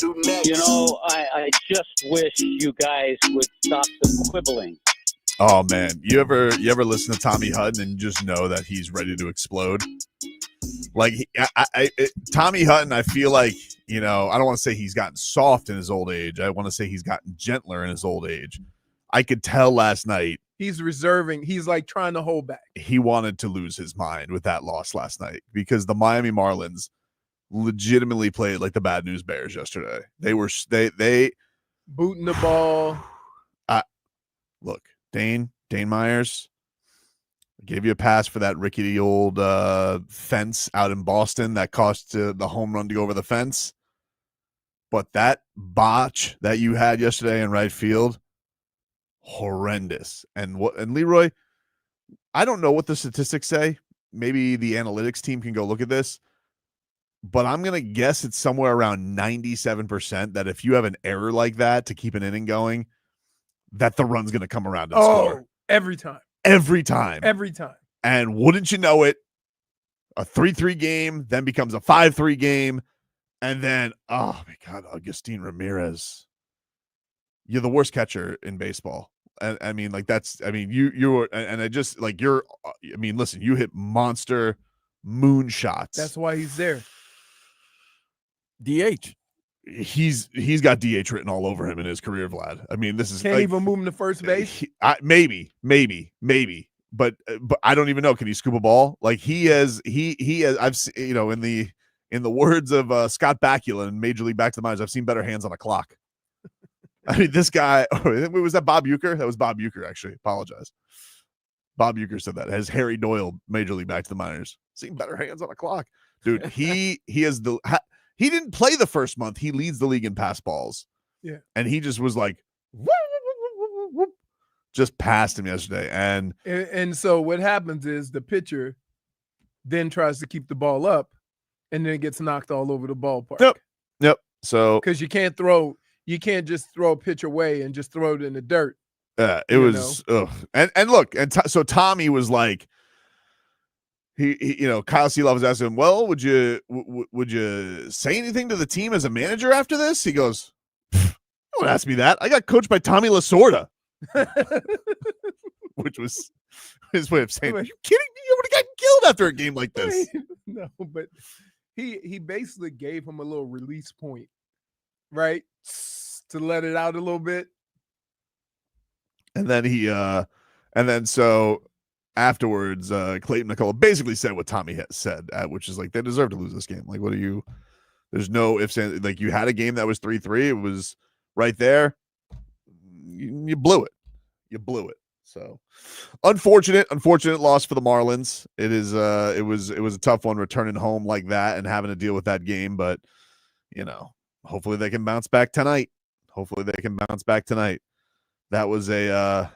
You know, I just wish you guys would stop the quibbling. Oh man, you ever listen to Tommy Hutton and just know that he's ready to explode? Like Tommy Hutton, I feel like, you know, I don't want to say he's gotten soft in his old age. I want to say he's gotten gentler in his old age. I could tell last night he's reserving. He's like trying to hold back. He wanted to lose his mind with that loss last night because the Miami Marlins legitimately played like the Bad News Bears yesterday. They booting the ball. Look, Dane Myers, I gave you a pass for that rickety old fence out in Boston that cost the home run to go over the fence. But that botch that you had yesterday in right field, horrendous. And Leroy, I don't know what the statistics say. Maybe the analytics team can go look at this. But I'm going to guess it's somewhere around 97% that if you have an error like that to keep an inning going, that the run's going to come around and score. Every time. Every time. Every time. And wouldn't you know it, a 3-3 game then becomes a 5-3 game. And then, oh my God, Agustin Ramirez. You're the worst catcher in baseball. And I mean, like you're, and I just like you're, I mean, listen, you hit monster moonshots. That's why he's there. DH. He's got DH written all over him in his career, Vlad. I mean, this is can't even move him to first base. Maybe, but I don't even know. Can he scoop a ball? Like he has. I've you know, in the words of Scott Bakula in Major League Back to the Minors, I've seen better hands on a clock. I mean, this guy. Was that Bob Uecker? That was Bob Uecker. Actually, apologize. Bob Uecker said that. Has Harry Doyle Major League Back to the Minors seen better hands on a clock, dude? He has the. He didn't play the first month. He leads the league in pass balls. Yeah. And he just was like, whoop, whoop, whoop, just passed him yesterday. And so what happens is the pitcher then tries to keep the ball up and then it gets knocked all over the ballpark. Yep. So because you can't just throw a pitch away and just throw it in the dirt. It was, and look, so Tommy was like, He, you know, Kyle Seeloff was asking him, well, would you say anything to the team as a manager after this? He goes, don't ask me that. I got coached by Tommy Lasorda, which was his way of saying, are you kidding me? You would have gotten killed after a game like this. No, but he basically gave him a little release point, right? To let it out a little bit. And then so afterwards, Clayton Nicola basically said what Tommy has said, which is like, they deserve to lose this game. Like, there's no ifs, and like, you had a game that was 3-3. It was right there. You blew it. So unfortunate loss for the Marlins. It was a tough one returning home like that and having to deal with that game. But, you know, hopefully they can bounce back tonight. That was a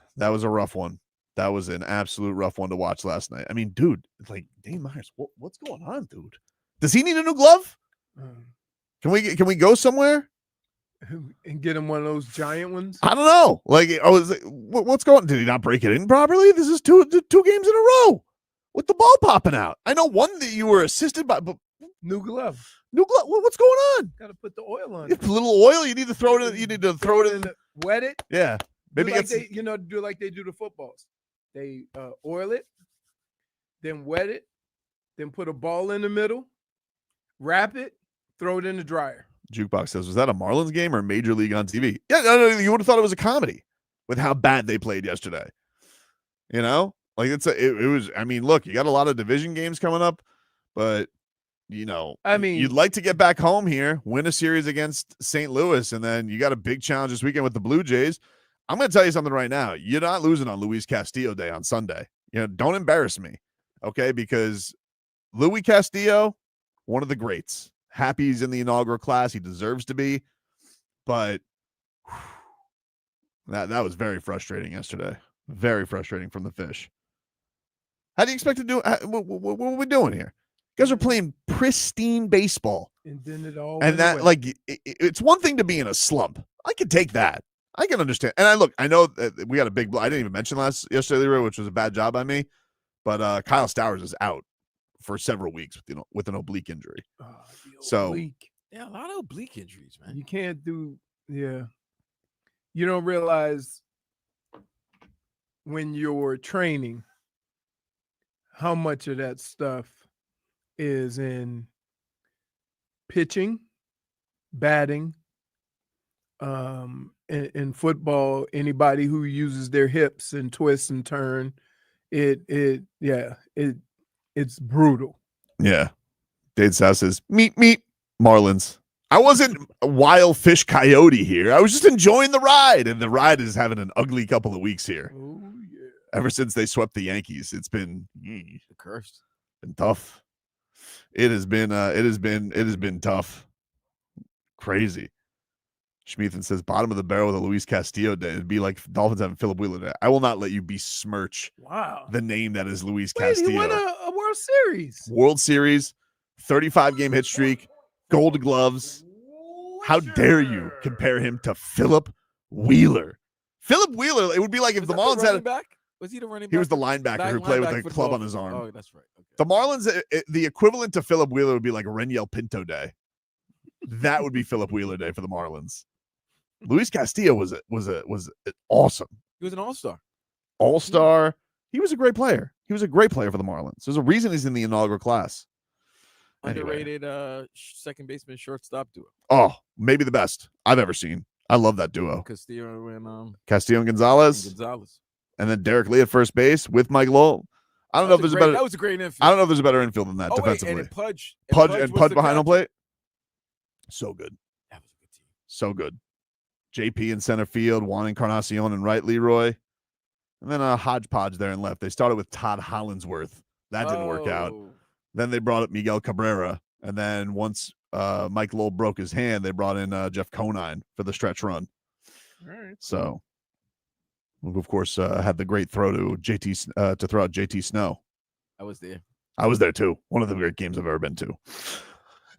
rough one. That was an absolute rough one to watch last night. I mean, dude, like Dane Myers, what's going on, dude? Does he need a new glove? Can we go somewhere and get him one of those giant ones? I don't know. Like, I was like, what's going on? Did he not break it in properly? This is two games in a row with the ball popping out. I know one that you were assisted by, but new glove. What's going on? Got to put the oil on. A little oil. You need to throw it in. You need to throw it in. Wet it. Yeah. Maybe do like they do the footballs. They oil it, then wet it, then put a ball in the middle, wrap it, throw it in the dryer. Jukebox says, was that a Marlins game or Major League on TV? Yeah, no, you would have thought it was a comedy with how bad they played yesterday. You know, like it was. I mean, look, you got a lot of division games coming up, but you know, I mean, you'd like to get back home here, win a series against St. Louis, and then you got a big challenge this weekend with the Blue Jays. I'm going to tell you something right now. You're not losing on Luis Castillo Day on Sunday. You know, don't embarrass me, okay? Because Luis Castillo, one of the greats. Happy he's in the inaugural class. He deserves to be. But that was very frustrating yesterday. Very frustrating from the fish. How do you expect to do? What are we doing here? You guys are playing pristine baseball. And then it all and that, like, it's one thing to be in a slump. I could take that. I can understand. And I know that we got a big, I didn't even mention yesterday, Leroy, which was a bad job by me, but Kyle Stowers is out for several weeks with an oblique injury. So Yeah, a lot of oblique injuries, man. You can't do. Yeah. You don't realize when you're training how much of that stuff is in pitching, batting, in football, anybody who uses their hips and twist and turn, it's brutal. Yeah. Dade South says, meet, Marlins. I wasn't a wild fish coyote here. I was just enjoying the ride, and the ride is having an ugly couple of weeks here. Oh yeah. Ever since they swept the Yankees, it's been Cursed. been tough. It has been tough. Crazy. Schmeathan says, bottom of the barrel with a Luis Castillo day. It'd be like Dolphins having Philip Wheeler day. I will not let you besmirch the name that is Luis Castillo. He won a World Series. World Series, 35-game hit streak, Gold Gloves. How dare you compare him to Philip Wheeler? Philip Wheeler, it would be like if the Marlins had back. Was he the running back? He was the linebacker who played with a club on his arm. Oh, that's right. Okay. The Marlins, the equivalent to Philip Wheeler would be like Reniel Pinto Day. That would be Philip Wheeler Day for the Marlins. Luis Castillo was awesome. He was an all-star. All-star. He was a great player. He was a great player for the Marlins. There's a reason he's in the inaugural class. Underrated second baseman shortstop duo. Oh, maybe the best I've ever seen. I love that duo. Castillo and Gonzalez. And then Derek Lee at first base with Mike Lowell. I don't know if there's a better. That was a great infield. I don't know if there's a better infield than that defensively. And Pudge behind home plate. So good. That was a good team. So good. JP in center field, Juan Encarnacion and right Leroy. And then a hodgepodge there and left. They started with Todd Hollinsworth. That didn't work out. Then they brought up Miguel Cabrera. And then once Mike Lowell broke his hand, they brought in Jeff Conine for the stretch run. All right. So, who of course had the great throw to JT to throw out JT Snow. I was there. I was there too. One of the great games I've ever been to.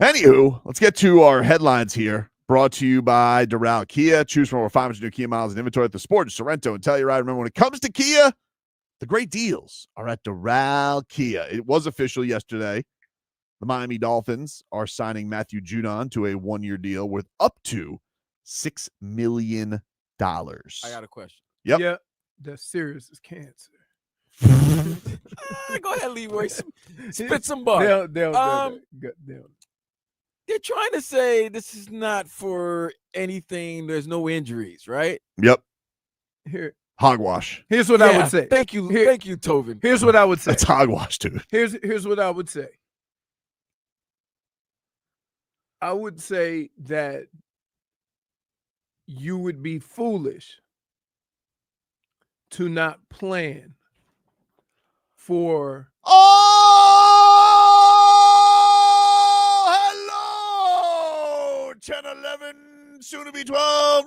Anywho, let's get to our headlines here. Brought to you by Doral Kia. Choose from over 500 new Kia miles in inventory at the Sport, Sorrento, and Telluride. Remember, when it comes to Kia, the great deals are at Doral Kia. It was official yesterday. The Miami Dolphins are signing Matthew Judon to a one-year deal worth up to $6 million. I got a question. Yep. Yeah, that's serious as cancer. Go ahead, Leroy. Spit some bar. They're trying to say this is not for anything. There's no injuries, right? Yep. Here, hogwash. Here's what I would say. Thank you. Thank you, Tobin. Here's what I would say. That's hogwash, dude. Here's what I would say. I would say that you would be foolish to not plan for hello 10 11 soon to be 12.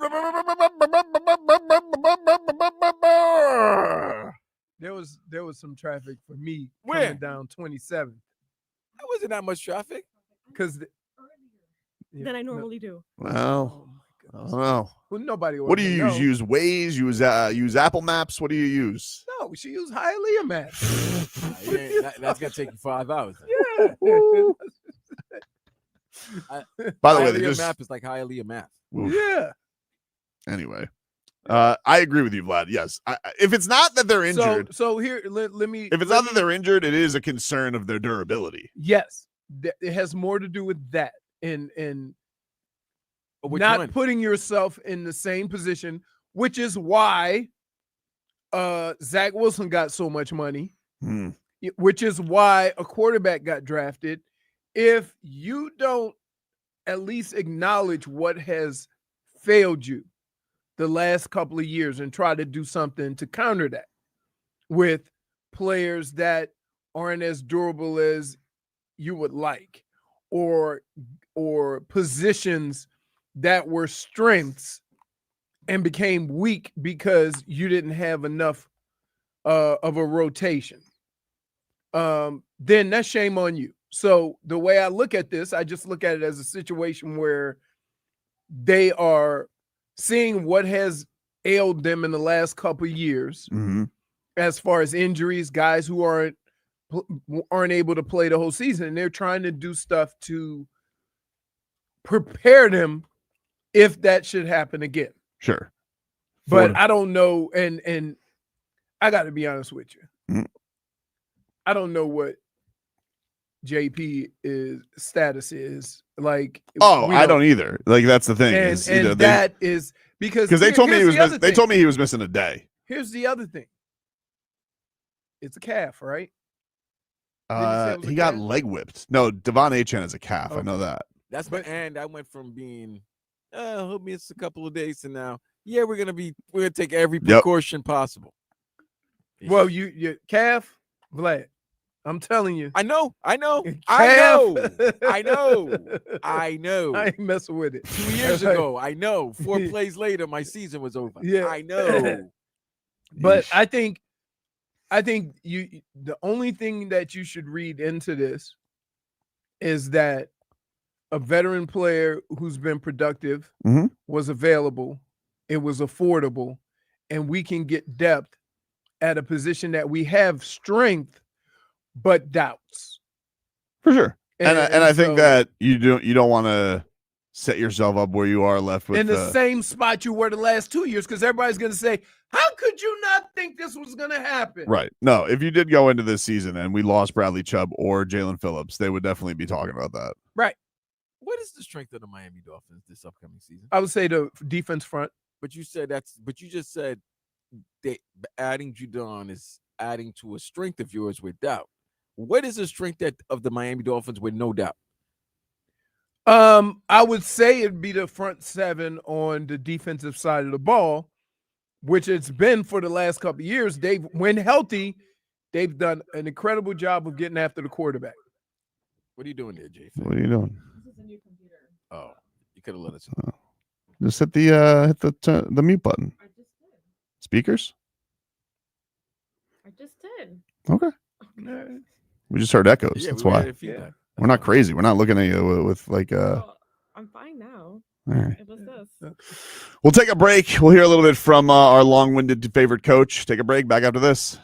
There was some traffic for me Where? coming down 27. There wasn't that much traffic. Because than I normally do. Well, I don't know. Well, nobody. What do you use? Use Waze? Use Apple Maps? What do you use? No, she used Hialeah Maps. That's gonna take you 5 hours. Yeah. By the way, Hialeah map is like Hialeah math. Yeah. Anyway, I agree with you, Vlad. Yes, if it's not that they're injured, so here let me. If it's not that they're injured, it is a concern of their durability. Yes, it has more to do with that, and not putting yourself in the same position, which is why Zach Wilson got so much money, which is why a quarterback got drafted. If you don't at least acknowledge what has failed you the last couple of years and try to do something to counter that with players that aren't as durable as you would like, or positions that were strengths and became weak because you didn't have enough of a rotation, then that's shame on you. So the way I look at this, I just look at it as a situation where they are seeing what has ailed them in the last couple of years, as far as injuries, guys who aren't able to play the whole season, and they're trying to do stuff to prepare them if that should happen again. Sure. But I don't know, and I got to be honest with you. I don't know what JP status is. Like, I don't either. Like, that's the thing. And that is because they told me they told me he was missing a day. Here's the other thing. It's a calf, right? He got leg whipped. No, Devon Achane is a calf. Okay. I know that. And I went from being he'll miss a couple of days to now. Yeah, we're gonna take every precaution possible. Well, you calf, Vlad. I'm telling you. I know. I ain't messing with it. 2 years ago, I know. 4 plays later, my season was over. Yeah. I know. But I think the only thing that you should read into this is that a veteran player who's been productive was available. It was affordable, and we can get depth at a position that we have strength but doubts. For sure. And I think that you don't want to set yourself up where you are left with in the same spot you were the last 2 years, because everybody's going to say, how could you not think this was going to happen? Right. No, if you did go into this season and we lost Bradley Chubb or Jaelan Phillips, they would definitely be talking about that. Right. What is the strength of the Miami Dolphins this upcoming season? I would say the defense front. But you just said adding Judon is adding to a strength of yours with doubt. What is the strength of the Miami Dolphins with no doubt? I would say it'd be the front seven on the defensive side of the ball, which it's been for the last couple of years. When healthy, they've done an incredible job of getting after the quarterback. What are you doing there, JFig? What are you doing? This is a new computer. Oh, you could have let us know. Just hit the mute button. I just did. Speakers? I just did. Okay. We just heard echoes. Yeah, that's why. Yeah. We're not crazy. We're not looking at you with like I'm fine now. All right. It was this. We'll take a break. We'll hear a little bit from our long-winded favorite coach. Take a break. Back after this.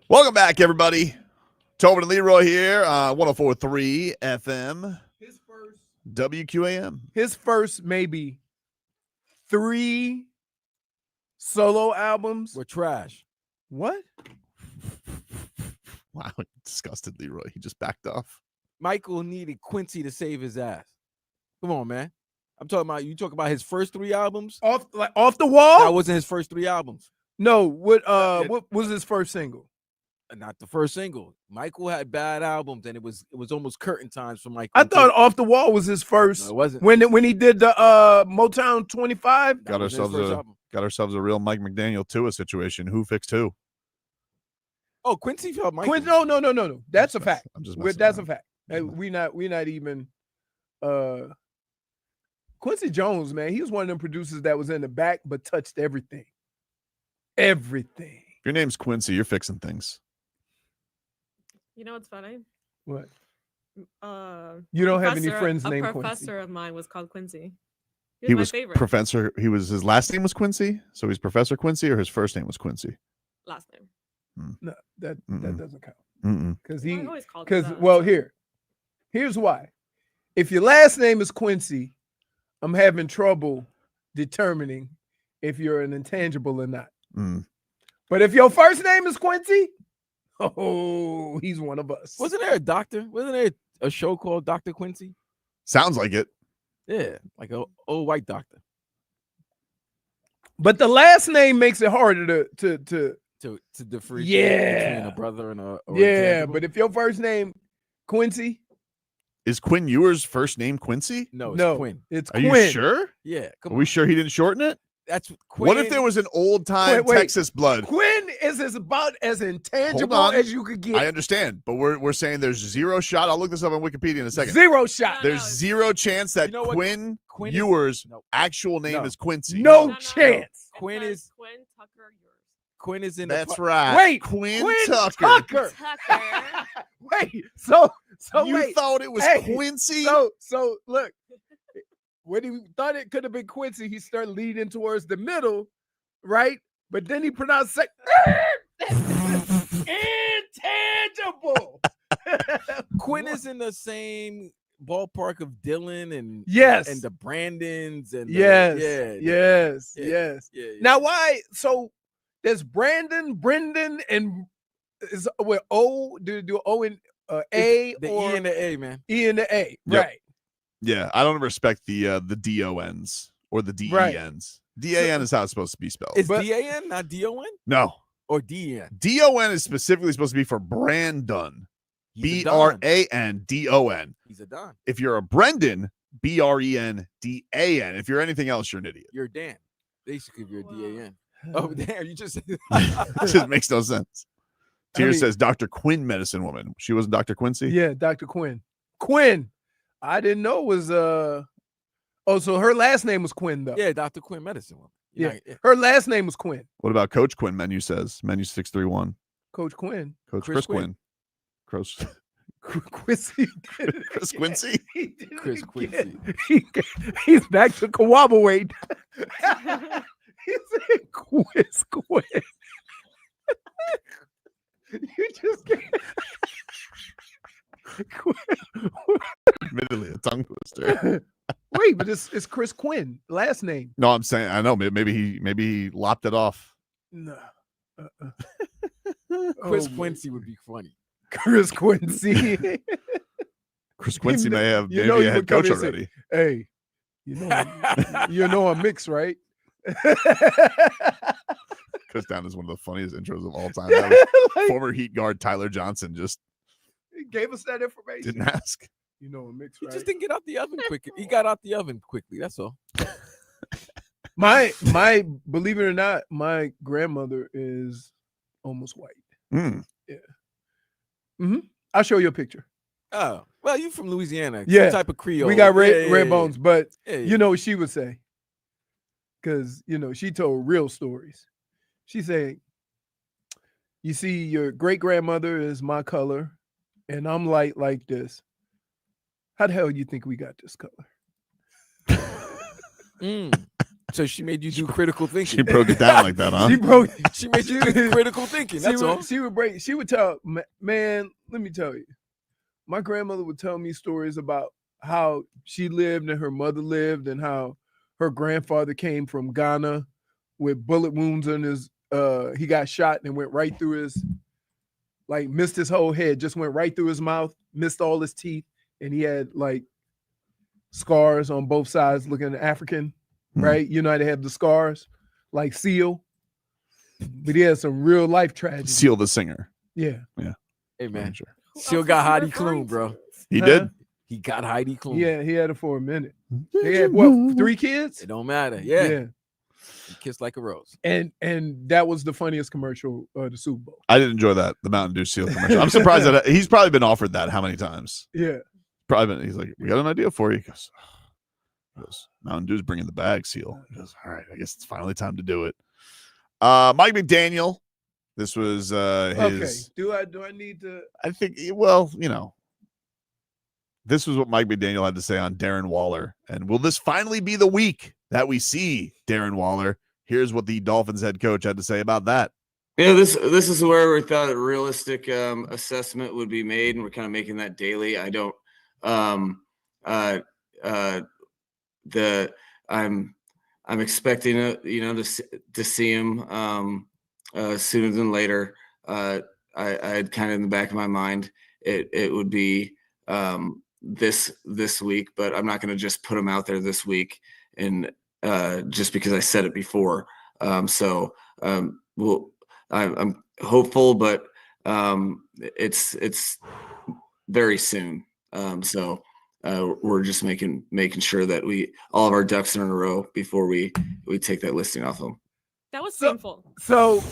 Welcome back, everybody. Tobin and Leroy here, 104.3 FM, His first WQAM. His first maybe 3 solo albums We're trash. What? Wow, disgusted Leroy. He just backed off. Michael needed Quincy to save his ass. Come on, man. I'm talking about you. Talk about his first 3 albums. Off the wall? That wasn't his first 3 albums. No. What was his first single? Not the first single. Michael had bad albums, and it was almost curtain times for Michael. I thought Off the Wall was his first. No, it wasn't. When he did the Motown 25. Got ourselves a real Mike McDaniel Tua situation. Who fixed who? Oh, Quincy felt Michael. No. That's a fact. I'm just That's a fact. We not even. Quincy Jones, man, he was one of them producers that was in the back but touched everything. Everything. If your name's Quincy, you're fixing things. You know what's funny? What? You don't have any friends named Quincy. A professor of mine was called Quincy. He my was favorite. Professor. His last name was Quincy, so he's Professor Quincy, or his first name was Quincy. Last name. No, that doesn't count. Because Well, I always called him that. well, here's why. If your last name is Quincy, I'm having trouble determining if you're an intangible or not. But if your first name is Quincy, oh, he's one of us. Wasn't there a doctor? Wasn't there a show called Dr. Quincy? Sounds like it. Yeah, like an old white doctor. But the last name makes it harder to differentiate between a brother and a yeah. But if your first name Quincy, is Quinn Ewer's first name Quincy? No, it's Quinn. It's Are Quinn. you sure? Yeah. Are we sure he didn't shorten it? That's Quinn. What if there was an old time Wait. Texas blood? Quinn is about as intangible Hold on. as you could get. I understand, but we're saying there's zero shot. I'll look this up on Wikipedia in a second. Zero shot. There's zero chance that You know what? Quinn Quinn Ewer's no. actual name No. is Quincy. No No. chance. Quinn It is- says Quinn Tucker yours. Quinn is in That's the right. Wait, Quinn Tucker. Tucker. Wait, so You wait. thought it was Hey, Quincy? So look, when he thought it could have been Quincy, he started leading towards the middle, right? But then he pronounced intangible. Quinn is in the same ballpark of Dillon and Yes. and the Brandons and Yes. yeah. Yes. Now why? So there's Brendan, and is with O? Do O and A the or E and the A, man. E and the A? Yep. Right. Yeah, I don't respect the DONs or the DENs. Right. DAN is how it's supposed to be spelled. Is But- DAN not DON No. or DN? DON is specifically supposed to be for Brandon. He's a Don. BRANDON. He's a Don. If you're a Brendan, BRENDAN. If you're anything else, you're an idiot. You're Dan. Basically, if you're a Wow. DAN. Oh, damn! You just It just makes no sense. I Tier mean- says Dr. Quinn, medicine woman. She wasn't Dr. Quincy? Yeah, Dr. Quinn. Quinn. I didn't know it was oh, so her last name was Quinn though. yeah, Dr. Quinn, medicine woman. Yeah. Her last name was Quinn. What about Coach Quinn? Menu says. Menu 631. Coach Quinn. Coach Chris Chris Quinn. Quincy. Chris Quincy? He did it Chris again. Quincy. He's back to Kawaba weight. He said Quiz Quinn. You just can't. Admittedly, a tongue twister. Wait, but it's Chris Quinn, last name. No, I'm saying I know. Maybe he lopped it off. No. Chris Oh, boy. Quincy would be funny. Chris Quincy. Chris Quincy may have you maybe know a you head would come coach in and say, already. Hey, you know I'm mixed, right? Goes down as one of the funniest intros of all time. That was Like, former Heat guard Tyler Johnson just he gave us that information. didn't ask. You know I'm mixed, He right? just didn't get out the oven quick. He got out the oven quickly. That's all. My believe it or not, my grandmother is almost white. I'll show you a picture. Oh, well, you from Louisiana. Yeah. Some type of Creole. We got red Yeah. bones, but Yeah, you know what she would say? Because she told real stories. She said, "You see, your great grandmother is my color, and I'm light like this. How the hell you think we got this color?" Mm. So she made you do critical She thinking. broke it down like that, huh? She made you do critical thinking. That's all. She would tell, man, let me tell you. My grandmother would tell me stories about how she lived and her mother lived and how her grandfather came from Ghana with bullet wounds on his, he got shot and went right through his, like missed his whole head, just went right through his mouth, missed all his teeth. And he had like scars on both sides looking African, right? You know how they have the scars, like Seal. But he had some real life tragedy. Seal the singer. Yeah. Hey, man. Sure. Still got Heidi Klum, bro. He did? He got Heidi Klum. Yeah, he had it for a minute. They had what, 3 kids? It don't matter. Yeah. Yeah. He kissed like a rose. And that was the funniest commercial of the Super Bowl. I did enjoy that, the Mountain Dew Seal commercial. I'm surprised that he's probably been offered that how many times? Yeah. Probably been, he's like, we got an idea for you. He goes, Mountain Dew's bringing the bag, Seal. He goes, all right, I guess it's finally time to do it. Mike McDaniel. This was his. Okay. Do I need to? I think, well, you know, this was what Mike McDaniel had to say on Darren Waller. And will this finally be the week that we see Darren Waller? Here's what the Dolphins head coach had to say about that. Yeah, this is where we thought a realistic assessment would be made, and we're kind of making that daily. I don't. I'm expecting to see him sooner than later. I had kind of in the back of my mind it would be this week, but I'm not going to just put him out there this week and just because I said it before. I'm hopeful, but it's very soon. We're just making sure that all of our ducks are in a row before we take that listing off them. That was painful. So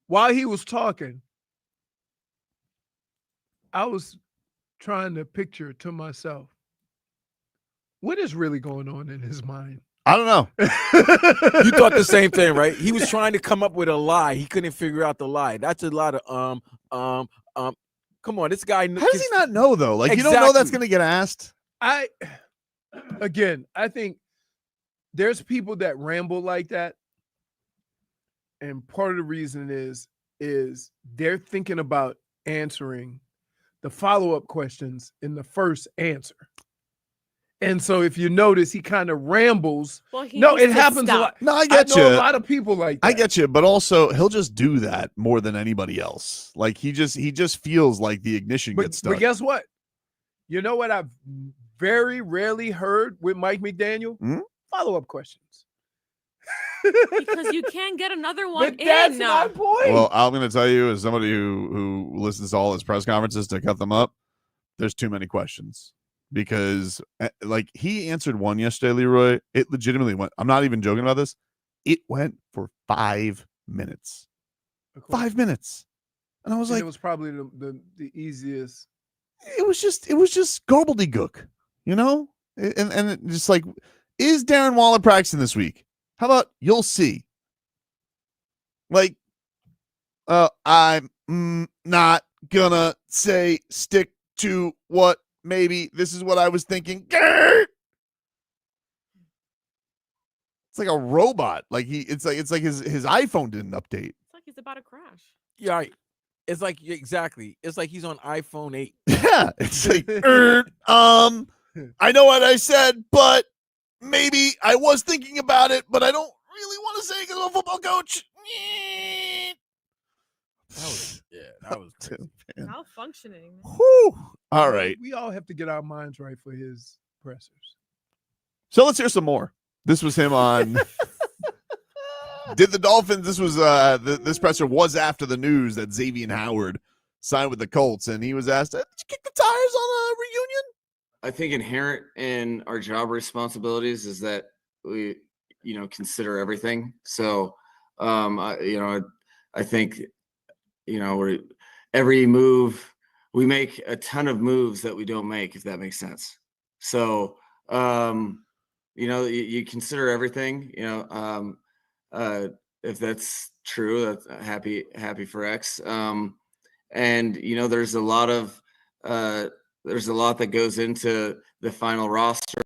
while he was talking, I was trying to picture to myself what is really going on in his mind. I don't know. You thought the same thing, right? He was trying to come up with a lie. He couldn't figure out the lie. That's a lot of Come on, this guy. How does he not know though? Like Exactly. you don't know that's going to get asked. I think there's people that ramble like that, and part of the reason is they're thinking about answering the follow-up questions in the first answer. And so if you notice, he kind of rambles. Well, it happens a lot. No, I get know you. a lot of people like that. I get you, but also he'll just do that more than anybody else. Like he just feels like the ignition gets stuck. But guess what? You know what I've very rarely heard with Mike McDaniel? Follow-up questions. Because you can't get another one But that's in. my point. Well, I'm going to tell you, as somebody who listens to all his press conferences to cut them up, there's too many questions. Because like he answered one yesterday, Leroy, it legitimately went, I'm not even joking about this. It went for 5 minutes. 5 minutes. And I was like, it was probably the easiest. It was just gobbledygook, you know? And it just like, is Darren Waller practicing this week? How about you'll see? Like, I'm not gonna say stick to what maybe this is what I was thinking. Grr! It's like a robot. Like it's like his iPhone didn't update. It's like he's about to crash. Yeah, right. It's like exactly. It's like he's on iPhone 8. Yeah, it's like I know what I said, but maybe I was thinking about it, but I don't really want to say it because I'm a football coach. That was crazy. Malfunctioning. Whew. All right. We all have to get our minds right for his pressers. So let's hear some more. This was him on. Did the Dolphins? This was this presser was after the news that Xavier Howard signed with the Colts, and he was asked, "Did you kick the tires on a reunion?" I think inherent in our job responsibilities is that we, consider everything. So, I think, every move we make a ton of moves that we don't make, if that makes sense. So, you consider everything. If that's true, that's happy for X. And there's a lot that goes into the final roster.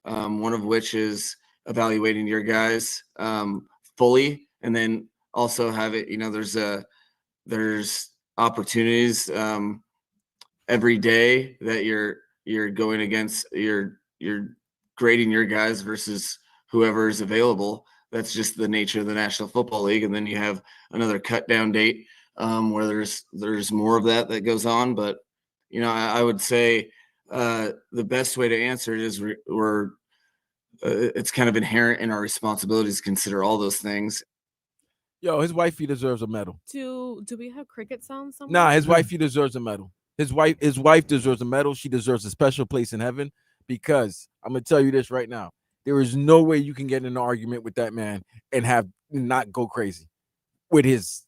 one of which is evaluating your guys fully, and then also have it, there's opportunities every day that you're going against, you're grading your guys versus whoever is available. That's just the nature of the National Football League. And then you have another cut down date where there's more of that goes on. But, I would say the best way to answer it is it's kind of inherent in our responsibilities to consider all those things. Yo, his wifey deserves a medal. Do we have cricket sounds somewhere? Nah, his wifey deserves a medal. His wife deserves a medal. She deserves a special place in heaven, because I'm gonna tell you this right now. There is no way you can get in an argument with that man and not go crazy with his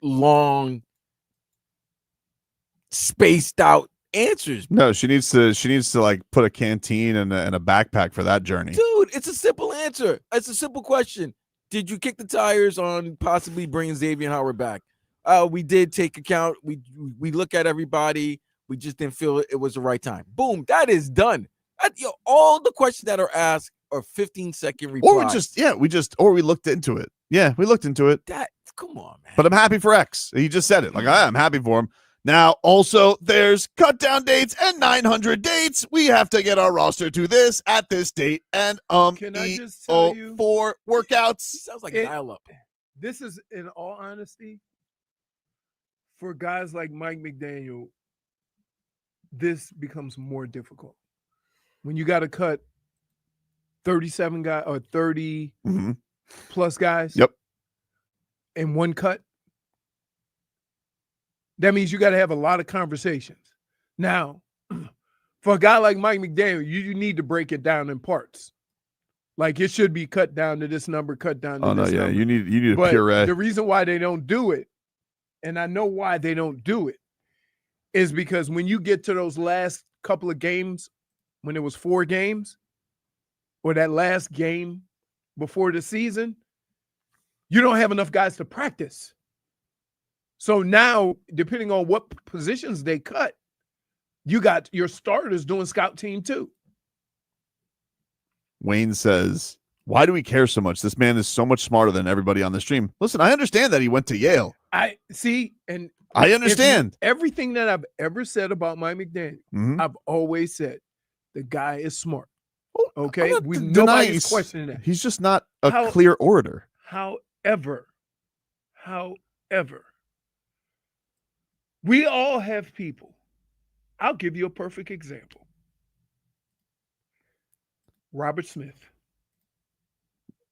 long, spaced out answers. No, she needs to like put a canteen and a backpack for that journey. Dude, it's a simple answer. It's a simple question. Did you kick the tires on possibly bringing Xavier Howard back? We did take account. We look at everybody. We just didn't feel it was the right time. Boom, that is done. All the questions that are asked are 15-second replies. Or we looked into it. Yeah, we looked into it. Come on, man. But I'm happy for X. He just said it. Like, I'm happy for him. Now, also, there's cut down dates and 900 dates. We have to get our roster to this at this date. And Can I just tell you, 4 workouts. Sounds like dial-up. This is, in all honesty, for guys like Mike McDaniel, this becomes more difficult. When you got to cut 37 guys or 30 plus guys in one cut, that means you got to have a lot of conversations. Now, for a guy like Mike McDaniel, you need to break it down in parts. Like, it should be cut down to this number, cut down to this number. You need a But puree. the reason why they don't do it, and I know why they don't do it, is because when you get to those last couple of games, when it was 4 games, or that last game before the season, you don't have enough guys to practice. So now, depending on what positions they cut, you got your starters doing scout team too. Wayne says, why do we care so much? This man is so much smarter than everybody on the stream. Listen, I understand that he went to Yale. I see, and I understand. Everything that I've ever said about Mike McDaniel, I've always said the guy is smart. Okay, nobody's questioning that. He's just not a clear orator. However, we all have people. I'll give you a perfect example. Robert Smith.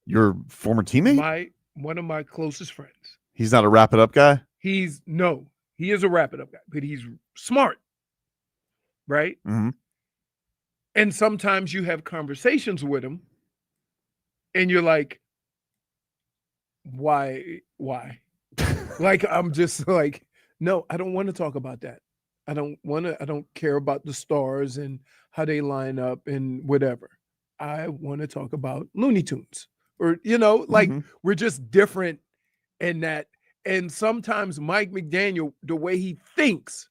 Your former teammate? One of my closest friends. He's not a wrap it up guy? He is a wrap it up guy, but he's smart. Right? Mm-hmm. And sometimes you have conversations with him and you're like, why? Like, I'm just like, no, I don't want to talk about that. I don't care about the stars and how they line up and whatever. I want to talk about Looney Tunes or, we're just different in that. And sometimes Mike McDaniel, the way he thinks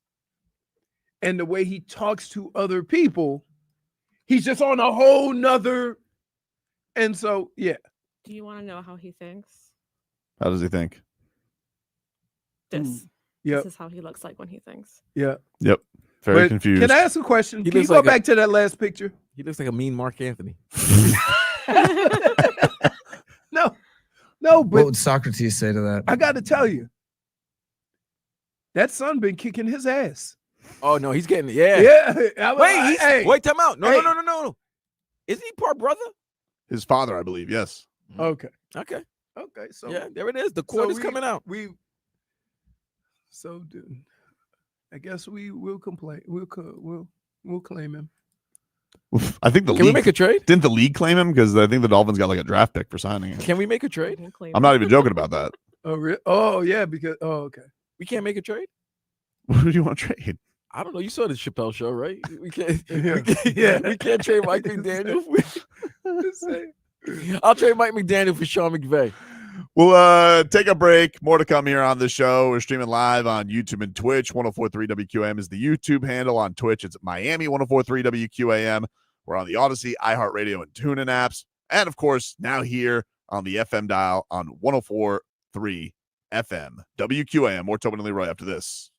and the way he talks to other people, he's just on a whole nother. And so, yeah. Do you want to know how he thinks? How does he think? This. Yep. This is how he looks like when he thinks. Yeah. Yep. Very confused. Can I ask a question? Can you go back to that last picture? He looks like a mean Mark Anthony. No, but what would Socrates say to that? I got to tell you, that son been kicking his ass. Oh no, he's getting it. Yeah. Yeah. Wait, time out. No. Isn't he part brother? His father, I believe. Yes. Okay. So yeah, there it is. The cord is coming out. So, dude, I guess we will complain. We'll claim him. I think Can we make a trade? Didn't the league claim him? Because I think the Dolphins got like a draft pick for signing him. Can we make a trade? I'm not even joking about that. Oh, really? Oh, yeah. Because okay. We can't make a trade. What do you want to trade? I don't know. You saw the Chappelle show, right? We can't. Yeah. We can't trade Mike McDaniel. I'll trade Mike McDaniel for Sean McVay. We'll take a break. More to come here on the show. We're streaming live on YouTube and Twitch. 104.3 WQAM is the YouTube handle. On Twitch, it's Miami 104.3 WQAM. We're on the Odyssey, iHeartRadio, and TuneIn apps. And, of course, now here on the FM dial on 104.3 FM. WQAM. More Tobin and Leroy after this.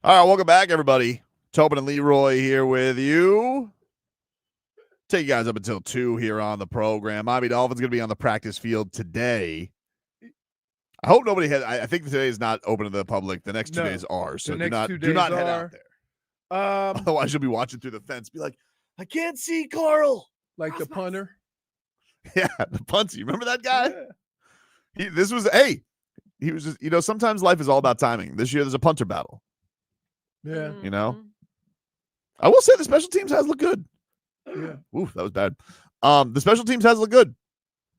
All right, welcome back, everybody. Tobin and Leroy here with you. Take you guys up until 2 here on the program. Miami Dolphins going to be on the practice field today. I hope nobody had. I think today is not open to the public. The next 2 days are, so do not head out there. Otherwise, you'll be watching through the fence. Be like, I can't see Carl. Like the punter. Yeah, the punty. Remember that guy? Yeah. He was just. Sometimes life is all about timing. This year, there's a punter battle. Yeah. I will say the special teams has looked good. Yeah. Oof, that was bad. The special teams has looked good.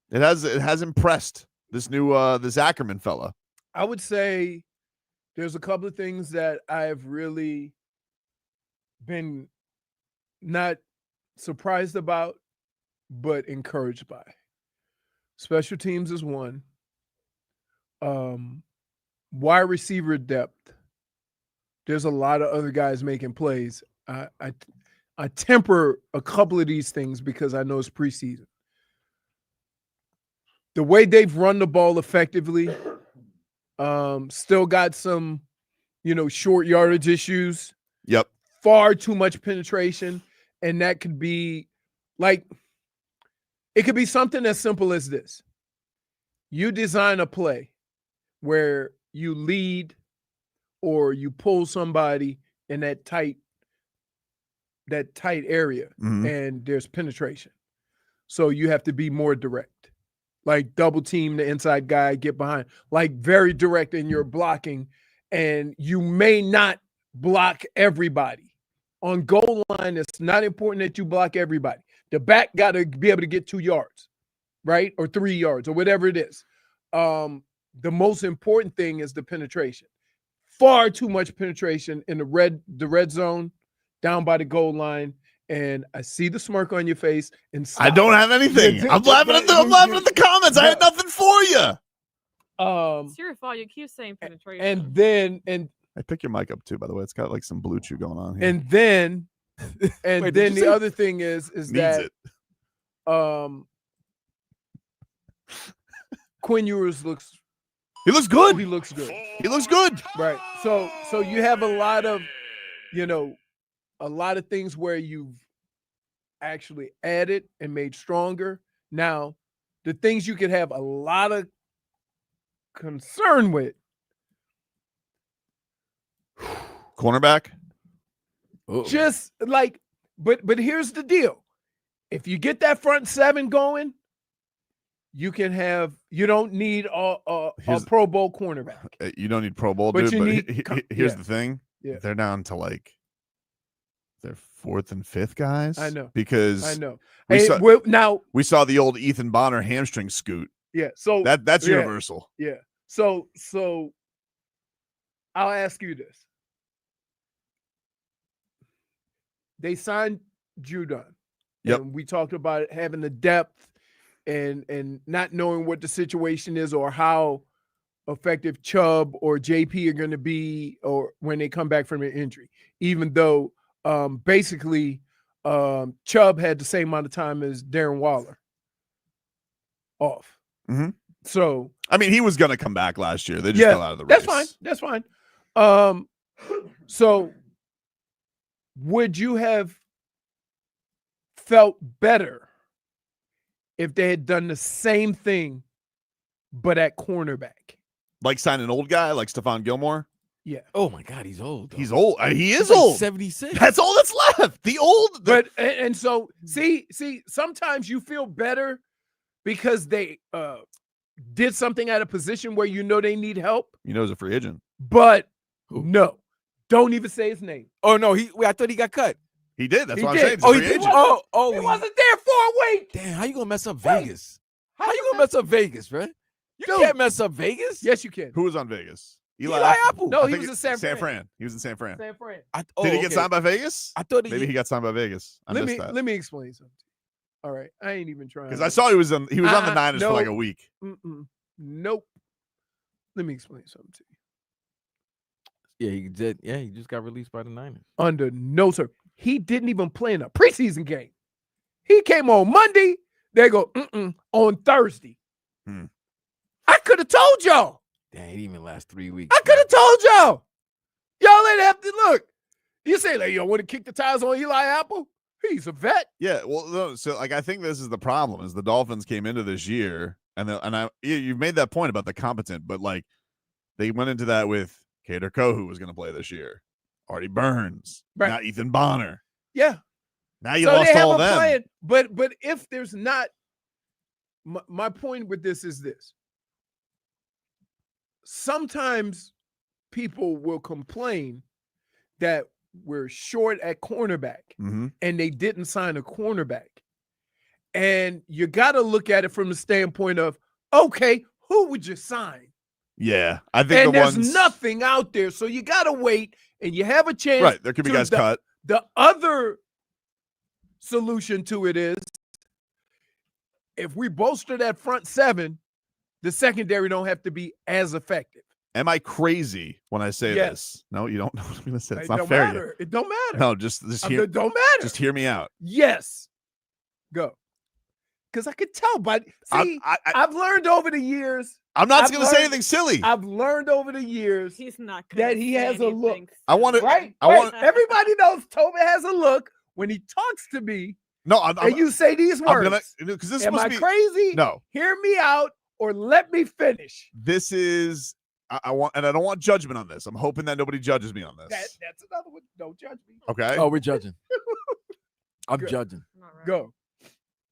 It has impressed this Ackerman fella. I would say there's a couple of things that I've really been not surprised about, but encouraged by. Special teams is one. Wide receiver depth. There's a lot of other guys making plays. I temper a couple of these things because I know it's preseason. The way they've run the ball effectively, still got some, short yardage issues. Yep. Far too much penetration. And that could be it could be something as simple as this. You design a play where you lead or you pull somebody in that tight area, and there's penetration. So you have to be more direct, like double team the inside guy, get behind, like very direct in your blocking. And you may not block everybody. On goal line, it's not important that you block everybody. The back got to be able to get 2 yards, right? Or 3 yards or whatever it is. The most important thing is the penetration. Far too much penetration in the red zone, down by the goal line, and I see the smirk on your face. And stop. I don't have anything. I'm laughing at the comments. I had nothing for you. It's your fault. You keep saying penetration. And then I pick your mic up too, by the way. It's got like some blue chew going on here. And then Wait, then the other thing is that Quinn Ewers looks good. He looks good. He looks good. Right. So you have a lot of things where you've actually added and made stronger. Now, the things you could have a lot of concern with. Cornerback. Just but here's the deal. If you get that front seven going, you don't need a Pro Bowl cornerback. You don't need Pro Bowl, but dude. Here's the thing. Yeah. They're down to their 4th and 5th guys. I know. Because I know. We saw the old Ethan Bonner hamstring scoot. Yeah. So that's universal. Yeah. So I'll ask you this. They signed Judon. Yep. And we talked about it, having the depth and not knowing what the situation is or how effective Chubb or JP are going to be or when they come back from an injury, even though basically Chubb had the same amount of time as Darren Waller off. Mm-hmm. So, I mean, he was going to come back last year. They just fell out of the race. That's fine. So would you have felt better if they had done the same thing, but at cornerback? Like sign an old guy like Stephon Gilmore? Yeah. Oh my God, he's old. Though. He's old. He is He's old. 76. That's all that's left. The old. But and so see, sometimes you feel better because they did something at a position where they need help. He's a free agent. But Who? No, don't even say his name. Oh no, I thought he got cut. He did. That's He what did. I'm saying. Oh, He's he a free did. agent. He wasn't there for a week. Damn, how you gonna mess up Wait. Vegas? How you gonna mess up Vegas, man? You can't mess up Vegas. Yes, you can. Who was on Vegas? Eli Apple. No, I he think was in San Fran. He was in San Fran. San Fran. Did he get signed by Vegas? I thought Maybe he got signed by Vegas. I missed that. Let me explain something. All right, I ain't even trying. Because I saw he was on the Niners for like a week. Nope. Let me explain something to you. Yeah, he did. Yeah, he just got released by the Niners. Under no sir, he didn't even play in a preseason game. He came on Monday. They go on Thursday. I could have told y'all. Damn, he didn't even last 3 weeks. I could have told y'all. Y'all ain't have to look. You say, like, you want to kick the tires on Eli Apple? He's a vet. Yeah, well, no, so like I think this is the problem: is the Dolphins came into this year, and you've made that point about the competent, but like they went into that with Kader Kohu was going to play this year, Artie Burns, Right. not Ethan Bonner. Yeah. Now you So lost they have all a of them. plan, but if there's not, my point with this is this. Sometimes people will complain that we're short at cornerback Mhm. and they didn't sign a cornerback. And you got to look at it from the standpoint of, okay, who would you sign? Yeah, I think And the there's ones nothing out there. So you got to wait and you have a chance. right. There could be to guys cut. The other solution to it is if we bolster that front seven, the secondary don't have to be as effective. Am I crazy when I say Yes. this? No, you don't know what I'm going to say. It's It not don't fair. yet. matter. It don't matter. No, just hear. It don't matter. Just hear me out. Yes. Go. Because I could tell, but see, I've learned over the years. I'm not I've going to say learned- anything silly. I've learned over the years He's not gonna that he say has a look. anything I want to. Right? I Right. want. Everybody knows Tobin has a look when he talks to me No, I'm and you say these I'm words. gonna because this Am must I be crazy? no. Hear me out or let me finish. This is I want, and I don't want judgment on this. I'm hoping that nobody judges me on this. That's another one. Don't judge me. Okay. Oh, we're judging. I'm Good. judging. All right. Go.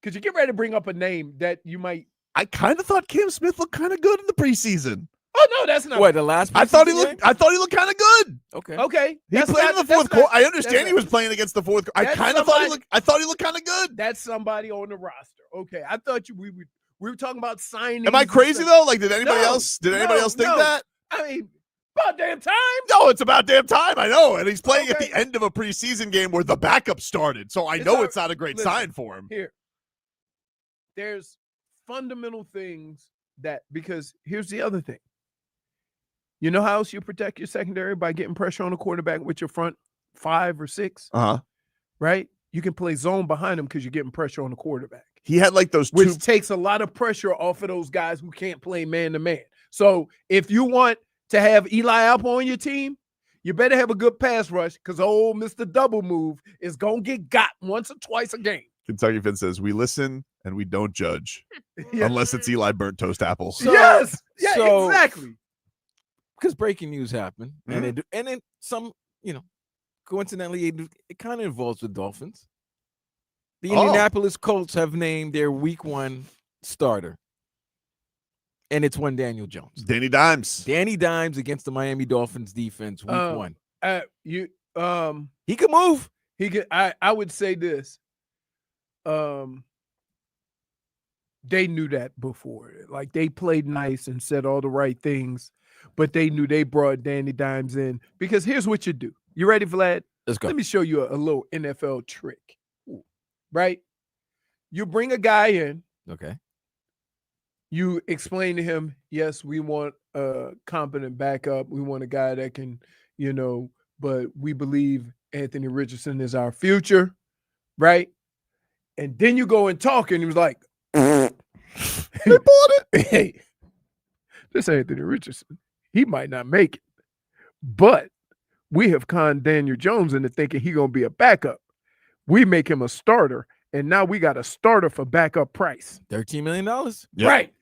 Because you get ready to bring up a name that you might. I kind of thought Cam Smith looked kind of good in the preseason. Oh no, that's not. What, the last I thought he preseason looked. I thought he looked kind of good. game? Okay. Okay. He that's played not- in the that's fourth not- quarter. I understand that's he was playing against the fourth. I That's kind of thought he somebody- looked. I thought he looked kind of good. That's somebody on the roster. Okay. I thought we were talking about signing. Am I crazy though? Like, did anybody No, else? Did anybody no, else think no. that? I mean, about damn time. No, it's about damn time. I know, and he's playing at Okay. the end of a preseason game where the backup started. So I It's know all- it's not a great listen. sign for him. Here. There's fundamental things that, because here's the other thing. You know how else you protect your secondary? By getting pressure on the quarterback with your front 5 or 6, Uh huh. right? You can play zone behind them because you're getting pressure on the quarterback, He had like those which two. takes a lot of pressure off of those guys who can't play man-to-man. So if you want to have Eli Apple on your team, you better have a good pass rush because old Mr. Double Move is going to get got once or twice a game. Kentucky Finn says we listen and we don't judge Yeah. unless it's Eli burnt toast apples. So- Yes. Yeah, so- exactly. Because breaking news happened, Mhm. and then some, coincidentally, it kind of involves the Dolphins. The Oh. Indianapolis Colts have named their Week 1 starter, and it's one Daniel Jones. Danny Dimes. Danny Dimes against the Miami Dolphins defense, Week 1. You He could move. he could I would say this. They knew that before. Like they played nice and said all the right things, but they knew they brought Danny Dimes in because here's what you do. You ready, Vlad? Let's go. Let me show you a little NFL trick. Right? You bring a guy in, Okay. you explain to him, yes, we want a competent backup. We want a guy that can, but we believe Anthony Richardson is our future, right? And then you go and talk, and he was like, They bought it. hey, this Anthony Richardson, he might not make it. But we have conned Daniel Jones into thinking he's going to be a backup. We make him a starter, and now we got a starter for backup price. $13 million. Yep. Right.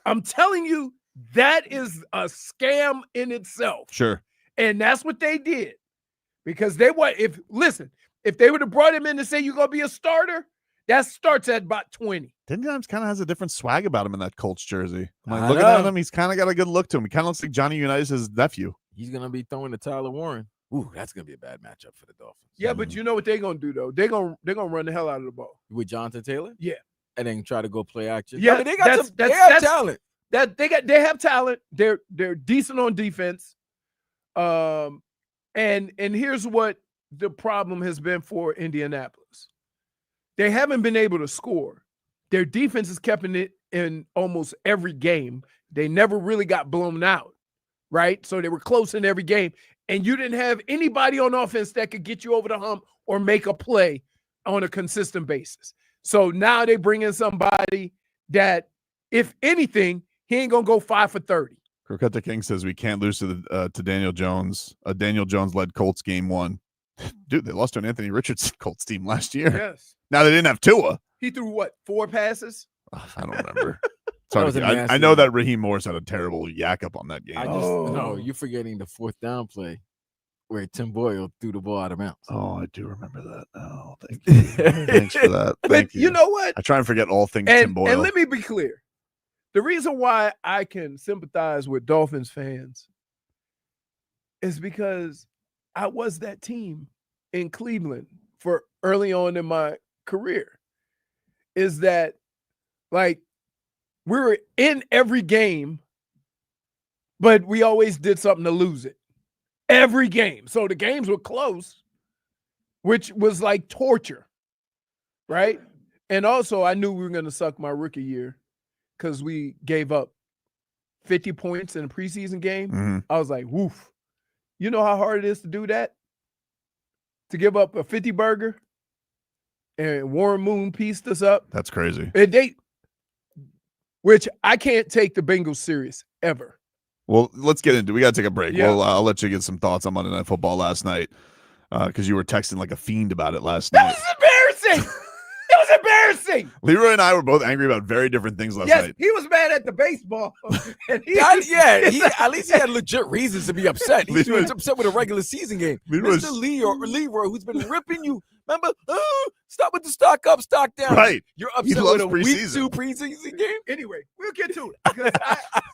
I'm telling you, that is a scam in itself. Sure. And that's what they did. Because if they would have brought him in to say you're going to be a starter, that starts at about 20. Danny Dimes kind of has a different swag about him in that Colts jersey. I'm like, I looking at know. him, he's kind of got a good look to him. He kind of looks like Johnny Unitas' nephew. He's going to be throwing to Tyler Warren. Ooh, that's going to be a bad matchup for the Dolphins. Yeah, but you know what they're going to do, though? They're going to run the hell out of the ball. With Jonathan Taylor? Yeah. And then try to go play action. Yeah, I mean, they got that's talent. They have talent. They're decent on defense. And here's what the problem has been for Indianapolis. They haven't been able to score. Their defense is keeping it in almost every game. They never really got blown out, right? So they were close in every game. And you didn't have anybody on offense that could get you over the hump or make a play on a consistent basis. So now they bring in somebody that, if anything, he ain't going to go 5 for 30. Croqueta King says we can't lose to Daniel Jones. A Daniel Jones led Colts game 1. Dude, they lost to an Anthony Richardson Colts team last year. Yes. Now they didn't have Tua. He threw what? 4 passes? I don't remember. I That know that Raheem Morris had a terrible yak up on that game. No, you're forgetting the 4th down play where Tim Boyle threw the ball out of bounds. Oh, I do remember that. Oh, thank you. Thanks for that. Thank you. You know what? I try and forget all things Tim Boyle. And let me be clear. The reason why I can sympathize with Dolphins fans is because I was that team in Cleveland for early on in my career. Is that like we were in every game, but we always did something to lose it. Every game. So the games were close, which was like torture, right? And also I knew we were going to suck my rookie year because we gave up 50 points in a preseason game. Mm-hmm. I was like, woof. You know how hard it is to do that? To give up a 50 burger? And Warren Moon pieced us up. That's crazy. Which I can't take the Bengals serious ever. Well, let's get into it. We got to take a break. Yeah. Well, I'll let you get some thoughts on Monday Night Football last night because you were texting like a fiend about it last That night. was embarrassing. It was embarrassing. Leroy and I were both angry about very different things last night. He was mad at the baseball. And At least he had legit reasons to be upset. He was upset with a regular season game. Leroy's- Mr. Leroy, who's been ripping you. Remember? Stop with the stock up, stock down. Right. You're He upset loves with a week preseason. 2 preseason game? Anyway, we'll get to it because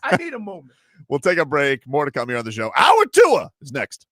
I need a moment. We'll take a break. More to come here on the show. Our Tua is next.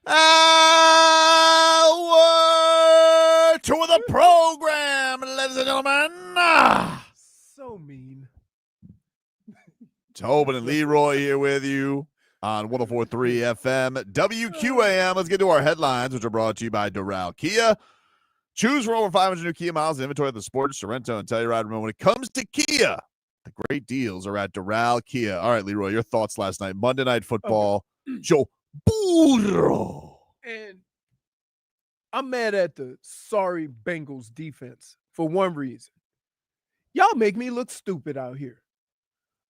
Hour to the program, ladies and gentlemen. So mean. Tobin and Leroy here with you on 104.3 FM WQAM. Let's get to our headlines, which are brought to you by Doral Kia. Choose from over 500 new Kia models in inventory at the Sports, Sorrento, and Telluride. Remember, when it comes to Kia, the great deals are at Doral Kia. All right, Leroy, your thoughts last night. Monday Night Football. Okay. Joe Burrow. And I'm mad at the sorry Bengals defense for one reason. Y'all make me look stupid out here.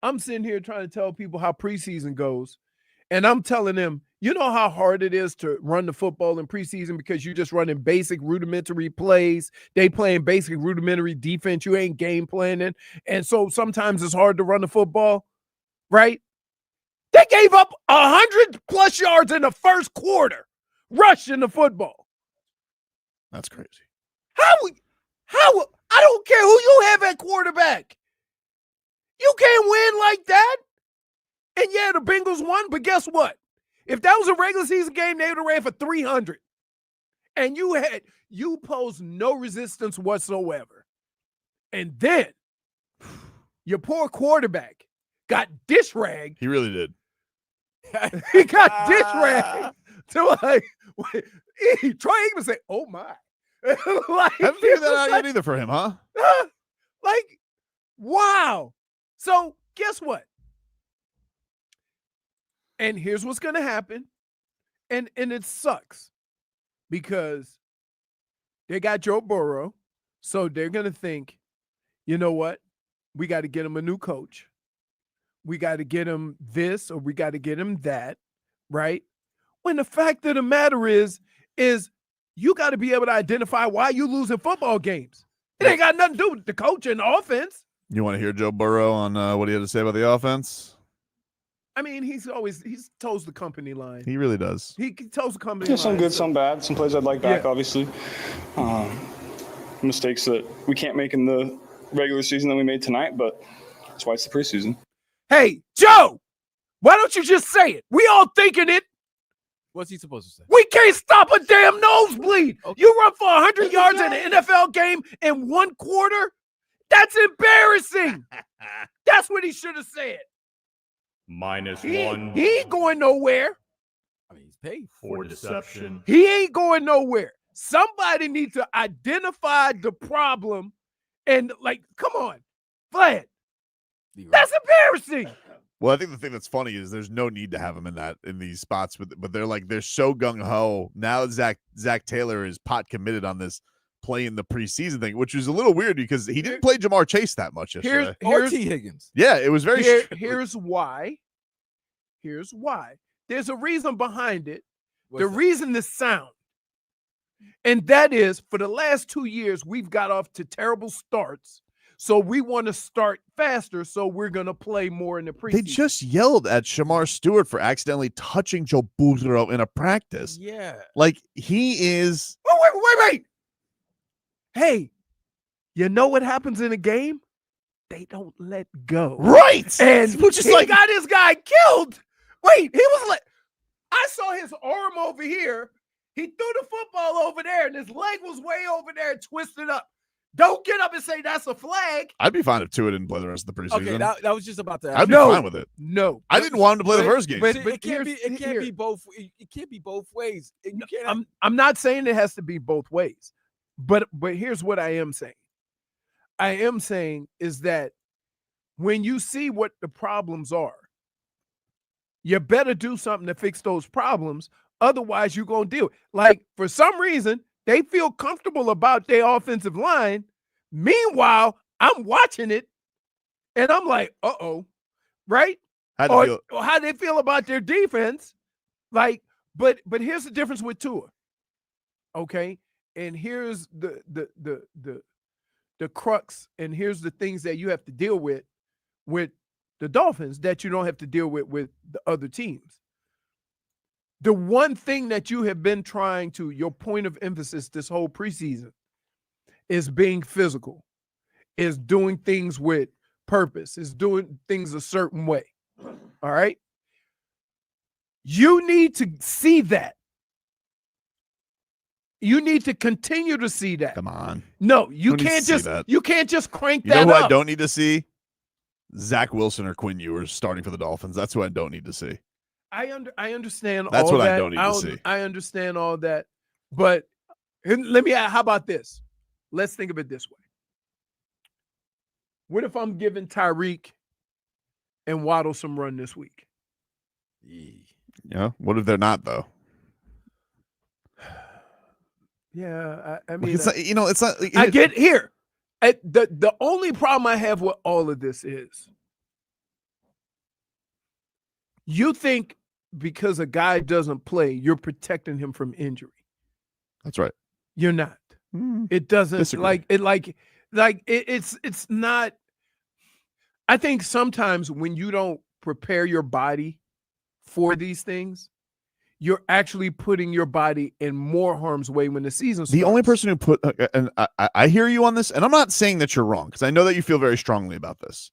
I'm sitting here trying to tell people how preseason goes, and I'm telling them, you know how hard it is to run the football in preseason because you're just running basic rudimentary plays. They playing basic rudimentary defense. You ain't game planning. And so sometimes it's hard to run the football, right? They gave up 100+ yards in the first quarter, rushing the football. That's crazy. How? I don't care who you have at quarterback. You can't win like that. And yeah, the Bengals won, but guess what? If that was a regular season game, they would have ran for 300. And you posed no resistance whatsoever. And then your poor quarterback got dish ragged. He really did. He got dish ragged to like Troy Aikman said, "Oh my." Like, I haven't figured that out yet either for him, huh? Like, wow. So guess what? And here's what's going to happen. And it sucks because they got Joe Burrow. So they're going to think, you know what? We got to get him a new coach. We got to get him this or we got to get him that, right? When the fact of the matter is you got to be able to identify why you losing football games. It ain't got nothing to do with the coach and the offense. You want to hear Joe Burrow on what he had to say about the offense? I mean, he toes the company line. He really does. He toes the company line. Some good, some bad. Some plays I'd like back, obviously. Mistakes that we can't make in the regular season that we made tonight, but that's why it's the preseason. Hey, Joe, why don't you just say it? We all thinking it. What's he supposed to say? We can't stop a damn nosebleed. Okay. You run for 100 yards in an NFL game in one quarter? That's embarrassing. That's what he should have said. -1. He ain't going nowhere. I mean, he's paid for deception. He ain't going nowhere. Somebody needs to identify the problem and, like, come on, Vlad. That's embarrassing. Well, I think the thing that's funny is there's no need to have him in these spots, but they're so gung ho now. Zach Taylor is pot committed on this playing the preseason thing, which is a little weird because he didn't play Jamar Chase that much yesterday. Here's T. Higgins. Yeah, it was very. Here's why. Here's why. There's a reason behind it. What's that? Reason is sound, and that is for the last 2 years we've got off to terrible starts. So we want to start faster, so we're going to play more in the preseason. They just yelled at Shamar Stewart for accidentally touching Joe Burrow in a practice. Yeah. Like, he is... Oh, wait. Hey, you know what happens in a game? They don't let go. Right! And which is he like... got this guy killed. Wait, he was like... I saw his arm over here. He threw the football over there, and his leg was way over there and twisted up. Don't get up and say that's a flag. I'd be fine if Tua didn't play the rest of the preseason. Okay, that was just about to. I'd be fine with it. No, I didn't want him to play the first game. But it can't be both. It can't be both ways. You can't. I'm not saying it has to be both ways, but here's what I am saying. I am saying is that when you see what the problems are, you better do something to fix those problems. Otherwise, you're gonna deal. Like, for some reason, they feel comfortable about their offensive line. Meanwhile, I'm watching it, and I'm like, uh-oh, right? Or how they feel about their defense. Like, but here's the difference with Tua, okay? And here's the crux, and here's the things that you have to deal with the Dolphins that you don't have to deal with the other teams. The one thing that you have been trying to, your point of emphasis this whole preseason, is being physical, is doing things with purpose, is doing things a certain way. All right? You need to see that You need to continue to see that. Come on. No, you Who needs can't to see just that? you can't just crank You know that who up. I don't need to see? Zach Wilson or Quinn Ewers starting for the Dolphins. That's who I don't need to see. I understand That's all what that. I don't need to see. I understand all that. But let me ask, how about this? Let's think of it this way. What if I'm giving Tyreek and Waddle some run this week? Yeah. What if they're not though? Yeah, I mean, It's not, it's not. I get here. The only problem I have with all of this is you think because a guy doesn't play, you're protecting him from injury. That's right. You're not. It doesn't Disagree. it's not. I think sometimes when you don't prepare your body for these things, you're actually putting your body in more harm's way when the season starts. The only person who put, and I hear you on this, and I'm not saying that you're wrong because I know that you feel very strongly about this.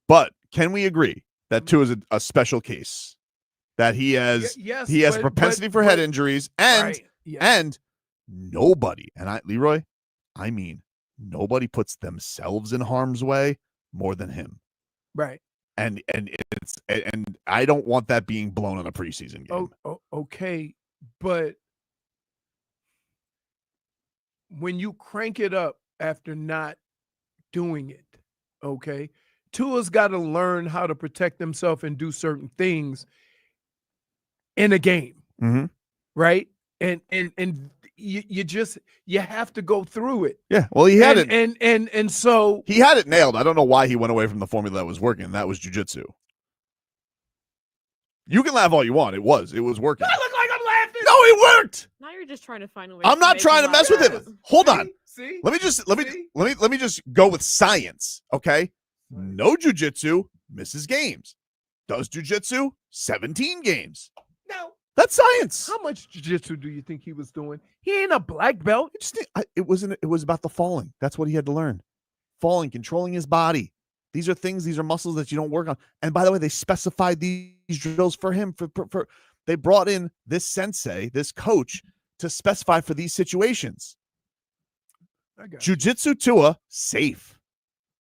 But can we agree that Tua is a special case? That he has a propensity for head injuries, and and nobody, Leroy, I mean nobody puts themselves in harm's way more than him. Right. And I don't want that being blown in a preseason game. Okay, but when you crank it up after not doing it, okay, Tua's got to learn how to protect himself and do certain things in a game, right? And you have to go through it. Yeah, well, he had it, and so he had it nailed. I don't know why he went away from the formula that was working. And that was jiu-jitsu. You can laugh all you want. It was working. I look like I'm laughing. No, it worked. Now you're just trying to find a way. I'm not trying to mess with him. Hold on. See? Let me just go with science. Okay. No jiu-jitsu misses games. Does jiu-jitsu 17 games? No. That's science. How much jiu-jitsu do you think he was doing? He ain't a black belt. It was about the falling. That's what he had to learn. Falling, controlling his body. These are muscles that you don't work on. And by the way, they specified these drills for him. They brought in this sensei, this coach, to specify for these situations. Jiu-jitsu Tua, safe.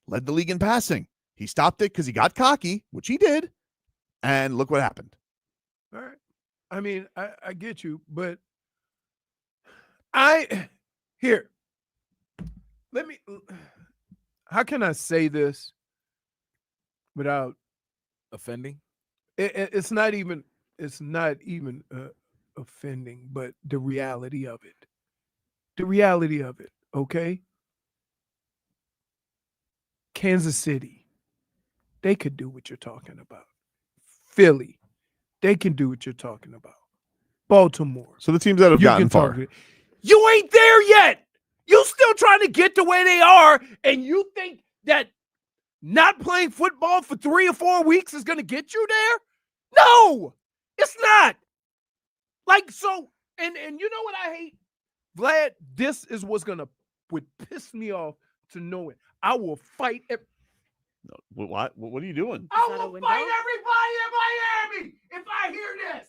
Led the league in passing. He stopped it because he got cocky, which he did. And look what happened. All right. I mean, I get you, but how can I say this without offending? It's not even offending, but the reality of it. Okay. Kansas City, they could do what you're talking about. Philly, they can do what you're talking about. Baltimore. So the teams that have gotten far. You ain't there yet. You still trying to get to where they are, and you think that not playing football for 3 or 4 weeks is going to get you there? No, it's not. Like, so, and you know what I hate? Vlad, this is what's would piss me off to know it. I will fight. What are you doing? I will fight everybody in Miami if I hear this.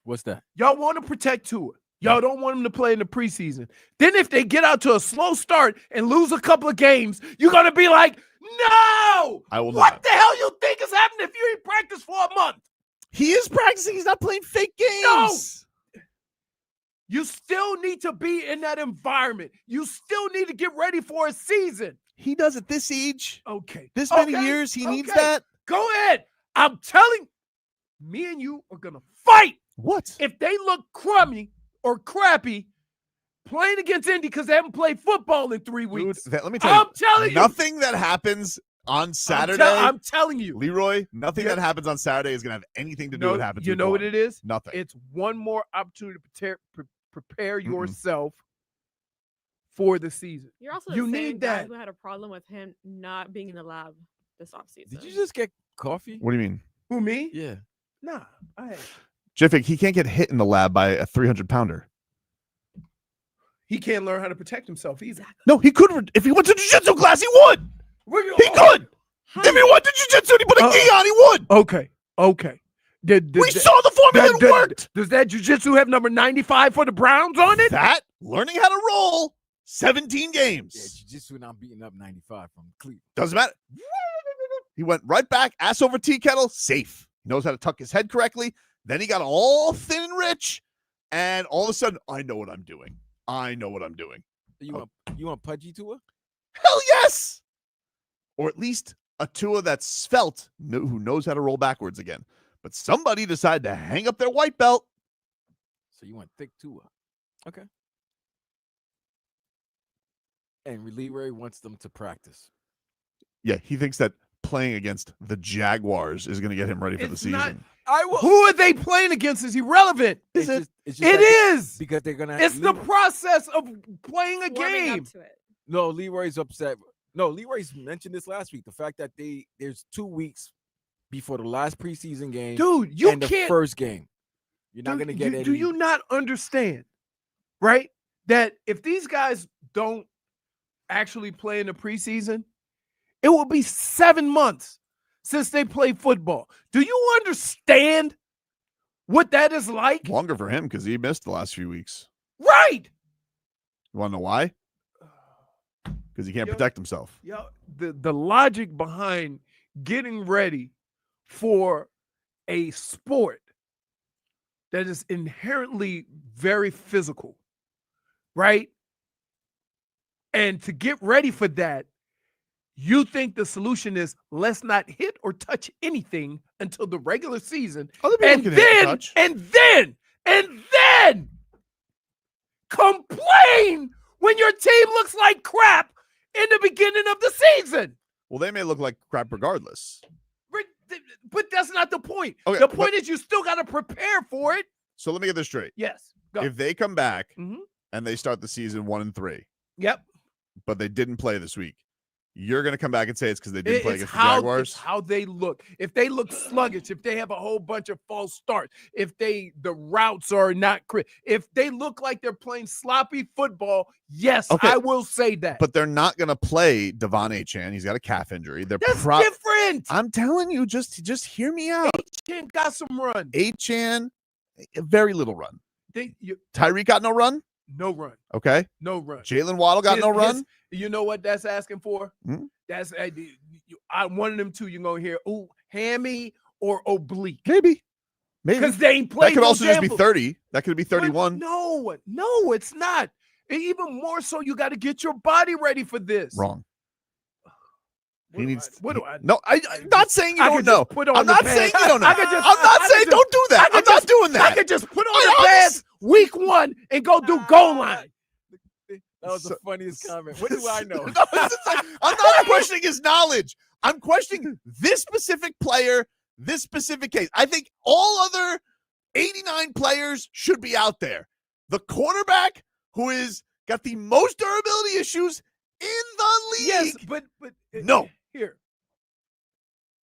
What's that? Y'all want to protect Tua. Y'all don't want him to play in the preseason. Then if they get out to a slow start and lose a couple of games, you're going to be like, no! I will not. What the hell you think is happening if you ain't practiced for a month? He is practicing. He's not playing fake games. No! You still need to be in that environment. You still need to get ready for a season. He does at this age. Okay. This many years, he needs that. Go ahead. I'm telling me and you are going to fight. What? If they look crummy or crappy playing against Indy because they haven't played football in 3 weeks. Dude, let me tell you. I'm telling you. Nothing that happens on Saturday. I'm telling you. Leroy, nothing that happens on Saturday is going to have anything to do with what happens. You know what it is? Nothing. It's one more opportunity to prepare yourself for the season. You're also you the need same guy that. who had a problem with him not being in the lab this offseason. Did you just get coffee? What do you mean? Who, me? Yeah. Nah. JFig, he can't get hit in the lab by a 300-pounder. He can't learn how to protect himself either. No, he could. If he went to jiu-jitsu class, he would. He could. If he went to jiu-jitsu and he put a gi on, he would. Okay. We saw the formula that worked. Does that jiu-jitsu have number 95 for the Browns on it? That, learning how to roll, 17 games. Yeah, jiu-jitsu not beating up 95 from Cleveland. Doesn't matter. He went right back, ass over tea kettle, safe. He knows how to tuck his head correctly. Then he got all thin and rich, and all of a sudden, I know what I'm doing. You want pudgy Tua? Hell yes! Or at least a Tua that's svelte, who knows how to roll backwards again. But somebody decided to hang up their white belt. So you want thick Tua. Okay. And Leroy wants them to practice. Yeah, he thinks that playing against the Jaguars is going to get him ready for the season. Who are they playing against is irrelevant. It is. Because they're going to. It's the process of playing a Warming game. up to it. No, Leroy's upset. No, Leroy's mentioned this last week. The fact that there's 2 weeks before the last preseason game. Dude, you and can't. The first game. You're not going to get any. Do you not understand, right? That if these guys don't actually play in the preseason, it will be 7 months since they play football. Do you understand what that is like? Longer for him because he missed the last few weeks. Right. You want to know why? Because he can't protect himself. Yeah, the logic behind getting ready for a sport that is inherently very physical, right? And to get ready for that, you think the solution is let's not hit or touch anything until the regular season. And then complain when your team looks like crap in the beginning of the season. Well, they may look like crap regardless. But that's not the point. Okay, the point is you still got to prepare for it. So let me get this straight. Yes. Go. If they come back Mhm. and they start the season 1-3, Yep. but they didn't play this week, you're going to come back and say it's because they didn't play It's against the Jaguars? It's how they look. If they look sluggish, if they have a whole bunch of false starts, if the routes are not if they look like they're playing sloppy football, yes, Okay. I will say that. But they're not going to play Devon Achane. He's got a calf injury. They're that's different. I'm telling you, just hear me out. Achane got some run. Achane, very little run. You, Tyreek got no run. no run. Okay. No run. Jalen Waddle got no run. You know what that's asking for? Hmm? That's one of them two. You're gonna hear hammy or oblique. Maybe. Because they ain't played. That could also just be damn 30. That could be 31. No, it's not. And even more so, you got to get your body ready for this. Wrong. What do I? No, I'm not saying you I don't could know. just put on I'm the not pants. saying you don't know. I could just- I'm not I could saying just- don't do that. I I'm could not doing that. I could just put on the pants week 1 and go do goal line. That was the funniest comment. What do I know? No, I'm not questioning his knowledge. I'm questioning this specific player, this specific case. I think all other 89 players should be out there. The quarterback who is got the most durability issues in the league. Yes, but No. Here,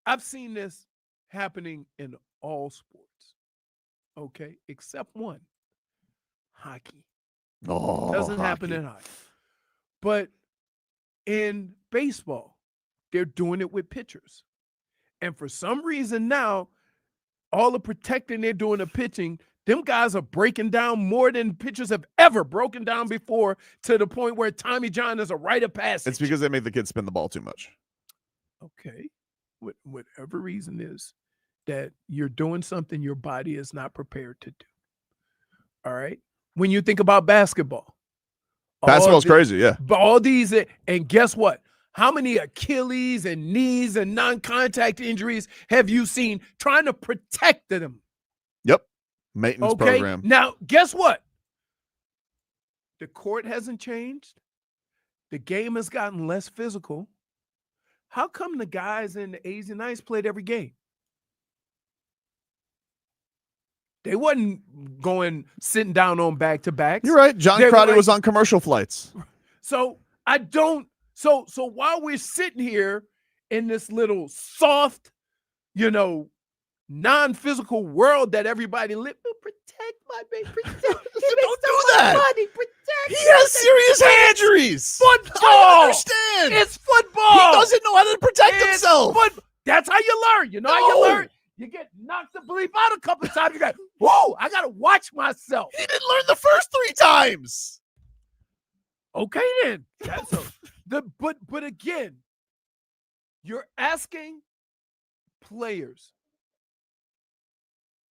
I've seen this happening in all sports. Okay, except one, hockey. Oh, Doesn't happen in hockey. But in baseball, they're doing it with pitchers. And for some reason now, all the protecting they're doing of pitching, them guys are breaking down more than pitchers have ever broken down before, to the point where Tommy John is a rite of passage. It's because they make the kids spin the ball too much. Okay. Whatever reason is that you're doing something your body is not prepared to do. All right. When you think about basketball, Basketball's crazy, yeah. All these, and guess what? How many Achilles and knees and non-contact injuries have you seen trying to protect them? Yep. Maintenance program. Now, guess what? The court hasn't changed. The game has gotten less physical. How come the guys in the A's and Knights played every game? They wasn't sitting down on back-to-backs. You're right. John Crowder was on commercial flights. So while we're sitting here in this little soft, non-physical world that everybody live, protect my baby, protect. Don't do that. Body, protect. He has serious hand injuries. Football. I understand. It's football. He doesn't know how to protect himself. That's how you learn. You know how you learn? You get knocked the bleep out a couple of times. You got, whoa, I got to watch myself. He didn't learn the first 3 times. Okay, then. But again, you're asking players.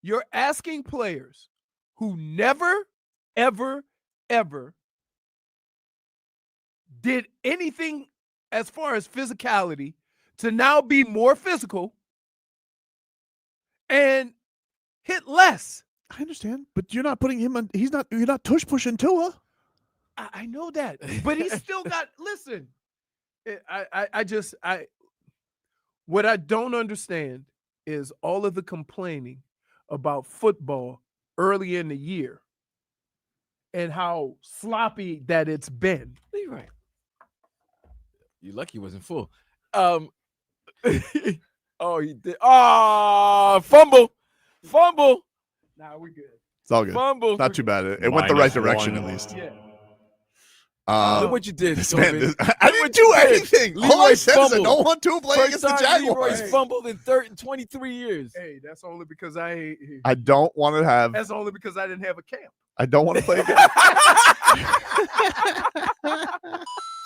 You're asking players who never, ever, ever did anything as far as physicality to now be more physical and hit less. I understand, but you're not putting him on. You're not tush pushing Tua. I know that, but he's still got. Listen, what I don't understand is all of the complaining about football early in the year and how sloppy that it's been. Leroy, you lucky he wasn't full. Oh, he did. Oh, fumble. Nah, we're good. It's all good. Fumble. Not too bad. It went the right direction at least. Yeah. Look what you did. This Tobin. man, I didn't do anything. All I said is I don't want to play First against the time Jaguars. Leroy's fumbled in 23 years. Hey, that's only because I don't want to have. That's only because I didn't have a camp. I don't want to play against.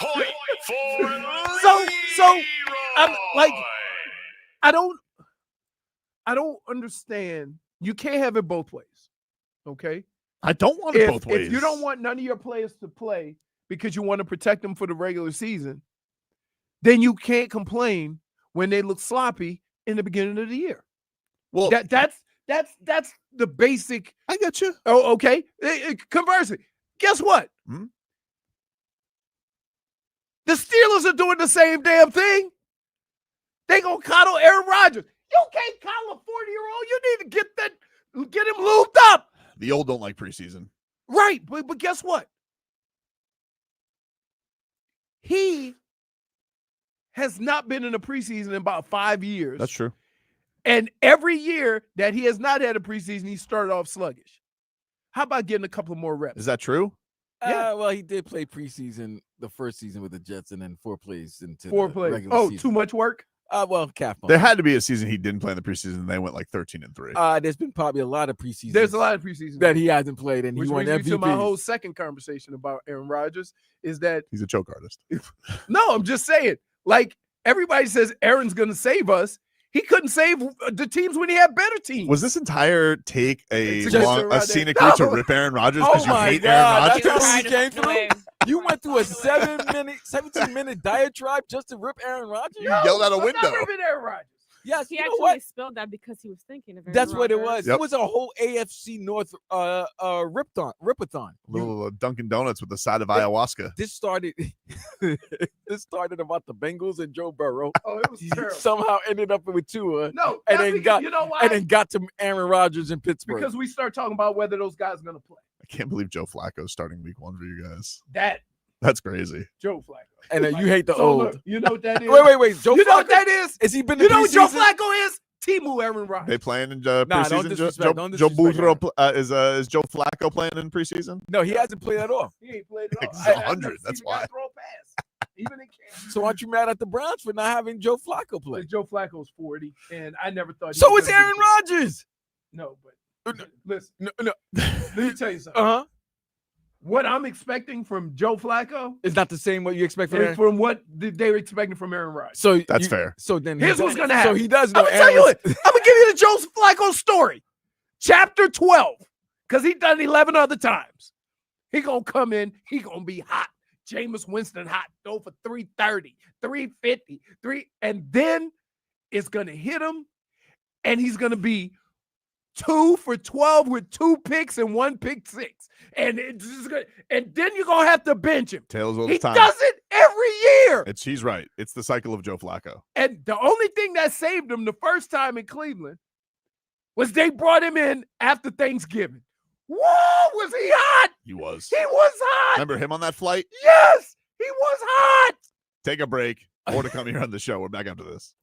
Point for So I'm like, I don't understand. You can't have it both ways. Okay. I don't want it both ways. If you don't want none of your players to play because you want to protect them for the regular season, then you can't complain when they look sloppy in the beginning of the year. Well, that's the basic. I get you. Oh, okay. Conversely, guess what? Hmm? The Steelers are doing the same damn thing. They gonna coddle Aaron Rodgers. You can't coddle a 40-year-old. You need to get him lubed up. The old don't like preseason. Right, but guess what? He has not been in a preseason in about 5 years. That's true. And every year that he has not had a preseason, he started off sluggish. How about getting a couple more reps? Is that true? Yeah. Well, he did play preseason the first season with the Jets and then 4 plays into 4 the plays. regular Oh, season. too much work? Well, calf bump. There had to be a season he didn't play in the preseason. And they went like 13-3. There's been probably a lot of preseasons. There's a lot of preseason that he hasn't played, and which he won brings me to MVP. my whole second conversation about Aaron Rodgers is that He's a choke artist. no, I'm just saying, like everybody says Aaron's going to save us. He couldn't save the teams when he had better teams. Was this entire take a It's just around scenic there. route to No. rip Aaron Rodgers Oh because you my hate God, Aaron that's Rodgers? how he came No through. way. You went through a 17-minute diatribe just to rip Aaron Rodgers? You yelled out a I'm window. not ripping Aaron Rodgers. Yes, He you know actually what? spilled that because he was thinking of Aaron That's what it Rodgers. was. Yep. It was a whole AFC North ripathon. Little Dunkin' Donuts with the side of ayahuasca. This started about the Bengals and Joe Burrow. Oh, it was terrible. Somehow ended up with Tua. No, And that's then because, you know why? And then got to Aaron Rodgers in Pittsburgh. Because we start talking about whether those guys are going to play. I can't believe Joe Flacco's starting week 1 for you guys. That's crazy. Joe Flacco. And then you hate the So old. look, you know what that is? Wait. Joe You Flacco? know what that is? Has he been You to know what Joe preseason? Flacco is? Timu Aaron Rodgers. They playing in don't preseason? disrespect, don't Joe disrespect Burrow is Joe Flacco playing in preseason? No, he hasn't played at all. He ain't played at all. He's I've 100, never that's seen a guy why. throw a pass, even in camp. So aren't you mad at the Browns for not having Joe Flacco play? But Joe Flacco's 40, and I never thought. So was is gonna Aaron be- Rodgers. No, but listen. No. Let me tell you something. Uh-huh. What I'm expecting from Joe Flacco It's not the same what you expect from is Aaron. from what they were expecting from Aaron Rodgers. So That's fair. So then Here's he what's does- gonna happen. So he does know I'm gonna tell you Aaron's- it. I'm gonna give you the Joe Flacco story, chapter 12, because he done 11 other times. He gonna come in. He gonna be hot. Jameis Winston hot. Throw for 330, 350, and then it's gonna hit him, and he's gonna be 2 for 12 with 2 picks and 1 pick six, and it's just gonna, and then you're gonna have to bench him. Tails all He the time. does it every year. He's right. It's the cycle of Joe Flacco. And the only thing that saved him the first time in Cleveland was they brought him in after Thanksgiving. Whoa, was he hot? He was. He was hot. Remember him on that flight? Yes, he was hot. Take a break. More to come here on the show. We're back after this.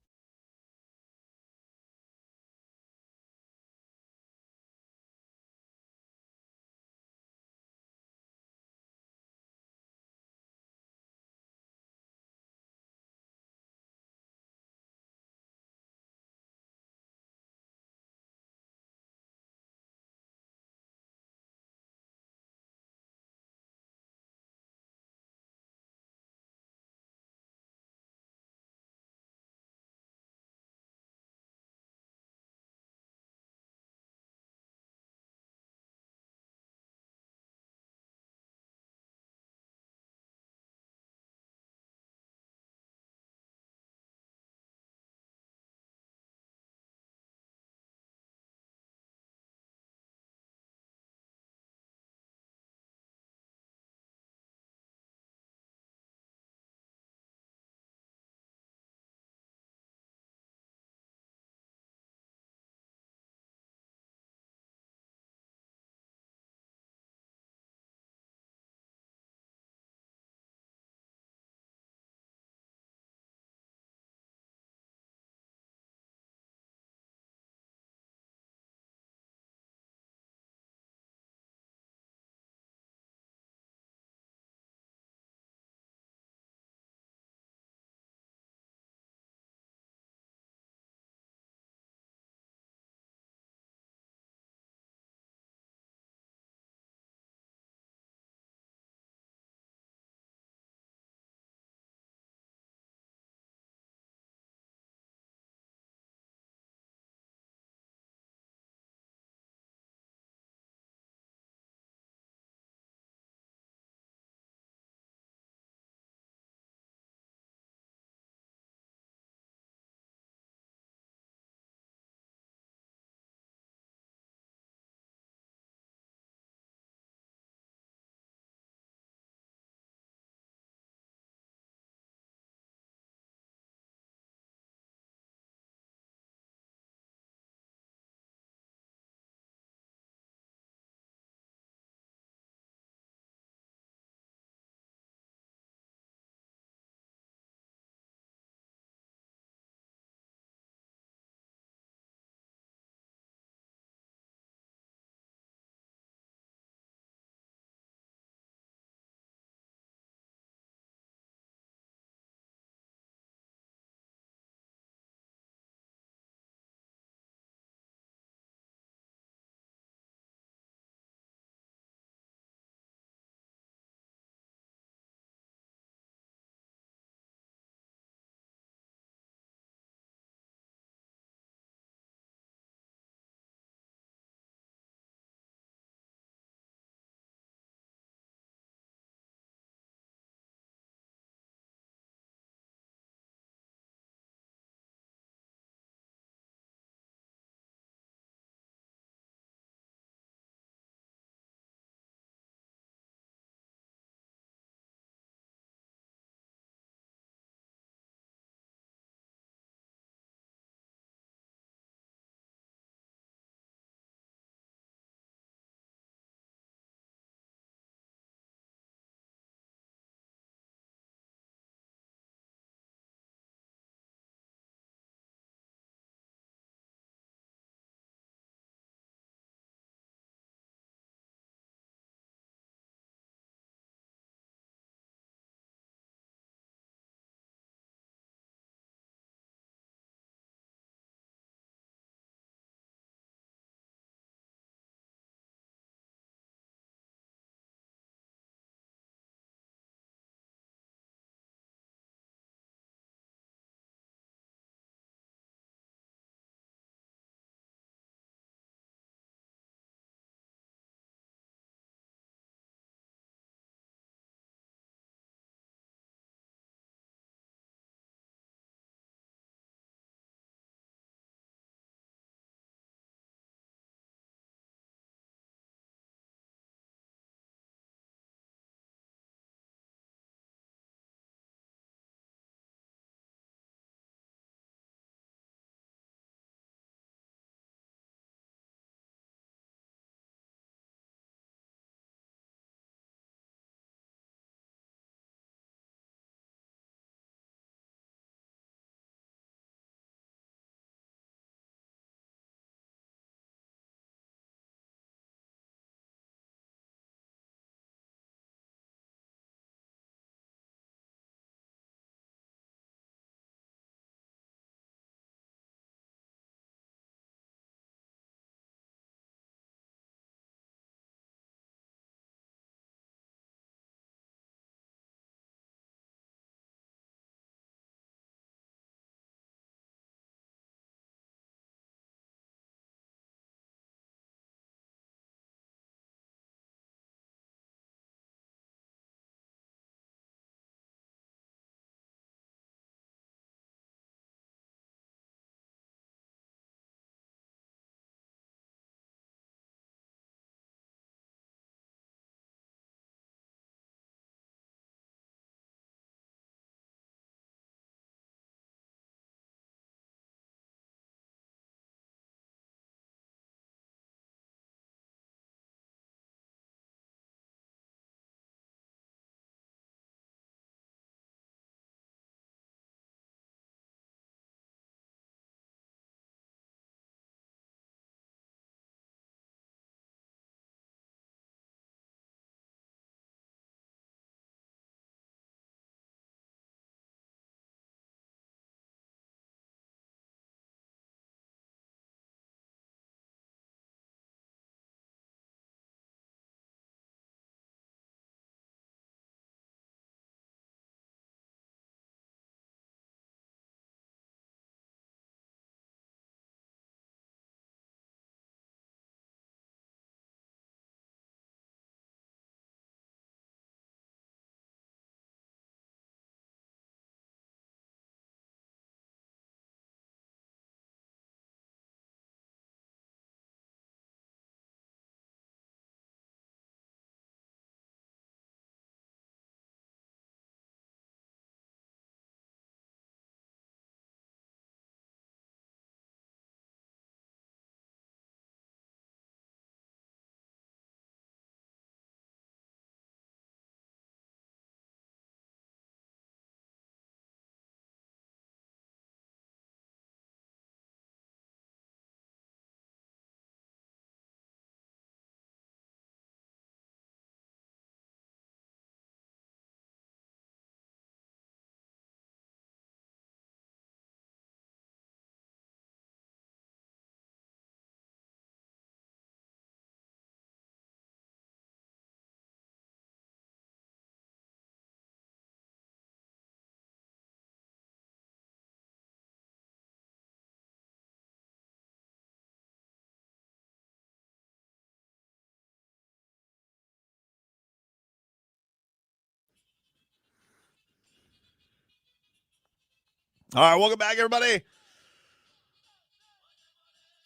All right, welcome back, everybody.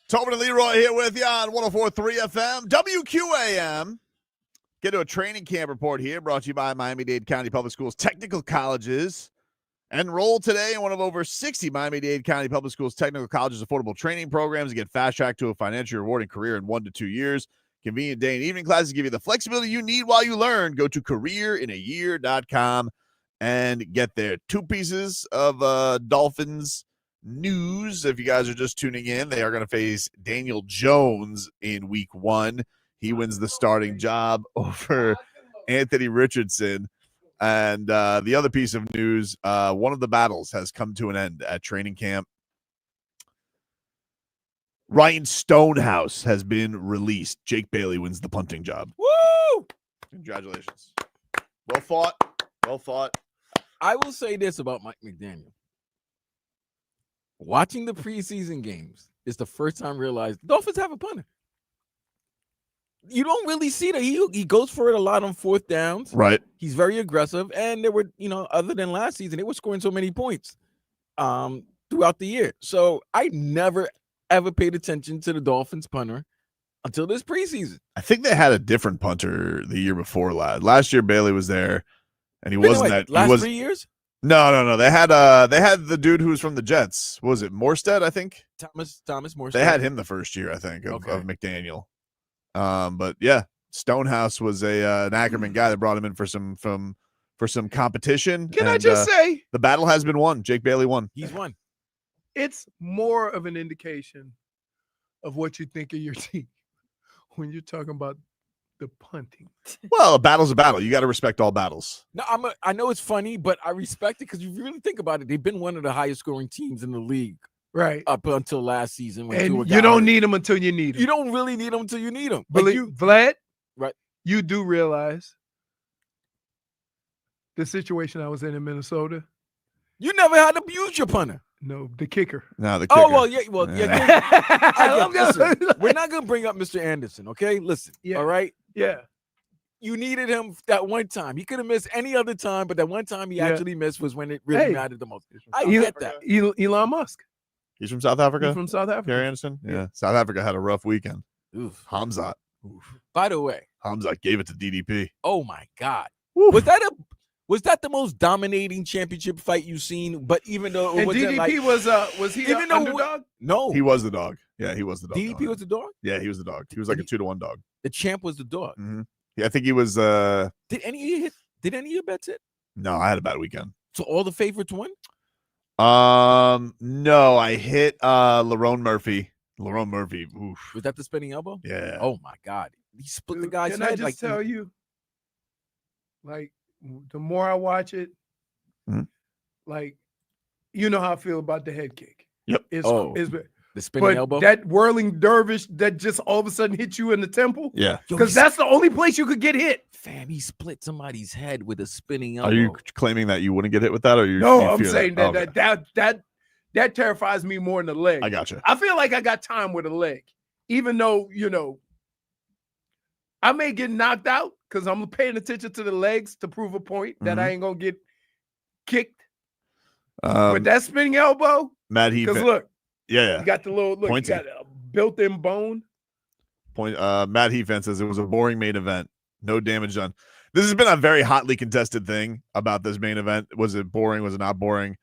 Tobin and Leroy here with you on 104.3 FM, WQAM. Get to a training camp report here, brought to you by Miami-Dade County Public Schools Technical Colleges. Enroll today in one of over 60 Miami-Dade County Public Schools Technical Colleges affordable training programs and get fast-tracked to a financially rewarding career in 1 to 2 years. Convenient day and evening classes give you the flexibility you need while you learn. Go to careerinayear.com and get there. 2 pieces of Dolphins news. If you guys are just tuning in, they are going to face Daniel Jones in week 1. He wins the starting job over Anthony Richardson. And the other piece of news, one of the battles has come to an end at training camp. Ryan Stonehouse has been released. Jake Bailey wins the punting job. Woo! Congratulations. Well fought. Well fought. I will say this about Mike McDaniel. Watching the preseason games is the first time I realized the Dolphins have a punter. You don't really see that. He goes for it a lot on 4th downs. Right. He's very aggressive. And there were, other than last season, they were scoring so many points throughout the year. So I never, ever paid attention to the Dolphins punter until this preseason. I think they had a different punter the year before last year. Bailey was there, and he wasn't that. Last 3 years? No. They had the dude who was from the Jets. What was it, Morstead? I think Thomas Morstead. They had him the first year, I think, of McDaniel. But yeah, Stonehouse was an Ackerman guy that brought him in for some competition. Can I just say the battle has been won? Jake Bailey won. He's won. It's more of an indication of what you think of your team when you're talking about the punting. Well, a battle's a battle. You got to respect all battles. No, I know it's funny, but I respect it because you really think about it. They've been one of the highest scoring teams in the league. Right. Up until last season. When and you don't need them until you need them. You don't really need them until you need them. But Vlad, right? You do realize the situation I was in Minnesota. You never had to use your punter. No, the kicker. No, the kicker. Oh, well, yeah. Listen, we're not going to bring up Mr. Anderson, okay? Listen, all right? Yeah. You needed him that one time. He could have missed any other time, but that one time he actually missed was when it really mattered the most. I get that. Elon Musk. He's from South Africa? He's from South Africa. Gary Anderson? Yeah. South Africa had a rough weekend. Oof. Hamzat. Oof. By the way. Hamzat gave it to DDP. Oh, my God. Oof. Was that the most dominating championship fight you've seen? But even though it wasn't DDP was he even underdog? No. He was the dog. Yeah, he was the dog. DDP was the dog? Yeah, he was the dog. He was like a 2-to-1 dog. The champ was the dog. Mm-hmm. Yeah, I think he was Did any of your bets hit? No, I had a bad weekend. So all the favorites won? No, I hit Lerone Murphy. Oof. Was that the spinning elbow? Yeah. Oh my God. He split the guy's head. head. Can I just tell you, like, the more I watch it, like, you know how I feel about the head kick. Yep. It's the spinning elbow. That whirling dervish that just all of a sudden hit you in the temple. Yeah. Because that's the only place you could get hit. Fam, he split somebody's head with a spinning elbow. Are you claiming that you wouldn't get hit with that, or you? No, you I'm fear saying that terrifies me more than the leg. I gotcha. I feel like I got time with a leg, even though I may get knocked out because I'm paying attention to the legs to prove a point that I ain't gonna get kicked. With that spinning elbow, Matt Heath. Because look, yeah, you got the little look. Pointy. You got a built-in bone. Matt Heath says it was a boring main event. No damage done. This has been a very hotly contested thing about this main event. Was it boring? Was it not boring?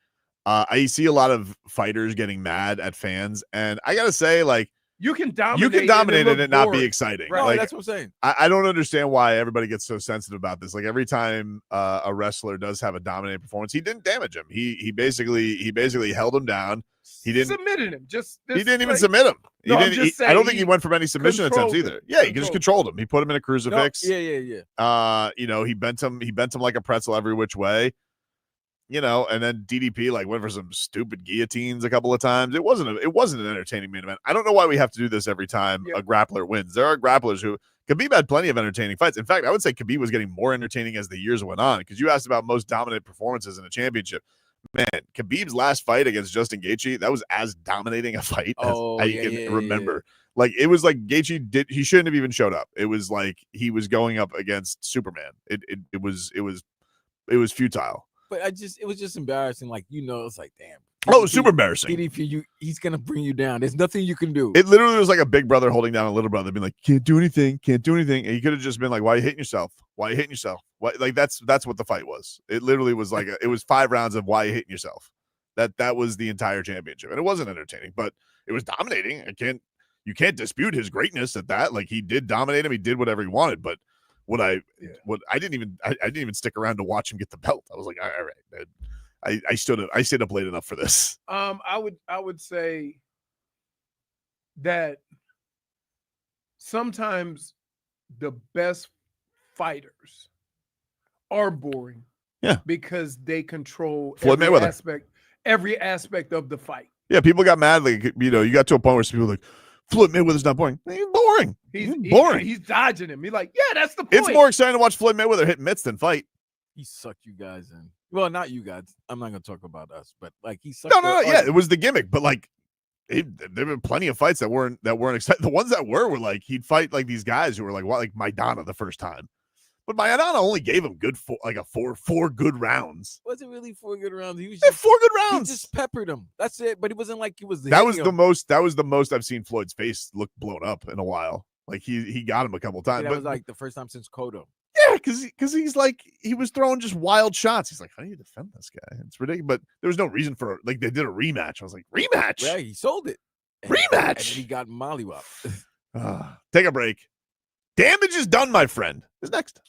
I see a lot of fighters getting mad at fans, and I gotta say, like, you can dominate it and not be exciting. Right, like, that's what I'm saying. I don't understand why everybody gets so sensitive about this. Like, every time a wrestler does have a dominating performance, he didn't damage him. He basically held him down. He didn't submitted him. He didn't even submit him. No, I don't think he went for any submission attempts either. Yeah, he just controlled him. He put him in a crucifix. No, yeah. He bent him like a pretzel every which way. And then DDP went for some stupid guillotines a couple of times. It wasn't an entertaining main event. I don't know why we have to do this every time a grappler wins. There are grapplers who Khabib had plenty of entertaining fights. In fact, I would say Khabib was getting more entertaining as the years went on, because you asked about most dominant performances in a championship. Man, Khabib's last fight against Justin Gaethje, that was as dominating a fight as I can remember. Like, it was like Gaethje he shouldn't have even showed up. It was like he was going up against Superman. It was futile. But it was just embarrassing. Like, it's like, damn, Oh, it was super embarrassing. DDP, he's gonna bring you down. There's nothing you can do. It literally was like a big brother holding down a little brother, being like, "Can't do anything, can't do anything." And he could have just been like, "Why are you hitting yourself? Why are you hitting yourself?" Why? Like that's what the fight was. It literally was like it was 5 rounds of why are you hitting yourself. That was the entire championship, and it wasn't entertaining, but it was dominating. You can't dispute his greatness at that. Like he did dominate him, he did whatever he wanted. But I didn't even stick around to watch him get the belt. I was like, all right. I stayed up late enough for this. I would say that sometimes the best fighters are boring. Yeah. Because they control Floyd every aspect of the fight. Yeah, people got mad. Like, you got to a point where people were like, Floyd Mayweather's not boring. He's boring. He's boring. He's dodging him. He's like, yeah, that's the point. It's more exciting to watch Floyd Mayweather hit mitts than fight. He sucked you guys in. Well, not you guys. I'm not going to talk about us, but like he sucked. No. Yeah, it was the gimmick, but like there have been plenty of fights that weren't exciting. The ones that were like he'd fight like these guys who were like Maidana the first time, but Maidana only gave him four good rounds. Was it really 4 good rounds? He was just 4 good rounds. He just peppered him. That's it. But it wasn't like he was. That was the most I've seen Floyd's face look blown up in a while. Like he got him a couple times. That was like the first time since Cotto. Yeah, because he's like he was throwing just wild shots. He's like, how do you defend this guy? It's ridiculous. But there was no reason for they did a rematch. I was like, rematch? Yeah, he sold it. Rematch. And he got mollywopped. Take a break. Damage is done, my friend. Is next.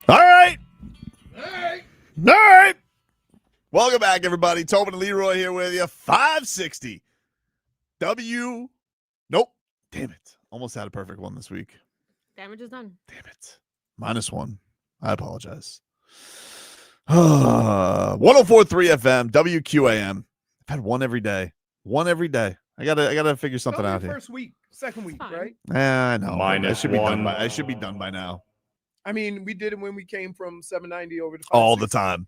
All right. Welcome back, everybody. Tobin and Leroy here with you. 560. Nope. Damn it. Almost had a perfect one this week. Damage is done. Damn it. -1. I apologize. 104.3 FM, WQAM. I've had one every day. I gotta figure something out here. First week, second week, Fine. right? I know. I should be done -1. by. I should be done by now. I mean, we did it when we came from 790 over to All the 560.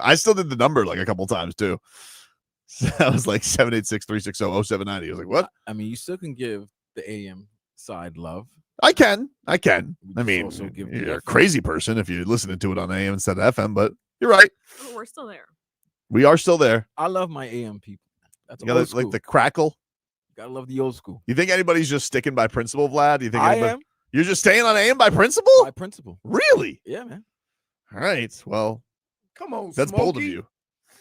time. I still did the number like a couple times too. So I was like 786-360-0790. I was like, what? I mean, you still can give the AM side love. I can. We I just mean, also give the you're a FM. crazy person if you're listening to it on AM instead of FM, but you're right. Oh, we're still there. We are still there. I love my AM people. That's You old gotta school. like the crackle. Gotta love the old school. You think anybody's just sticking by principle, Vlad? You think I anybody- am You're just staying on AM by principle? my principal. Really? Yeah, man. All right. Well, Come on, that's bold of Smokey. you.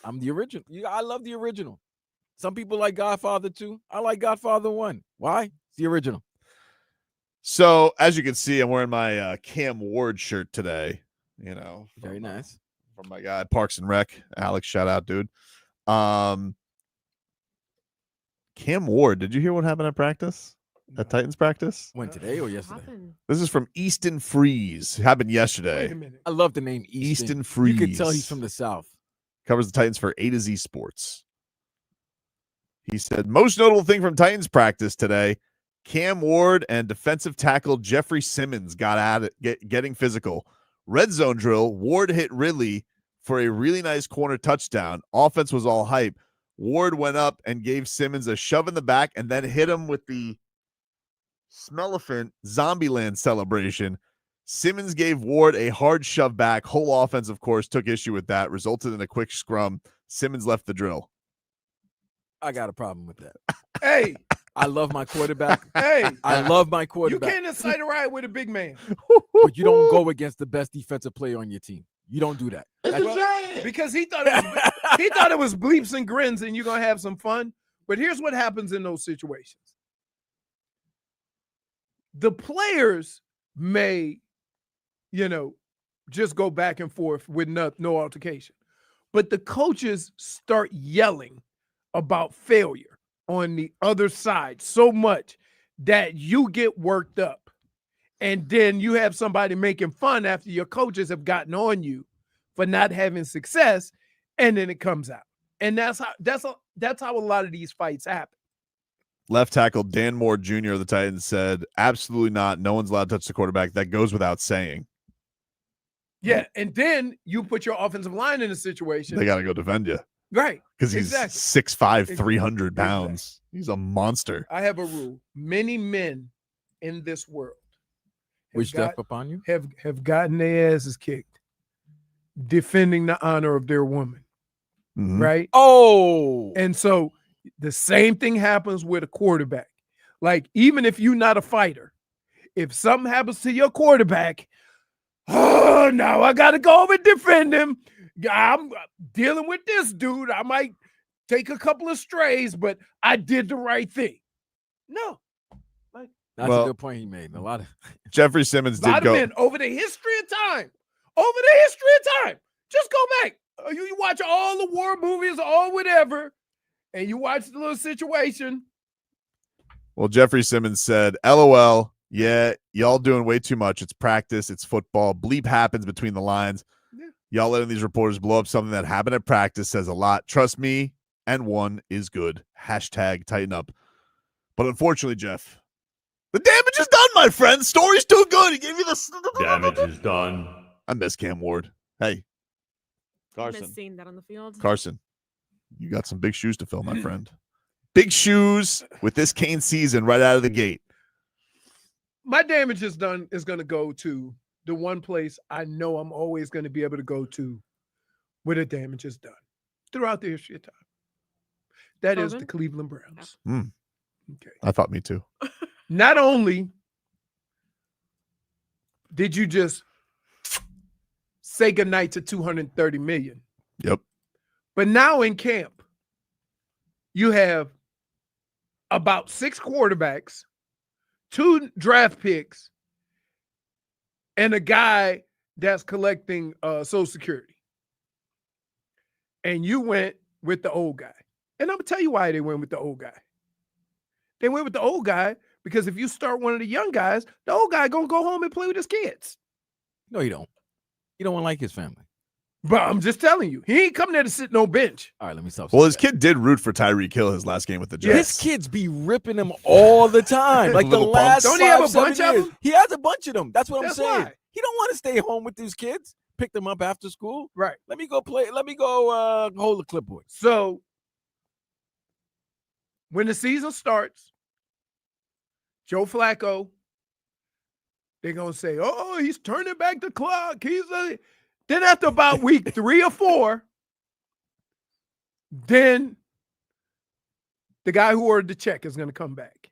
I'm the original. I love the original. Some people like Godfather 2. I like Godfather 1. Why? It's the original. So, as you can see, I'm wearing my Cam Ward shirt today. You know, Very from, nice. From my guy Parks and Rec, Alex. Shout out, dude. Cam Ward. Did you hear what happened at practice? At Titans practice? When today or What yesterday? happened? This is from Easton Freeze. Happened yesterday. Wait a minute. I love the name Easton. Easton Freeze. You can tell he's from the South. Covers the Titans for A to Z Sports. He said, most notable thing from Titans practice today, Cam Ward and defensive tackle Jeffrey Simmons got at it, getting physical. Red zone drill, Ward hit Ridley for a really nice corner touchdown. Offense was all hype. Ward went up and gave Simmons a shove in the back and then hit him with the Smelliphant Zombieland celebration. Simmons gave Ward a hard shove back. Whole offense, of course, took issue with that, resulted in a quick scrum. Simmons left the drill. I got a problem with that. Hey, I love my quarterback. hey, I love my you quarterback. can't incite a riot with a big man. But you don't go against the best defensive player on your team. You don't do that. That's- Because he thought it was bleeps and grins and you're gonna have some fun. But here's what happens in those situations. The players may, just go back and forth with no altercation. But the coaches start yelling about failure on the other side so much that you get worked up. And then you have somebody making fun after your coaches have gotten on you for not having success, and then it comes out. And that's how a lot of these fights happen. Left tackle Dan Moore Jr. of the Titans said, absolutely not. No one's allowed to touch the quarterback. That goes without saying. Yeah, and then you put your offensive line in a situation. They got to go defend you Right. because he's Exactly. 6'5", 300 pounds. He's a monster. I have a rule. Many men in this world Wish death upon you. have gotten their asses kicked defending the honor of their woman. Mhm. Right. Oh, And so the same thing happens with a quarterback. Like, even if you're not a fighter, if something happens to your quarterback, oh, now I got to go over and defend him. I'm dealing with this dude. I might take a couple of strays, but I did the right thing. No. that's Well, a good point he made. A lot of Jeffrey Simmons A lot did of go. men over the history of time. Just go back. You watch all the war movies, all whatever, and you watch the little situation. Well, Jeffrey Simmons said, LOL, yeah, y'all doing way too much. It's practice. It's football. Bleep happens between the lines. Yeah. Y'all letting these reporters blow up something that happened at practice says a lot. Trust me, and one is good. Hashtag tighten up. But unfortunately, Jeff, the damage is done, my friend. Story's too good. He gave you the Damage is done. I miss Cam Ward. Hey, I miss Carson. seeing that on the field. Carson, you got some big shoes to fill, my friend. Big shoes with this Kane season right out of the gate. My damage is done is going to go to the one place I know I'm always going to be able to go to where the damage is done throughout the history of time. That is the Tobin? Cleveland Browns. Hmm. Okay. I thought me too. Not only did you just say goodnight to 230 million, Yep. but now in camp, you have about 6 quarterbacks, 2 draft picks, and a guy that's collecting Social Security. And you went with the old guy. And I'm going to tell you why they went with the old guy. They went with the old guy because if you start one of the young guys, the old guy going to go home and play with his kids. No, you don't. You don't want to like his family. But I'm just telling you, he ain't coming there to sit no bench. All right, let me stop. Well, his kid did root for Tyreek Hill his last game with the Jets. His kids be ripping him all the time. Like the Little last Don't he have a 5-7 bunch of years. them? He has a bunch of them. That's what That's I'm saying. why. He don't want to stay home with his kids. Pick them up after school. Right. Let me go play. Let me go hold the clipboard. So when the season starts, Joe Flacco, they're going to say, oh, he's turning back the clock. Then after about week 3 or 4, then the guy who ordered the check is going to come back.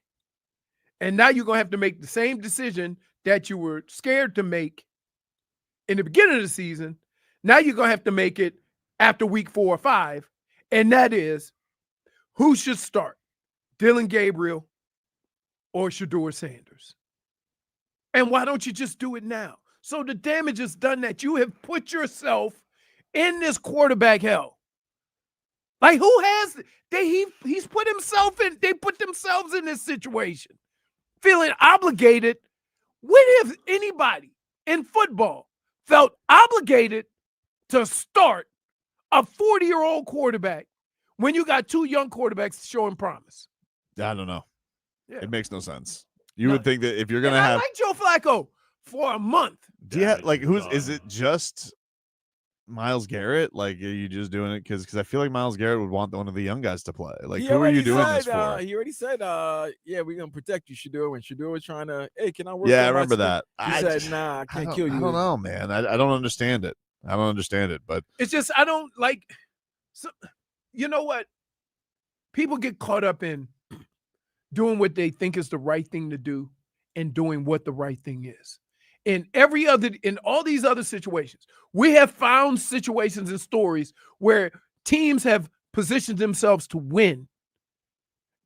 And now you're going to have to make the same decision that you were scared to make in the beginning of the season. Now you're going to have to make it after week 4 or 5. And that is, who should start? Dillon Gabriel or Shedeur Sanders? And why don't you just do it now? So the damage is done that you have put yourself in this quarterback hell. Like who has he's put himself in, they put themselves in this situation, feeling obligated. When have anybody in football felt obligated to start a 40-year-old quarterback when you got 2 young quarterbacks showing promise? I don't know. Yeah. It makes no sense. You would think that if you're gonna I have like Joe Flacco for a month. do you have, like is it just Myles Garrett? Like, are you just doing it because I feel like Myles Garrett would want one of the young guys to play. Like, who are you doing this for? He already said, yeah, we're gonna protect you, Shedeur. When Shedeur was trying to, hey, can I work? Yeah, I on my remember skin? that. He said, nah, I can't kill you. I don't know, man. I don't understand it. I don't understand it, but It's just I don't like. So, you know what? People get caught up in doing what they think is the right thing to do and doing what the right thing is. In all these other situations, we have found situations and stories where teams have positioned themselves to win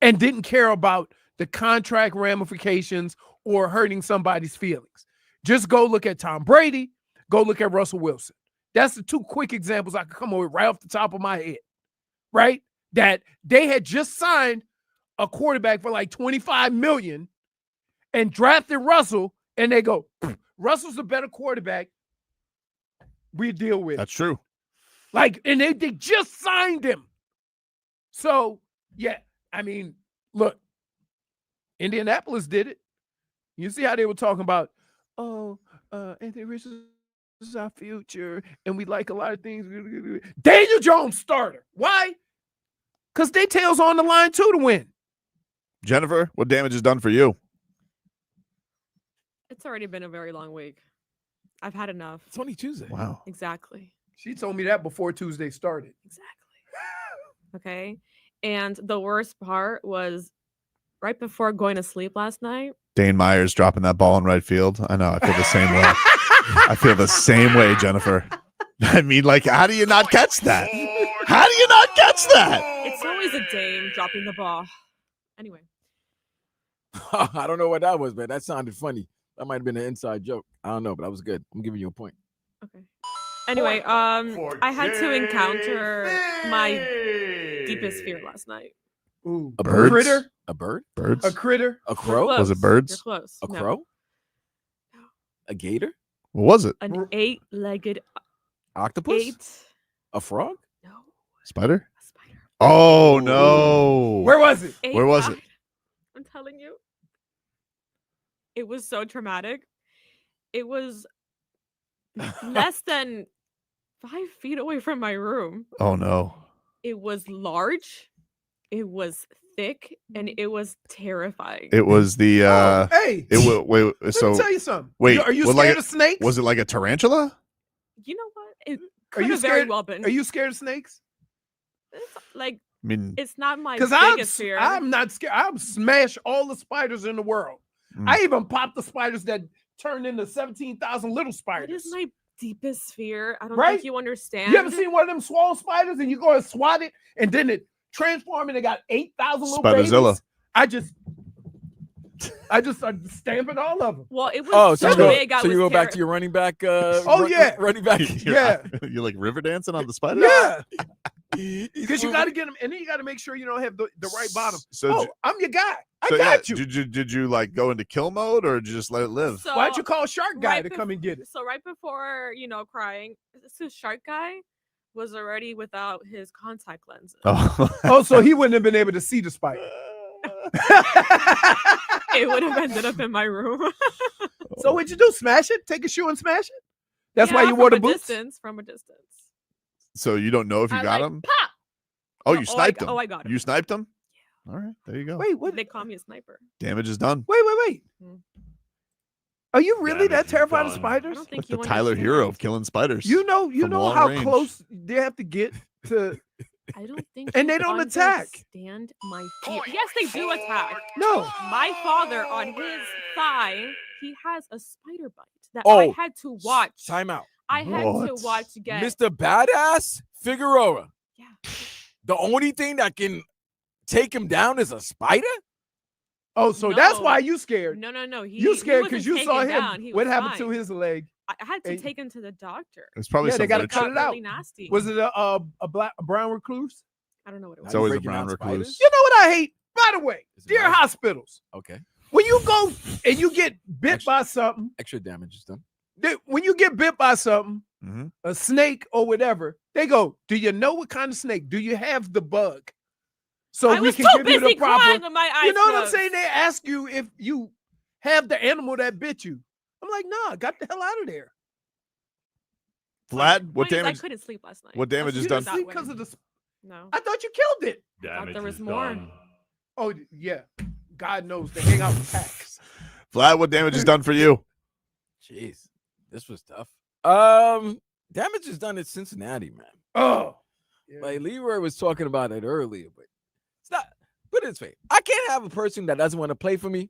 and didn't care about the contract ramifications or hurting somebody's feelings. Just go look at Tom Brady, go look at Russell Wilson. That's the 2 quick examples I could come up with right off the top of my head, right? That they had just signed a quarterback for like $25 million and drafted Russell, and they go, Russell's a better quarterback. We deal with that's it. true. Like, and they just signed him. So, yeah, I mean, look, Indianapolis did it. You see how they were talking about, Anthony Richardson is our future, and we like a lot of things. Daniel Jones starter. Why? Because they tails on the line too to win. Jennifer, what damage is done for you? It's already been a very long week. I've had enough. It's only Tuesday. Wow. Exactly. She told me that before Tuesday started. Exactly. Okay. And the worst part was right before going to sleep last night. Dane Myers dropping that ball in right field. I know. I feel the same way. I feel the same way, Jennifer. I mean, like, how do you not catch that? How do you not catch that? It's always a Dame dropping the ball. Anyway. I don't know what that was, man. That sounded funny. That might have been an inside joke. I don't know, but that was good. I'm giving you a point. Okay. Anyway, I had to encounter my deepest fear last night. Ooh, A bird? critter? A bird? Birds? A critter? A You're crow? close. Was it birds? You're close. A No. crow? A gator? What was it? An Bro- 8-legged Octopus? A frog? No, Spider? a spider. Oh, no. Where was it? Where was it? I'm telling you. It was so traumatic. It was less than 5 feet away from my room. Oh, no. It was large. It was thick, and it was terrifying. It was the, Hey, wait, let so me tell you something. wait, Are you was scared like of snakes? was it like a tarantula? You know what? It Are could you have very scared? well been. Are you scared of snakes? It's like I mean, it's not my Because biggest fear. I'm not scared. I've smashed all the spiders in the world. Mm. I even popped the spiders that turned into 17,000 little That spiders. is my deepest fear. I don't Right? think you understand. You ever seen one of them swole spiders and you go and swat it and then it transformed and it got 8,000 little Spiderzilla. babies? I just I just started stamping all of them. Well, it was so big. So you go back to your running back. Running back. You're like river dancing on the spider. Yeah. Because you got to get them, and then you got to make sure you don't have the right bottom. So I'm your guy. I so got you. Did you like go into kill mode or did you just let it live? So, Why'd you call Shark Guy to come and get it? So right before, crying, so Shark Guy was already without his contact lenses. Oh, so he wouldn't have been able to see the spider. It would have ended up in my room. So what'd you do? Smash it? Take a shoe and smash it? That's why you wore the boots? From a distance. So you don't know if you got him? Pop! Oh, you sniped him. Oh, I got him. You sniped him? Yeah. All right, there you go. Wait, what? They call me a sniper. Damage is done. Wait. Are you really that terrified of I spiders? don't think The you Tyler understand. Hero of killing spiders. You know from long how range. close they have to get to. I don't think. And you they don't attack. Understand my fear. Yes, they do attack. No. My father on his thigh, he has a spider bite that I had to watch. Time out. I had to watch get Mr. Badass Figueroa. Yeah. The only thing that can take him down is a spider? Oh, so that's why you scared. No. You scared because you saw him. Down. What happened to his leg? I had to take him to the doctor. It's probably they got to cut it out. Really nasty. Was it a brown recluse? I don't know what it was. It's always a brown recluse. You know what I hate? By the way, dear hospitals. Okay. When you go and you get bit by something, extra damage is done. When you get bit by something, Mm-hmm. a snake or whatever, they go, do you know what kind of snake? Do you have the bug? So I we was can too give you the busy proper. crying with my eyes You know what I'm closed. saying? They ask you if you have the animal that bit you. I'm like, nah, got the hell out of there. Vlad, what Point is, damage? I couldn't sleep last night. What damage is You done? didn't sleep because of the. No. I thought you killed it. I thought there was more. Oh yeah, God knows they hang out with packs. Vlad, what damage is done for you? Jeez, this was tough. Damage is done at Cincinnati, man. Oh, like Leroy was talking about it earlier, but it's not. Put it this way: I can't have a person that doesn't want to play for me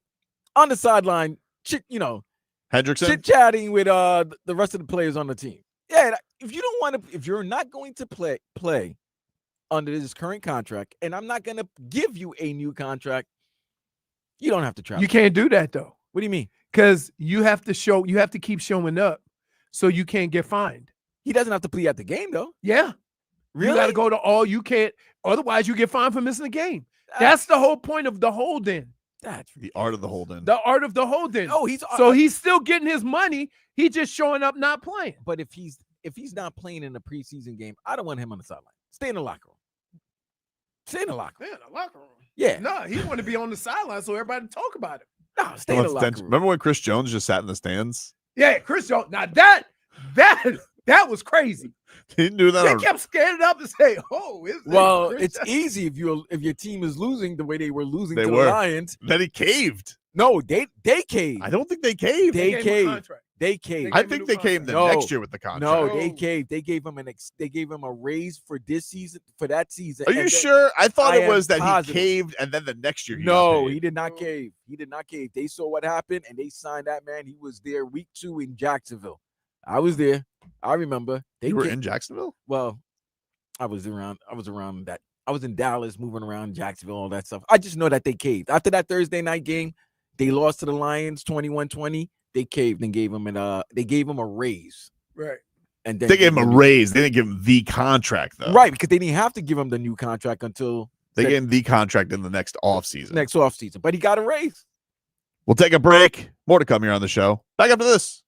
on the sideline, Hendrickson, chit chatting with the rest of the players on the team. Yeah, if you don't want to, if you're not going to play under this current contract, and I'm not going to give you a new contract, you don't have to travel. You can't do that though. What do you mean? Because you have to keep showing up, so you can't get fined. He doesn't have to play at the game though. Yeah, really. You got to go to all. You can't. Otherwise, you get fined for missing a game. That's the whole point of the hold-in. That's the art of the hold-in. The art of the hold-in. Oh, he's still getting his money. He's just showing up, not playing. But if he's not playing in a preseason game, I don't want him on the sideline. Stay in the locker room. Stay in the locker room. Stay in the locker room. Yeah. No, he want to be on the sideline so everybody talk about him. No, stay in the locker room. Remember when Chris Jones just sat in the stands? Yeah, Chris Jones. Now that was crazy. He knew that. They kept scaring up and say, "Oh, it's easy if your team is losing the way they were losing to the Lions." Lions. Then he caved. No, they caved. I don't think they caved. They caved. They caved. I think they came the next year with the contract. No, they caved. They gave him a raise for this season, for that season. Are you sure? I thought it was that he caved and then the next year he did not cave. He did not cave. They saw what happened and they signed that man. He was there week 2 in Jacksonville. I was there. I remember. You were in Jacksonville? Well, I was around that. I was in Dallas, moving around Jacksonville, all that stuff. I just know that they caved. After that Thursday night game, they lost to the Lions 21-20. They caved and gave him a raise. Right. And then they gave him a raise. They didn't give him the contract, though. Right, because they didn't have to give him the new contract until they gave him the contract in the next offseason. But he got a raise. We'll take a break. More to come here on the show. Back up to this.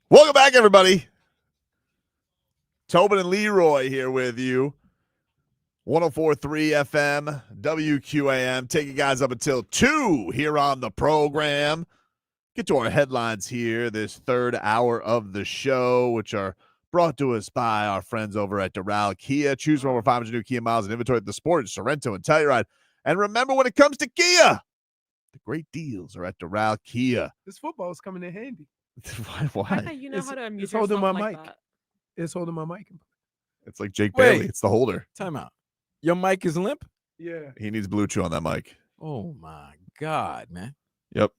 Welcome back, everybody. Tobin and Leroy here with you. 104.3 FM, WQAM. Take you guys up until 2 here on the program. Get to our headlines here, this third hour of the show, which are brought to us by our friends over at Doral Kia. Choose from over 500 new Kia miles and inventory at the Sport, Sorrento, and Telluride. And remember, when it comes to Kia, the great deals are at Doral Kia. This football is coming in handy. Why? You know how to unmute It's holding yourself my like mic. that. It's holding my mic. It's like Jake Wait. Bailey. It's the holder. Time out. Your mic is limp? Yeah. He needs Blue Chew on that mic. Oh, my God, man. Yep.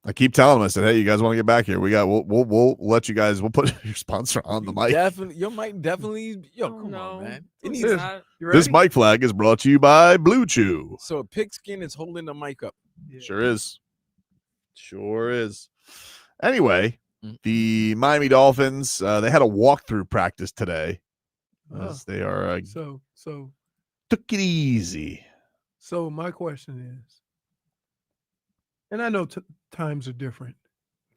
I keep telling him, I said, hey, you guys want to get back here? We'll let you guys, we'll put your sponsor on the mic. Definitely, your mic definitely, come no. on, man. It Don't needs, do that. You ready? This mic flag is brought to you by Blue Chew. so Pigskin is holding the mic up. Yeah. Sure is. Sure is. Anyway, Mm. the Miami Dolphins, they had a walkthrough practice today. Oh. As they are So took it easy. So my question is, and I know times are different.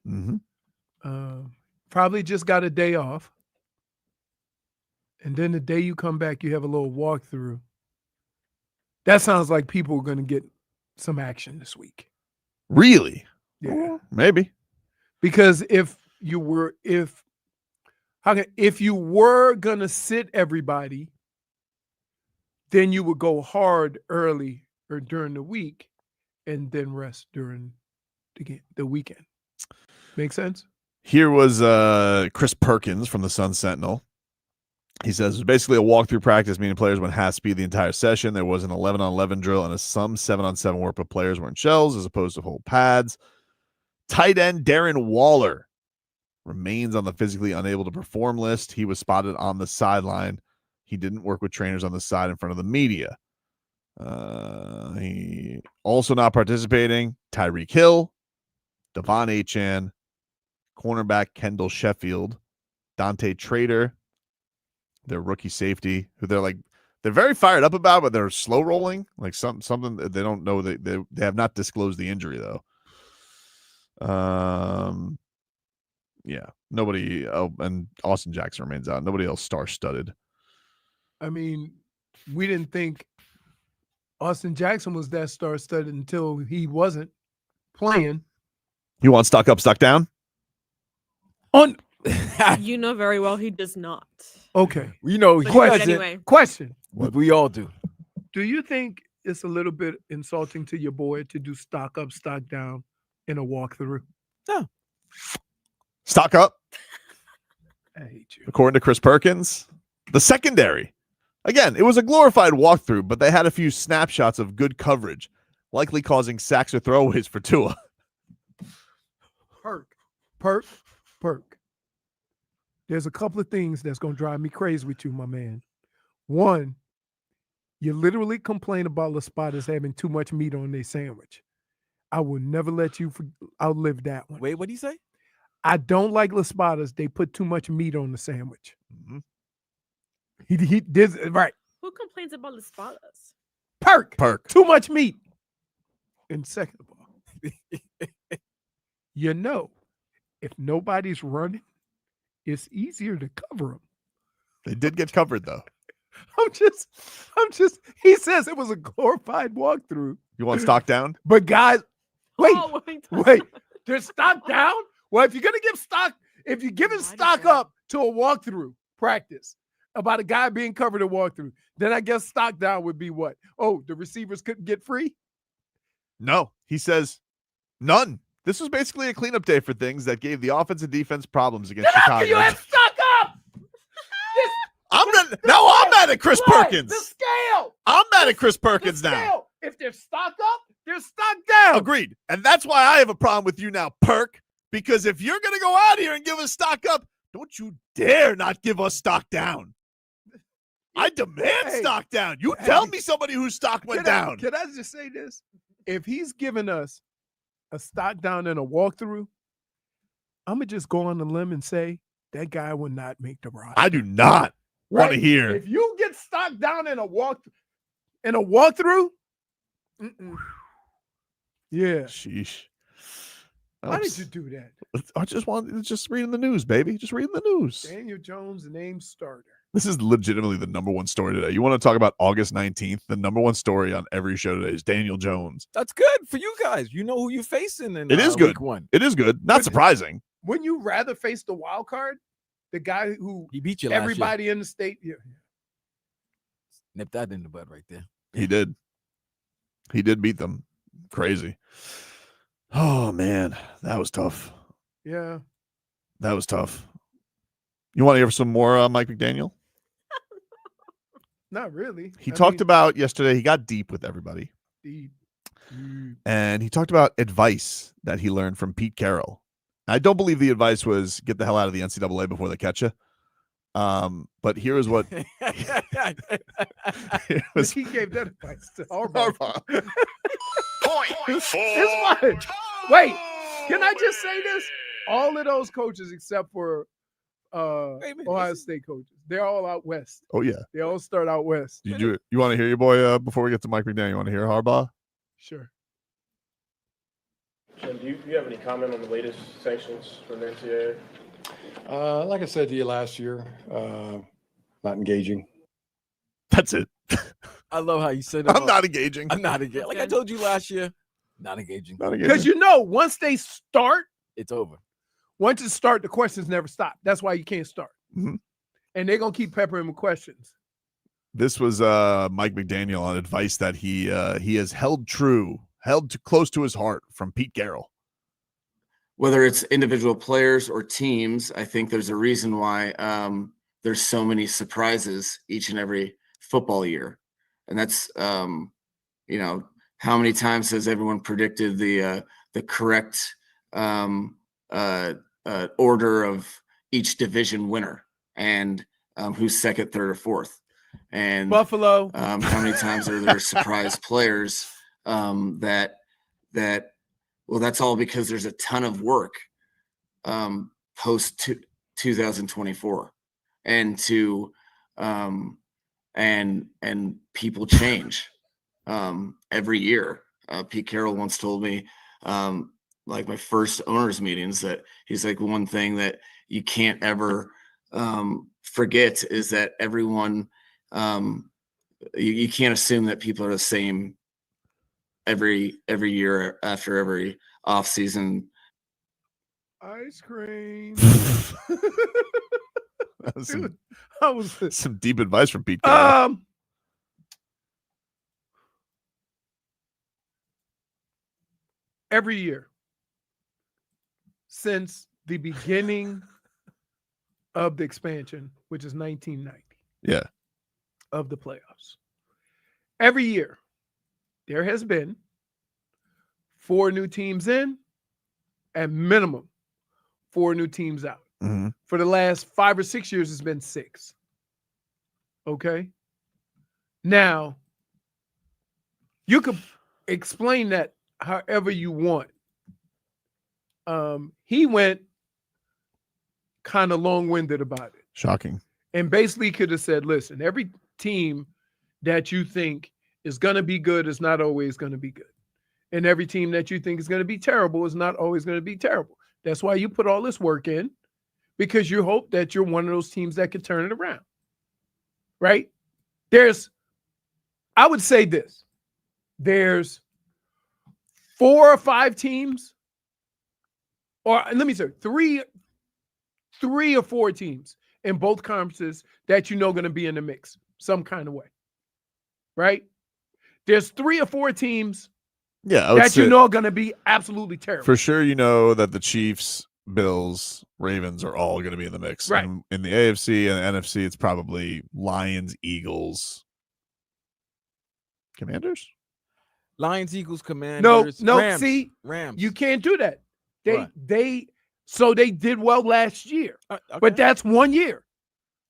Mm-hmm. Probably just got a day off, and then the day you come back, you have a little walkthrough. That sounds like people are going to get some action this week. Really? Yeah, Well, maybe. because if you were going to sit everybody, then you would go hard early or during the week, and then rest during the weekend. Make sense? Here was Chris Perkins from the Sun Sentinel. He says it was basically a walkthrough practice, meaning players went half speed the entire session. There was an 11-on-11 drill and some 7-on-7 work, but players were in shells as opposed to whole pads. Tight end Darren Waller remains on the physically unable to perform list. He was spotted on the sideline. He didn't work with trainers on the side in front of the media. He also not participating. Tyreek Hill, Devon Achane, cornerback Kendall Sheffield, Dante Trader, their rookie safety, who they're very fired up about, but they're slow rolling, like something that they don't know. They have not disclosed the injury though. Yeah, nobody. Oh, and Austin Jackson remains out. Nobody else star-studded. I mean, we didn't think Austin Jackson was that star-studded until he wasn't playing. You want stock up, stock down? You know very well he does not. Okay. You know, But he he did doesn't. anyway. Question. What we all do. Do you think it's a little bit insulting to your boy to do stock up, stock down in a walkthrough? No. Stock up, I hate you. according to Chris Perkins. The secondary. Again, it was a glorified walkthrough, but they had a few snapshots of good coverage, likely causing sacks or throwaways for Tua. Perk. There's a couple of things that's going to drive me crazy with you, my man. One, you literally complain about the spotters having too much meat on their sandwich. I will never let you outlive that one. Wait, what did he say? I don't like the spotters. They put too much meat on the sandwich. Mm-hmm. He did right. Who complains about the spotters? Perk. Too Much meat. And second of all, if nobody's running, it's easier to cover them. They did get covered though. I'm just. He says it was a glorified walkthrough. You want stock down? But guys, wait. Oh, wait. There's stock down. Well, if you're gonna give stock, if you're giving stock up to a walkthrough practice about a guy being covered in walkthrough, then I guess stock down would be what? Oh, the receivers couldn't get free? No, he says none. This was basically a cleanup day for things that gave the offense and defense problems against Then how Chicago. can you have stock up? I'm mad at Chris Perkins. The scale. I'm mad at Chris Perkins The now. scale. If there's stock up, there's stock down. Agreed. And that's why I have a problem with you now, Perk, because if you're going to go out here and give us stock up, don't you dare not give us stock down. I demand stock down. You tell me somebody whose stock went down. Can I just say this? If he's giving us a stock down in a walkthrough, I'm going to just go on the limb and say that guy would not make the roster. I do not want to hear. If you get stock down in a walkthrough, yeah. Sheesh. Why did you do that? I just reading the news, baby. Just reading the news. Daniel Jones, the name starter. This is legitimately the number one story today. You want to talk about August 19th? The number one story on every show today is Daniel Jones. That's good for you guys. You know who you're facing in It is good. week 1. It is good. Not surprising. Wouldn't you rather face the wild card? The guy who He beat you last everybody year. in the state. Yeah. Nip that in the bud right there. He did. He did beat them. Crazy. Oh, man. That was tough. Yeah. That was tough. You want to hear some more Mike McDaniel? Not really. He talked about yesterday, he got deep with everybody. Deep. And he talked about advice that he learned from Pete Carroll. I don't believe the advice was get the hell out of the NCAA before they catch you. But here is what He gave that advice to Harbaugh. Point for It's fine. Wait, can I just say this? All of those coaches, except for Ohio State coaches, they're all out west. Oh, yeah. They all start out west. You want to hear your boy before we get to Mike McDaniel? You want to hear Harbaugh? Sure. Jim, do you have any comment on the latest sanctions from the NCAA? Like I said to you last year, not engaging. That's it. I love how you said that. I'm not engaging. I'm not engaging. Like I told you last year, not engaging. Not engaging. Because once they start, It's over. once you start, the questions never stop. That's why you can't start. Mhm. And they're going to keep peppering with questions. This was Mike McDaniel on advice that he has held close to his heart from Pete Carroll. Whether it's individual players or teams, I think there's a reason why there's so many surprises each and every football year. And that's, how many times has everyone predicted the correct order of each division winner and who's second, third, or fourth? And Buffalo. how many times are there surprise players that well, that's all because there's a ton of work post 2024 and and people change every year. Pete Carroll once told me, like my first owners meetings, that he's like, one thing that you can't ever forget is that everyone, you can't assume that people are the same every year after every off season. Ice cream. That was Dude, some deep advice from Pete Carroll. Every year since the beginning of the expansion, which is 1990. Yeah. Of the playoffs. Every year, there has been 4 new teams in, at minimum 4 new teams out. Mm-hmm. For the last 5 or 6 years, it's been 6. Okay? Now, you could explain that however you want. He went kind of long-winded about it. Shocking. And basically could have said, listen, every team that you think is going to be good is not always going to be good. And every team that you think is going to be terrible is not always going to be terrible. That's why you put all this work in, because you hope that you're one of those teams that can turn it around. Right? I would say this. There's 4 or 5 teams, or let me say 3 or 4 teams in both conferences that going to be in the mix some kind of way. Right? There's 3 or 4 teams that are going to be absolutely terrible. For sure, that the Chiefs, Bills, Ravens are all going to be in the mix. Right. And in the AFC and the NFC, it's probably Lions, Eagles, Commanders? Lions, Eagles, Commanders. No, Rams, see, Rams. you can't do that. Right. They did well last year, Okay. but that's 1 year.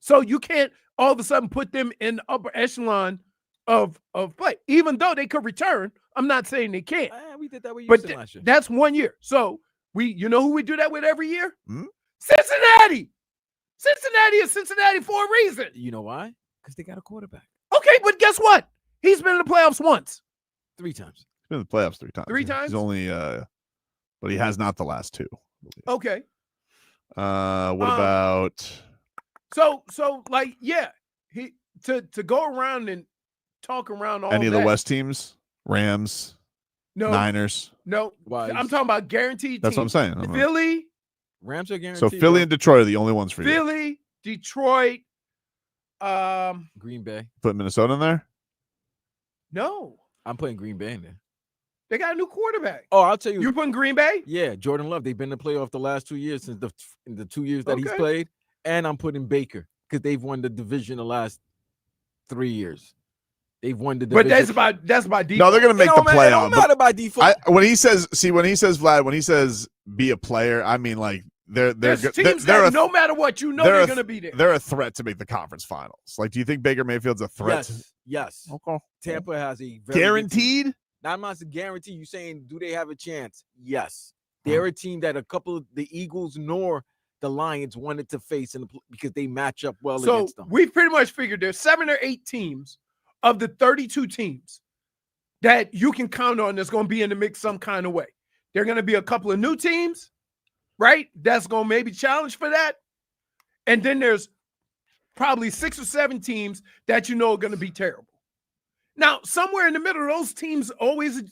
So you can't all of a sudden put them in the upper echelon of play, even though they could return. I'm not saying they can't. We did that with But Houston last year. that's 1 year. So who we do that with every year? Hmm? Cincinnati. Cincinnati is Cincinnati for a reason. You know why? Because they got a quarterback. Okay, but guess what? He's been in the playoffs once. 3 times. He's been in the playoffs 3 times. 3 times? He's only but he has not the last two. Okay. What about So like, yeah, he to go around and talk around all any of the that. West teams? Rams, No, Niners. no. Wise. I'm talking about guaranteed That's what I'm teams. saying. I'm- Philly, Rams are guaranteed. So Philly bro. and Detroit are the only ones for you. Philly, Detroit. Green Bay. Put Minnesota in there. No, I'm putting Green Bay in there. they got a new quarterback. Oh, I'll tell you. You putting Green Bay? Yeah, Jordan Love. They've been in the playoff the last 2 years since the 2 years that he's Okay. played. And I'm putting Baker because they've won the division the last 3 years. They've won the division. But that's by default. No, they're going to make the It don't playoff. but matter by default. when he says Vlad, when he says be a player, I mean like There's teams that no matter what, you know they're going to be there. They're a threat to make the conference finals. Like, do you think Baker Mayfield's a threat? Yes. Okay. Tampa has a very good team. Guaranteed? I'm not saying guarantee. You saying do they have a chance? Yes. They're a team that a couple of the Eagles nor the Lions wanted to face because they match up well against them. We've pretty much figured there's 7 or 8 teams of the 32 teams that you can count on that's going to be in the mix some kind of way. There are going to be a couple of new teams, right? That's going to maybe challenge for that. And then there's probably 6 or 7 teams that you know are going to be terrible. Now, somewhere in the middle, those teams always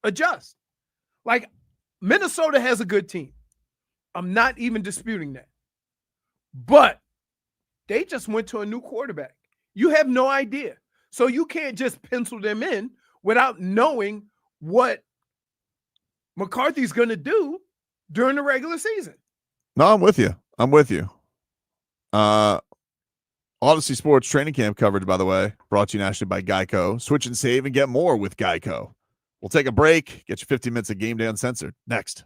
adjust. Like Minnesota has a good team. I'm not even disputing that. But they just went to a new quarterback. You have no idea. So you can't just pencil them in without knowing what McCarthy's going to do during the regular season. No, I'm with you. Odyssey Sports training camp coverage, by the way, brought to you nationally by Geico. Switch and save and get more with Geico. We'll take a break. Get you 15 minutes of Game Day Uncensored. Next.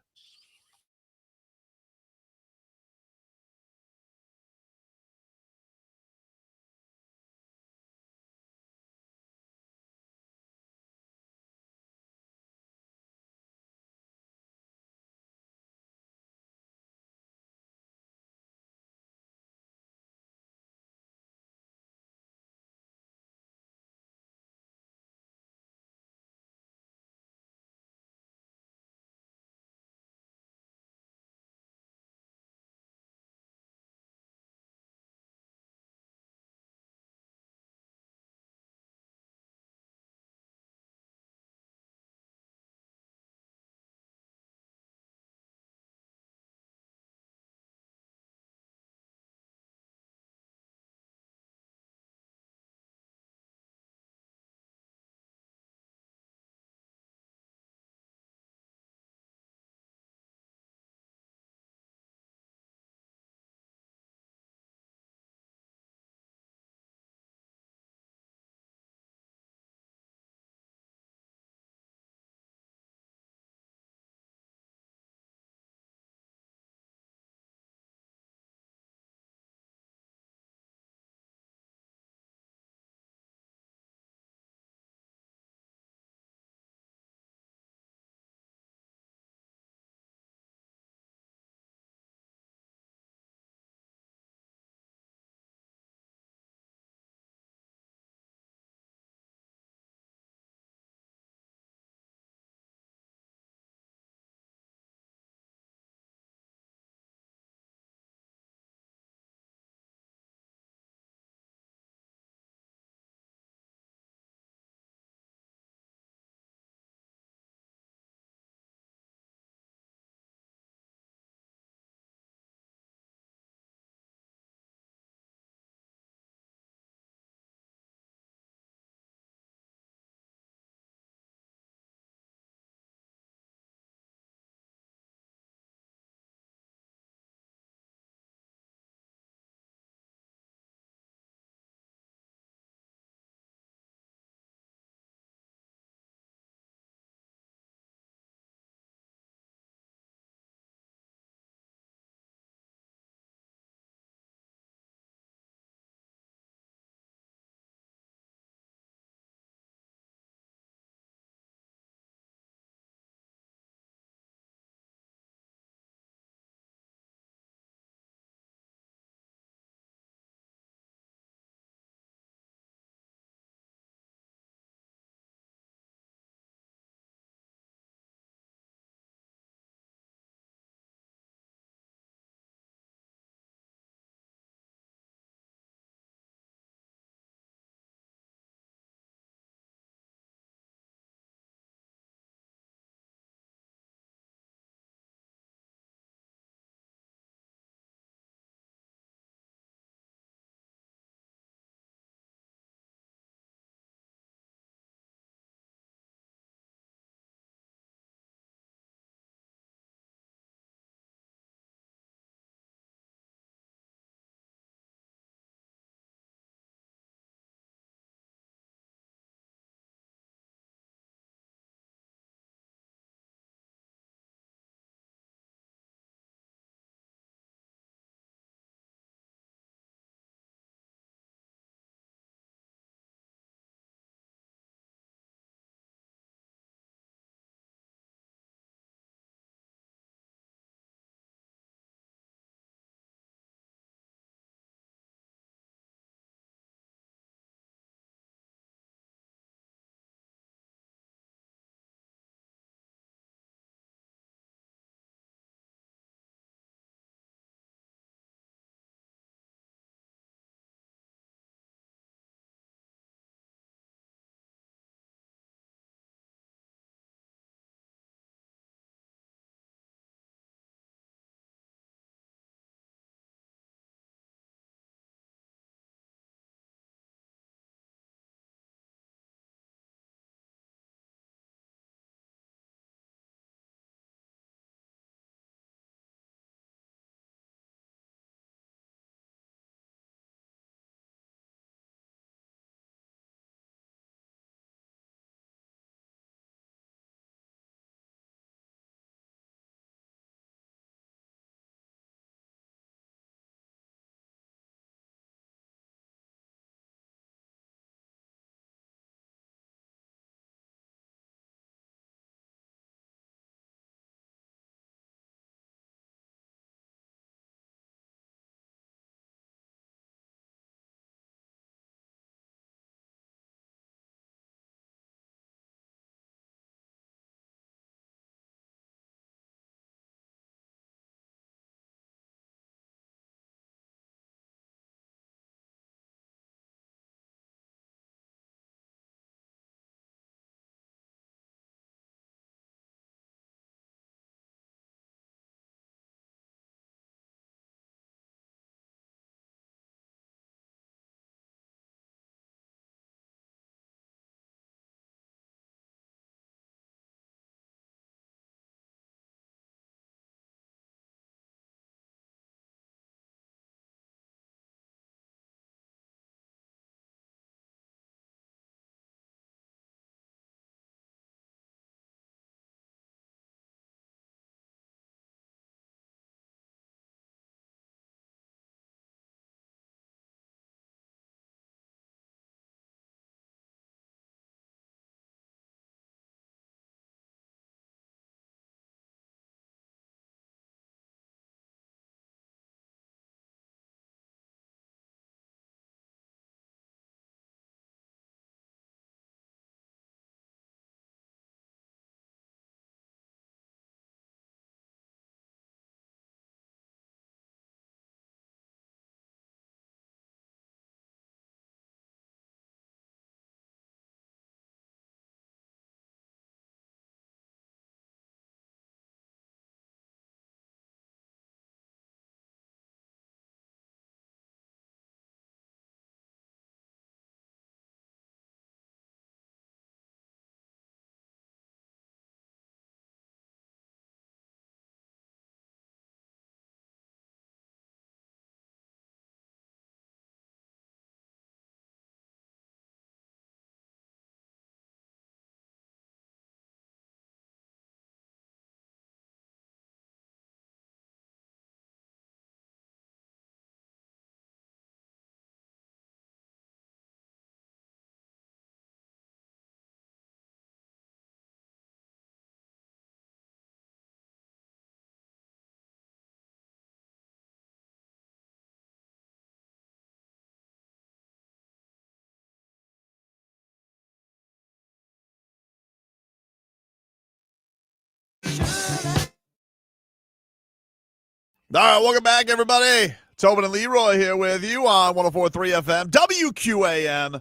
All right, welcome back, everybody. Tobin and Leroy here with you on 104.3 FM, WQAM.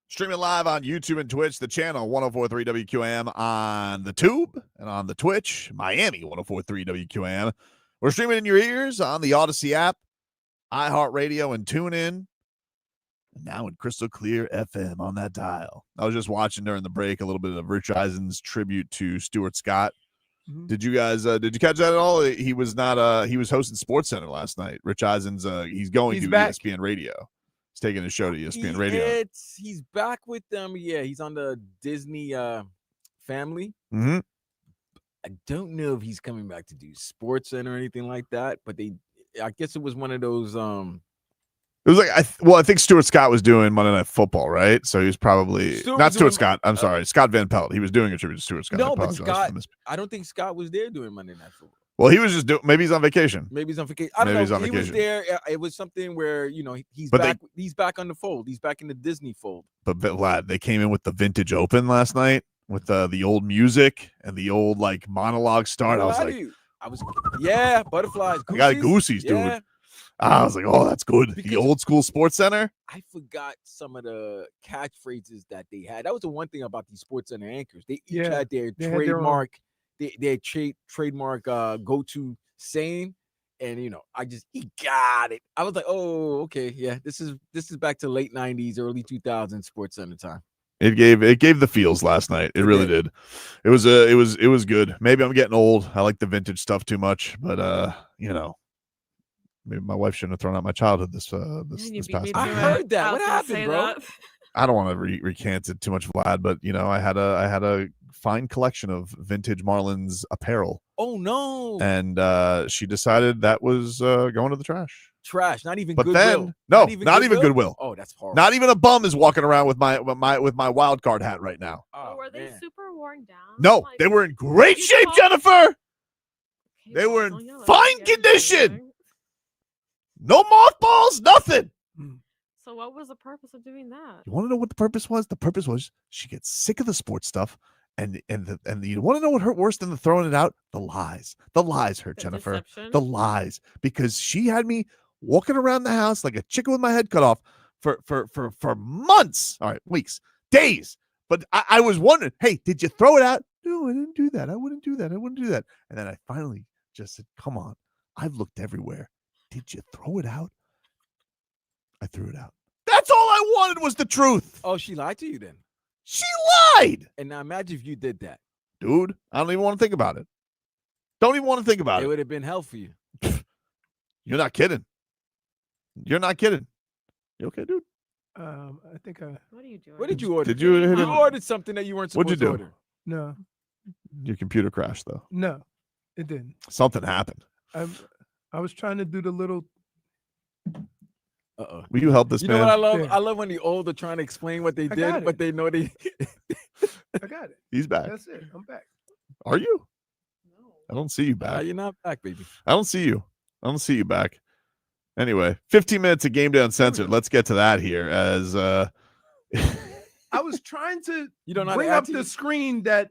Streaming live on YouTube and Twitch, the channel 104.3 WQAM on the Tube and on the Twitch, Miami 104.3 WQAM. We're streaming in your ears on the Odyssey app, iHeartRadio, and TuneIn. And now in crystal clear FM on that dial. I was just watching during the break a little bit of Rich Eisen's tribute to Stuart Scott. Did you guys did you catch that at all? He was not he was hosting SportsCenter last night. Rich Eisen's he's going to back. ESPN Radio. He's taking his show to ESPN Radio. He's back with them. Yeah, he's on the Disney family. Mm-hmm. I don't know if he's coming back to do SportsCenter or anything like that, but I guess it was one of those It was like I think Stuart Scott was doing Monday Night Football, right? So he was probably not Stuart Scott. I'm sorry, Scott Van Pelt. He was doing a tribute to Stuart Scott. No, but Scott. I don't think Scott was there doing Monday Night Football. Well, he was just doing. Maybe he's on vacation. Maybe he's on vacation. I don't know. He was there. It was something where he's back. He's back on the fold. He's back in the Disney fold. But Vlad, they came in with the vintage open last night with the old music and the old like monologue start. I was butterflies. I got Goosey's, dude. I was like, oh, that's good. Because the old school SportsCenter. I forgot some of the catchphrases that they had. That was the one thing about these SportsCenter anchors. They each had their trademark, their trademark go-to saying. And he got it. I was like, oh, okay, yeah. This is back to late 90s, early 2000s SportsCenter time. It gave the feels last night. It really did. It was good. Maybe I'm getting old. I like the vintage stuff too much, but maybe my wife shouldn't have thrown out my childhood this past. I heard that. What happened, bro? I don't want to recant it too much, Vlad, but I had a fine collection of vintage Marlins apparel. Oh no! And she decided that was going to the trash. Trash, not even. But Goodwill. then, no, not even Goodwill. Oh, that's horrible. Not even a bum is walking around with my wild card hat right now. Oh, were they super worn down? No, they were in great shape, Jennifer. Okay, they were in fine condition. No mothballs, nothing. So what was the purpose of doing that? You want to know what the purpose was? The purpose was she gets sick of the sports stuff, and you want to know what hurt worse than the throwing it out? The lies. The lies hurt, Jennifer. Deception? The lies, because she had me walking around the house like a chicken with my head cut off for months. All right, weeks, days. But I was wondering, hey, did you throw it out? No, I didn't do that. I wouldn't do that. And then I finally just said, come on, I've looked everywhere. Did you throw it out? I threw it out. That's all I wanted was the truth. Oh, she lied to you then? She lied. And now imagine if you did that. Dude, I don't even want to think about it. Don't even want to think about it. It would have been hell for you. You're not kidding. You're not kidding. You okay, dude? I think What are you doing? What did you order? Did you hit You ordered something that you weren't supposed What'd you to do? order. No. Your computer crashed, though. No, it didn't. Something happened. I was trying to do the little. Uh-oh. Will you help this You man? know what I love? Yeah. I love when the old are trying to explain what they got did, it. but they know they. I got it. He's back. That's it. I'm back. Are you? No. I don't see you back. You're not back, baby. I don't see you. I don't see you back. Anyway, 15 minutes of Game Day Uncensored. Let's get to that here as I was trying to You don't know how to bring add up to the you? screen that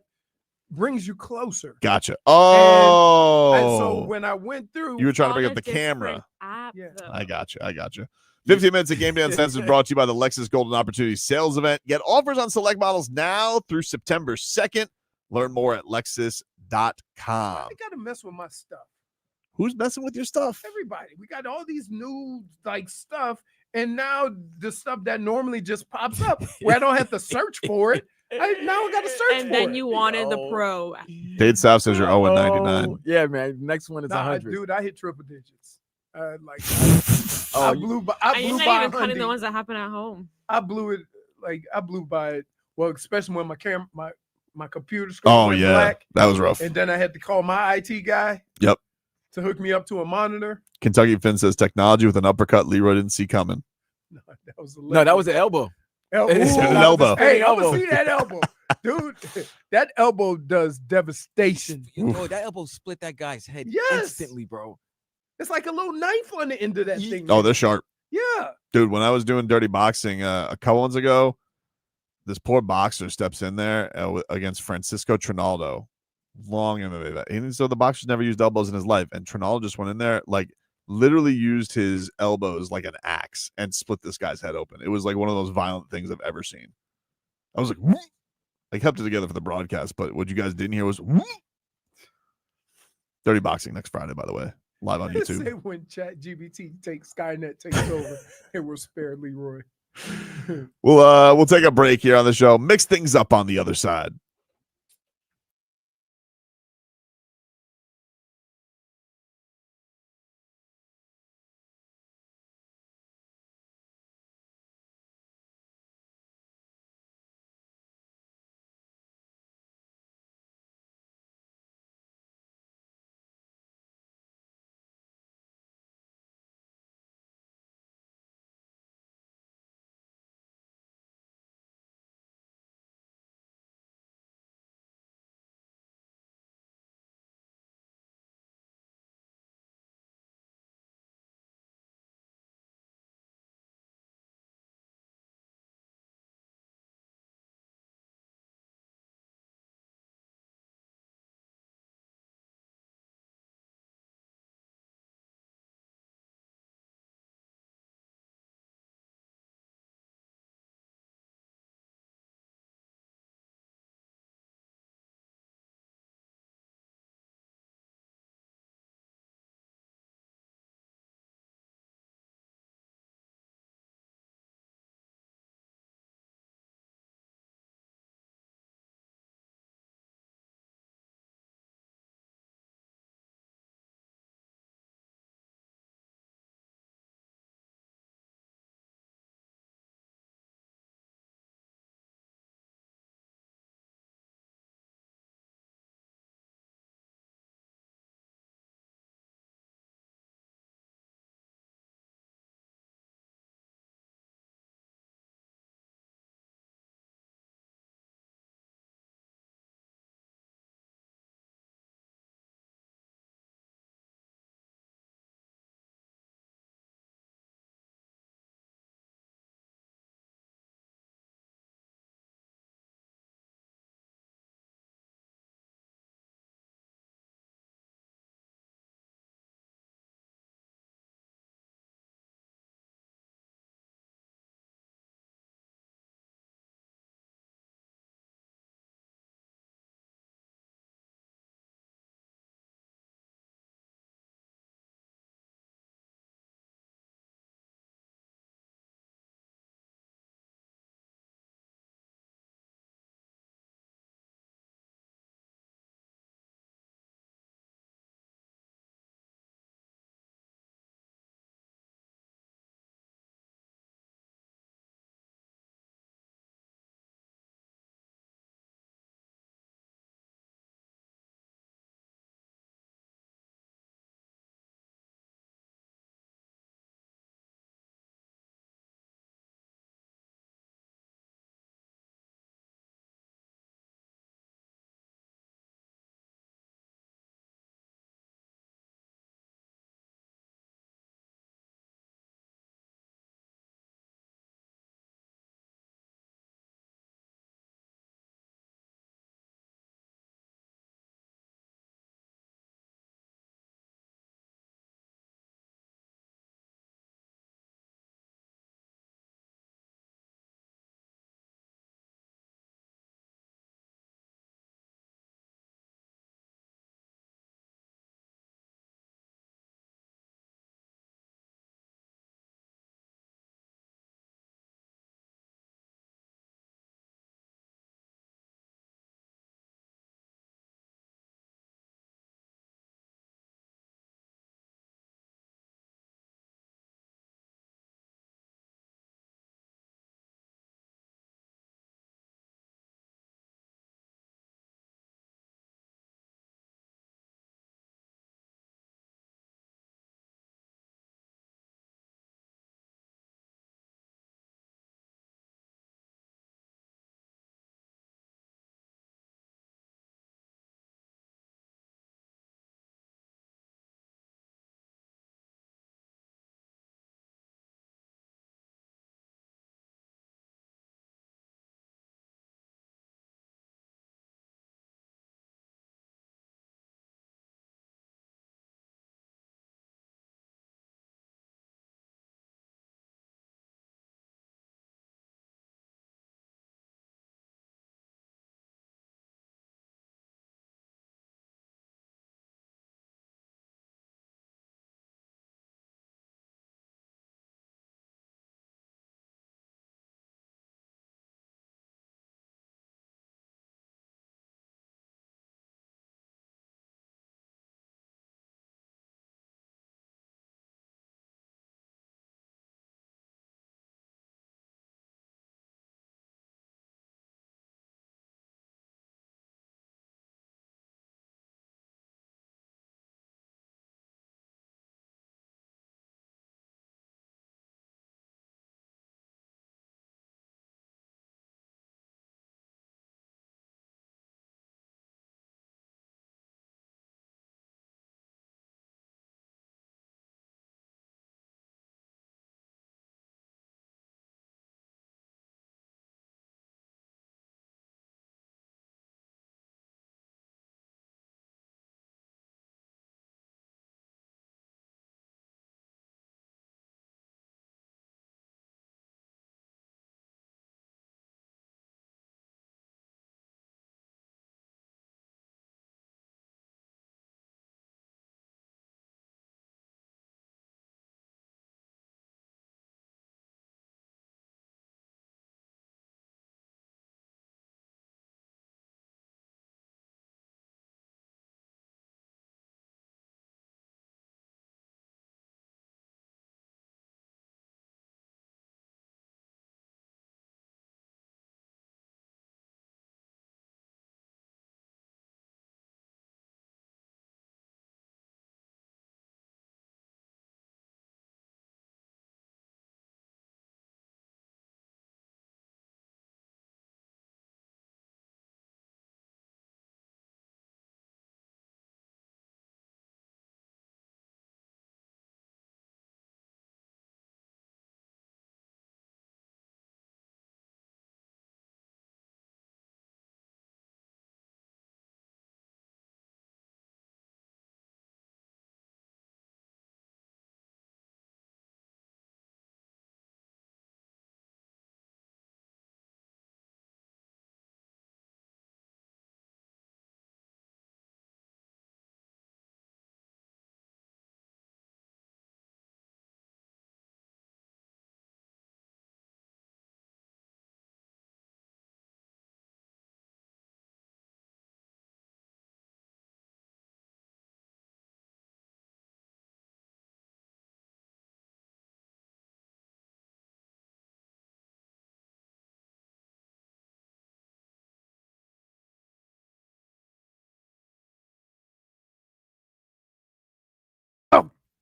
brings you closer. Gotcha. And Oh, so when I went through, you were trying to On bring a up the different camera. app, Yeah. though. I gotcha. 15 minutes of Game Day Uncensored brought to you by the Lexus Golden Opportunity Sales Event. Get offers on select models now through September 2nd. Learn more at Lexus.com. I got to mess with my stuff. Who's messing with your stuff? Everybody, we got all these new stuff, and now the stuff that normally just pops up where I don't have to search for it. Now I got to search And for then it. you wanted the pro. Dade South says you're 0-99. Oh, yeah, man. Next one is Nah, 100. dude, I hit triple digits. I Oh, blew by. And I you're blew not by even counting the 100. ones that happen at home. I blew it I blew by it. Well, especially when my camera, my computer screen Oh, went yeah. black, That was rough. and then I had to call my IT guy. Yep. To hook me up to a monitor. Kentucky Finn says technology with an uppercut Leroy didn't see coming. No, that was No, that was an elbow. Ooh, It said an elbow. Hey, I Elbow. want to see that elbow, dude. That elbow does devastation. Yo, that elbow split that guy's head Yes. instantly, bro. It's like a little knife on the end of that thing. Oh, they're sharp. Yeah. Dude, when I was doing dirty boxing a couple months ago, this poor boxer steps in there against Francisco Trinaldo Long MMA vet. And so the boxer's never used elbows in his life. And Trinal just went in there, like literally used his elbows like an axe and split this guy's head open. It was like one of those violent things I've ever seen. I was like, whoop. I kept it together for the broadcast, but what you guys didn't hear was whoop. Dirty Boxing next Friday, by the way, live on YouTube. Say when ChatGPT takes Skynet takes over, it will spare Leroy. We'll take a break here on the show. Mix things up on the other side.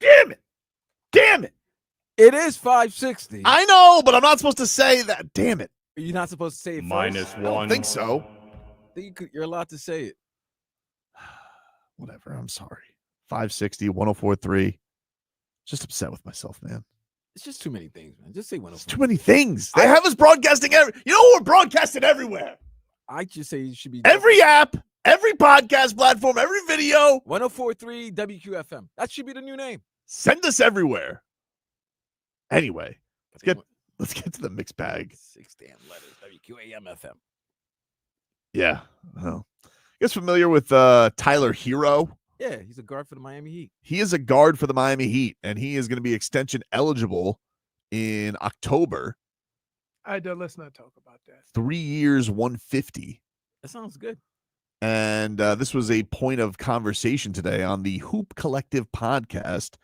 Damn it. Damn it. It is 560. I know, but I'm not supposed to say that. Damn it. You're not supposed to say it Minus first? I don't one. think so. You're allowed to say it. Whatever. I'm sorry. 560, 104.3. Just upset with myself, man. It's just too many things, man. Just say It's 104. too many things. They have us broadcasting we're broadcasted everywhere. I just say it should be Every app, every podcast platform, every video. 104.3 WQFM. That should be the new name. Send us everywhere. Anyway, let's get to the mixed bag. 6 damn letters. WQAM FM. Yeah. Well, you guys familiar with Tyler Hero? Yeah, he's a guard for the Miami Heat. He is a guard for the Miami Heat, and he is going to be extension eligible in October. Let's not talk about that. 3 years, 150. That sounds good. And this was a point of conversation today on the Hoop Collective podcast.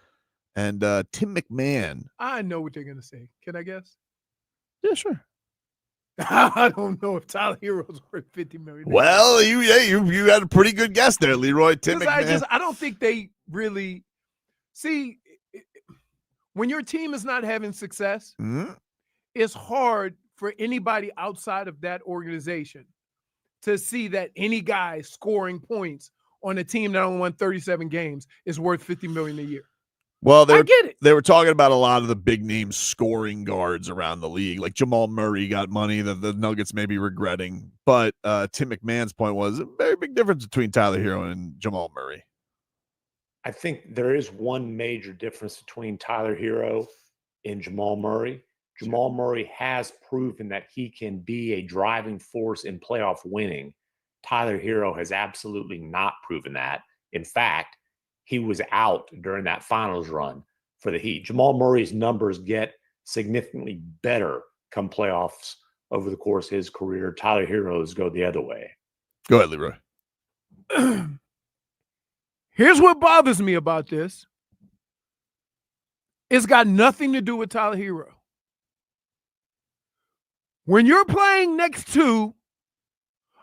And Tim McMahon. I know what they're going to say. Can I guess? Yeah, sure. I don't know if Tyler Hero's worth $50 million. Well, you had a pretty good guess there, Leroy. Tim McMahon. I don't think they really see when your team is not having success. Mm-hmm. It's hard for anybody outside of that organization to see that any guy scoring points on a team that only won 37 games is worth $50 million a year. Well, I get it. They were talking about a lot of the big name scoring guards around the league. Like Jamal Murray got money that the Nuggets may be regretting. But Tim McMahon's point was a very big difference between Tyler Hero and Jamal Murray. I think there is one major difference between Tyler Hero and Jamal Murray. Jamal Murray has proven that he can be a driving force in playoff winning. Tyler Hero has absolutely not proven that. In fact, he was out during that finals run for the Heat. Jamal Murray's numbers get significantly better come playoffs over the course of his career. Tyler Hero's go the other way. Go ahead, Leroy. Here's what bothers me about this. It's got nothing to do with Tyler Hero. When you're playing next to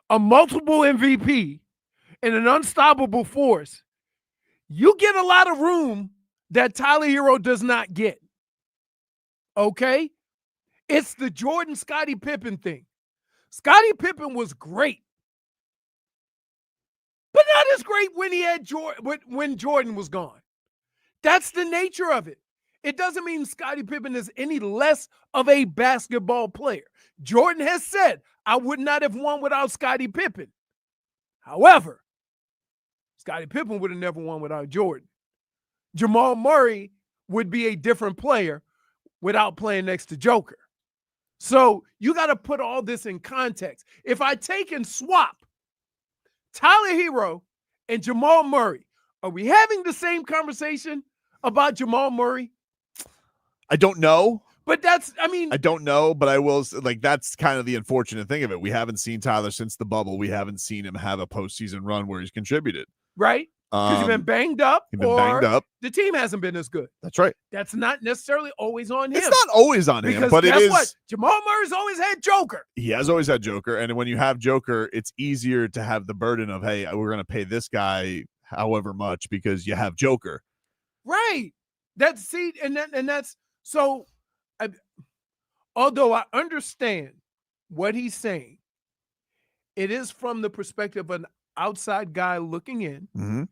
a multiple MVP and an unstoppable force, you get a lot of room that Tyler Hero does not get. Okay? It's the Jordan-Scottie Pippen thing. Scottie Pippen was great, but not as great when he had when Jordan was gone. That's the nature of it. It doesn't mean Scottie Pippen is any less of a basketball player. Jordan has said, I would not have won without Scottie Pippen. However, Scottie Pippen would have never won without Jordan. Jamal Murray would be a different player without playing next to Joker. So you got to put all this in context. If I take and swap Tyler Hero and Jamal Murray, are we having the same conversation about Jamal Murray? I don't know. But I don't know, but I will, that's kind of the unfortunate thing of it. We haven't seen Tyler since the bubble. We haven't seen him have a postseason run where he's contributed. Right? Because he's been banged up. The team hasn't been as good. That's right. That's not necessarily always on him. It's not always on him, but it is. What? Jamal Murray's always had Joker. He has always had Joker. And when you have Joker, it's easier to have the burden of, hey, we're going to pay this guy however much because you have Joker. Right. That's so. Although I understand what he's saying, it is from the perspective of an outside guy looking in. Mm-hmm.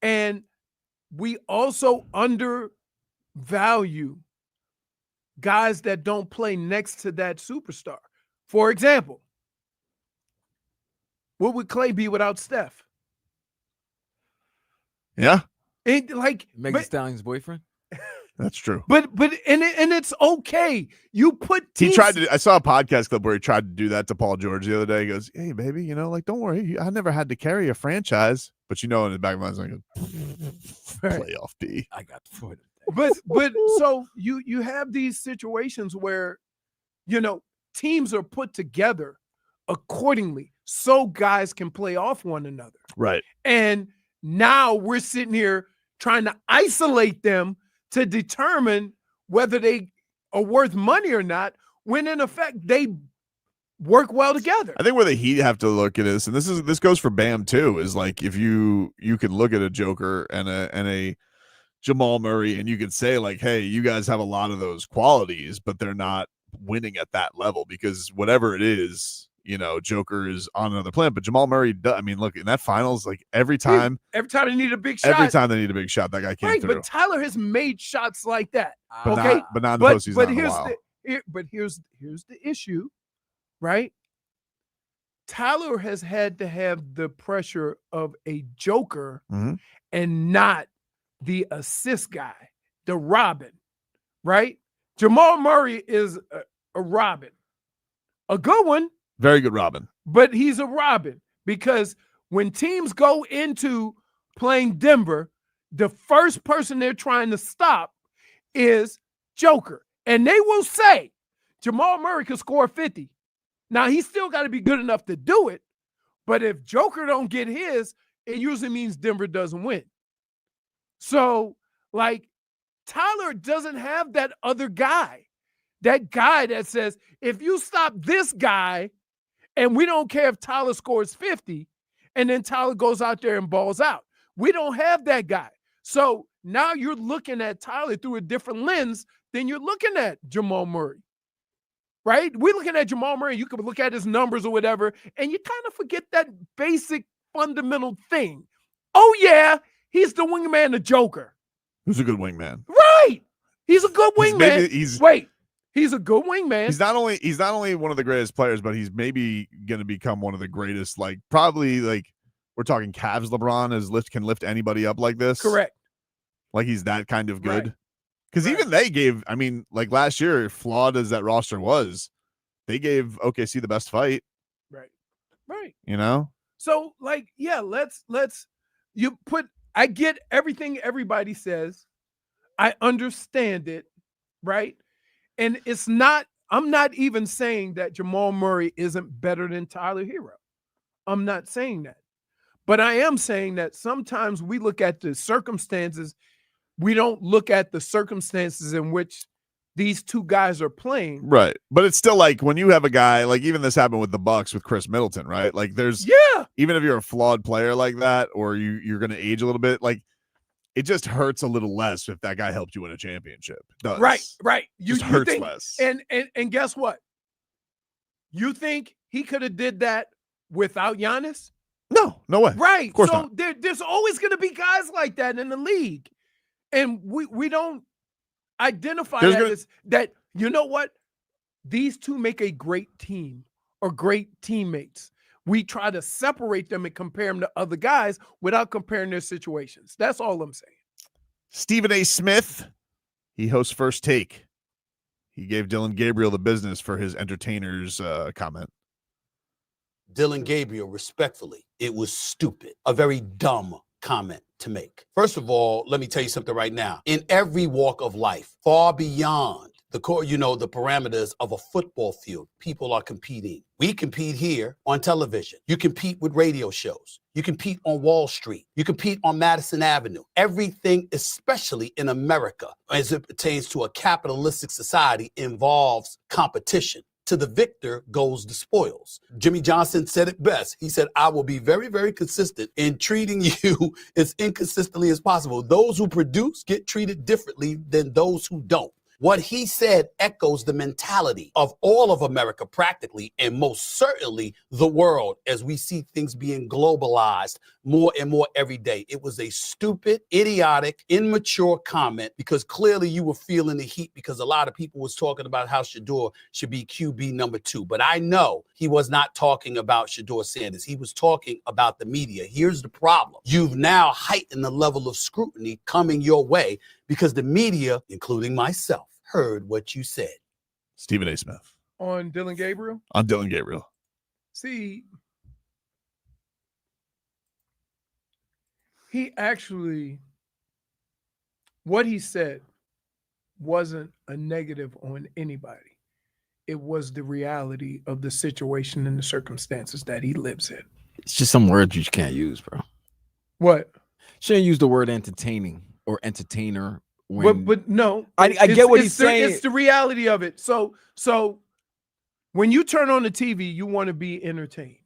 And we also undervalue guys that don't play next to that superstar. For example, what would Clay be without Steph? Yeah. Megan Stallion's boyfriend. That's true. But it's okay. You put teams. I saw a podcast clip where he tried to do that to Paul George the other day. He goes, hey, baby, don't worry. I never had to carry a franchise. But in the back of my mind, playoff D. I got the foot. But so you have these situations where, teams are put together accordingly so guys can play off one another. Right. And now we're sitting here trying to isolate them to determine whether they are worth money or not, when in effect they work well together. I think where the Heat have to look at this, and this goes for Bam too, is like if you could look at a Joker and a Jamal Murray, and you could say like, hey, you guys have a lot of those qualities, but they're not winning at that level because whatever it is, Joker is on another planet. But Jamal Murray, I mean, look, in that finals, like every time they need a big shot. Every time they need a big shot, that guy came through. But Tyler has made shots like that. But okay, not in the postseason. But here's the issue, right? Tyler has had to have the pressure of a Joker and not the assist guy, the Robin, right? Jamal Murray is a Robin, a good one. Very good Robin. But he's a Robin because when teams go into playing Denver, the first person they're trying to stop is Joker. And they will say Jamal Murray could score 50. Now, he's still got to be good enough to do it. But if Joker don't get his, it usually means Denver doesn't win. So, like, Tyler doesn't have that other guy. That guy that says, if you stop this guy, and we don't care if Tyler scores 50, and then Tyler goes out there and balls out. We don't have that guy. So now you're looking at Tyler through a different lens than you're looking at Jamal Murray, right? We're looking at Jamal Murray. You can look at his numbers or whatever, and you kind of forget that basic fundamental thing. Oh, yeah, he's the wingman, the Joker. Who's a good wingman? Right. He's a good wingman. He's a good wingman. He's not only one of the greatest players, but he's maybe going to become one of the greatest. Like probably like we're talking Cavs. LeBron can lift anybody up like this. Correct. Like he's that kind of good. Because even they gave. I mean, like last year, flawed as that roster was, they gave OKC the best fight. Right. So like, yeah, let's I get everything everybody says. I understand it, right? And I'm not even saying that Jamal Murray isn't better than Tyler Hero. I'm not saying that. But I am saying that sometimes we look at the circumstances. We don't look at the circumstances in which these two guys are playing. Right. But it's still like when you have a guy, like even this happened with the Bucks with Chris Middleton, right? Like even if you're a flawed player like that, or you're going to age a little bit, like it just hurts a little less if that guy helped you win a championship. It does. Right. You hurts think, less. And guess what? You think he could have did that without Giannis? No way. Right. Of course so not. There's always going to be guys like that in the league. And we don't identify that, you know what? These two make a great team or great teammates. We try to separate them and compare them to other guys without comparing their situations. That's all I'm saying. Stephen A. Smith, he hosts First Take. He gave Dillon Gabriel the business for his entertainer's comment. Dillon Gabriel, respectfully, it was stupid. A very dumb comment to make. First of all, let me tell you something right now. In every walk of life, far beyond the parameters of a football field, people are competing. We compete here on television. You compete with radio shows. You compete on Wall Street. You compete on Madison Avenue. Everything, especially in America, as it pertains to a capitalistic society, involves competition. To the victor goes the spoils. Jimmy Johnson said it best. He said, I will be very, very consistent in treating you as inconsistently as possible. Those who produce get treated differently than those who don't. What he said echoes the mentality of all of America practically, and most certainly the world, as we see things being globalized more and more every day. It was a stupid, idiotic, immature comment because clearly you were feeling the heat because a lot of people was talking about how Shedeur should be QB number 2. But I know he was not talking about Shedeur Sanders. He was talking about the media. Here's the problem. You've now heightened the level of scrutiny coming your way because the media, including myself, heard what you said. Stephen A. Smith. On Dillon Gabriel? On Dillon Gabriel. See, he actually, what he said wasn't a negative on anybody. It was the reality of the situation and the circumstances that he lives in. It's just some words you can't use, bro. What? Shouldn't use the word entertaining or entertainer. But no, I get what he's saying. It's the reality of it. So when you turn on the TV, you want to be entertained.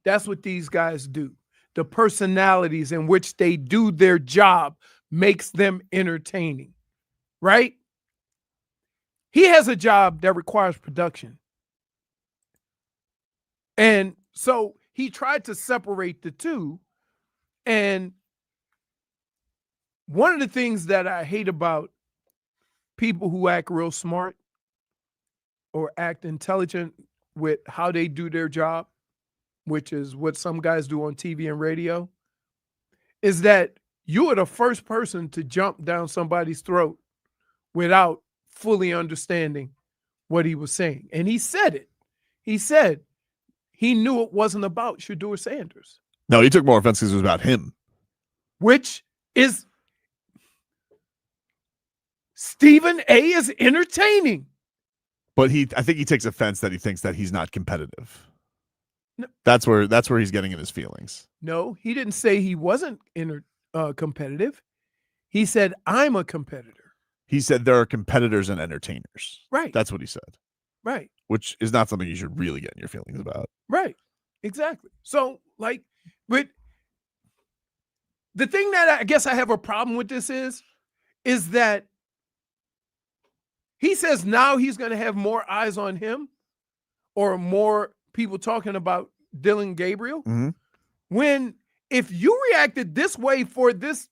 That's what these guys do. The personalities in which they do their job makes them entertaining, right? He has a job that requires production. And so he tried to separate the two. And one of the things that I hate about people who act real smart or act intelligent with how they do their job, which is what some guys do on TV and radio, is that you are the first person to jump down somebody's throat without fully understanding what he was saying. And he said it. He said he knew it wasn't about Shedeur Sanders. No, he took more offense because it was about him. Which is Stephen A. is entertaining. But I think he takes offense that he thinks that he's not competitive. No. That's where he's getting in his feelings. No, he didn't say he wasn't competitive. He said, I'm a competitor. He said there are competitors and entertainers. Right. That's what he said. Right. Which is not something you should really get in your feelings about. Right. Exactly. So, like, but the thing that I guess I have a problem with this is that he says now he's going to have more eyes on him or more people talking about Dillon Gabriel. Mm-hmm. When if you reacted this way for this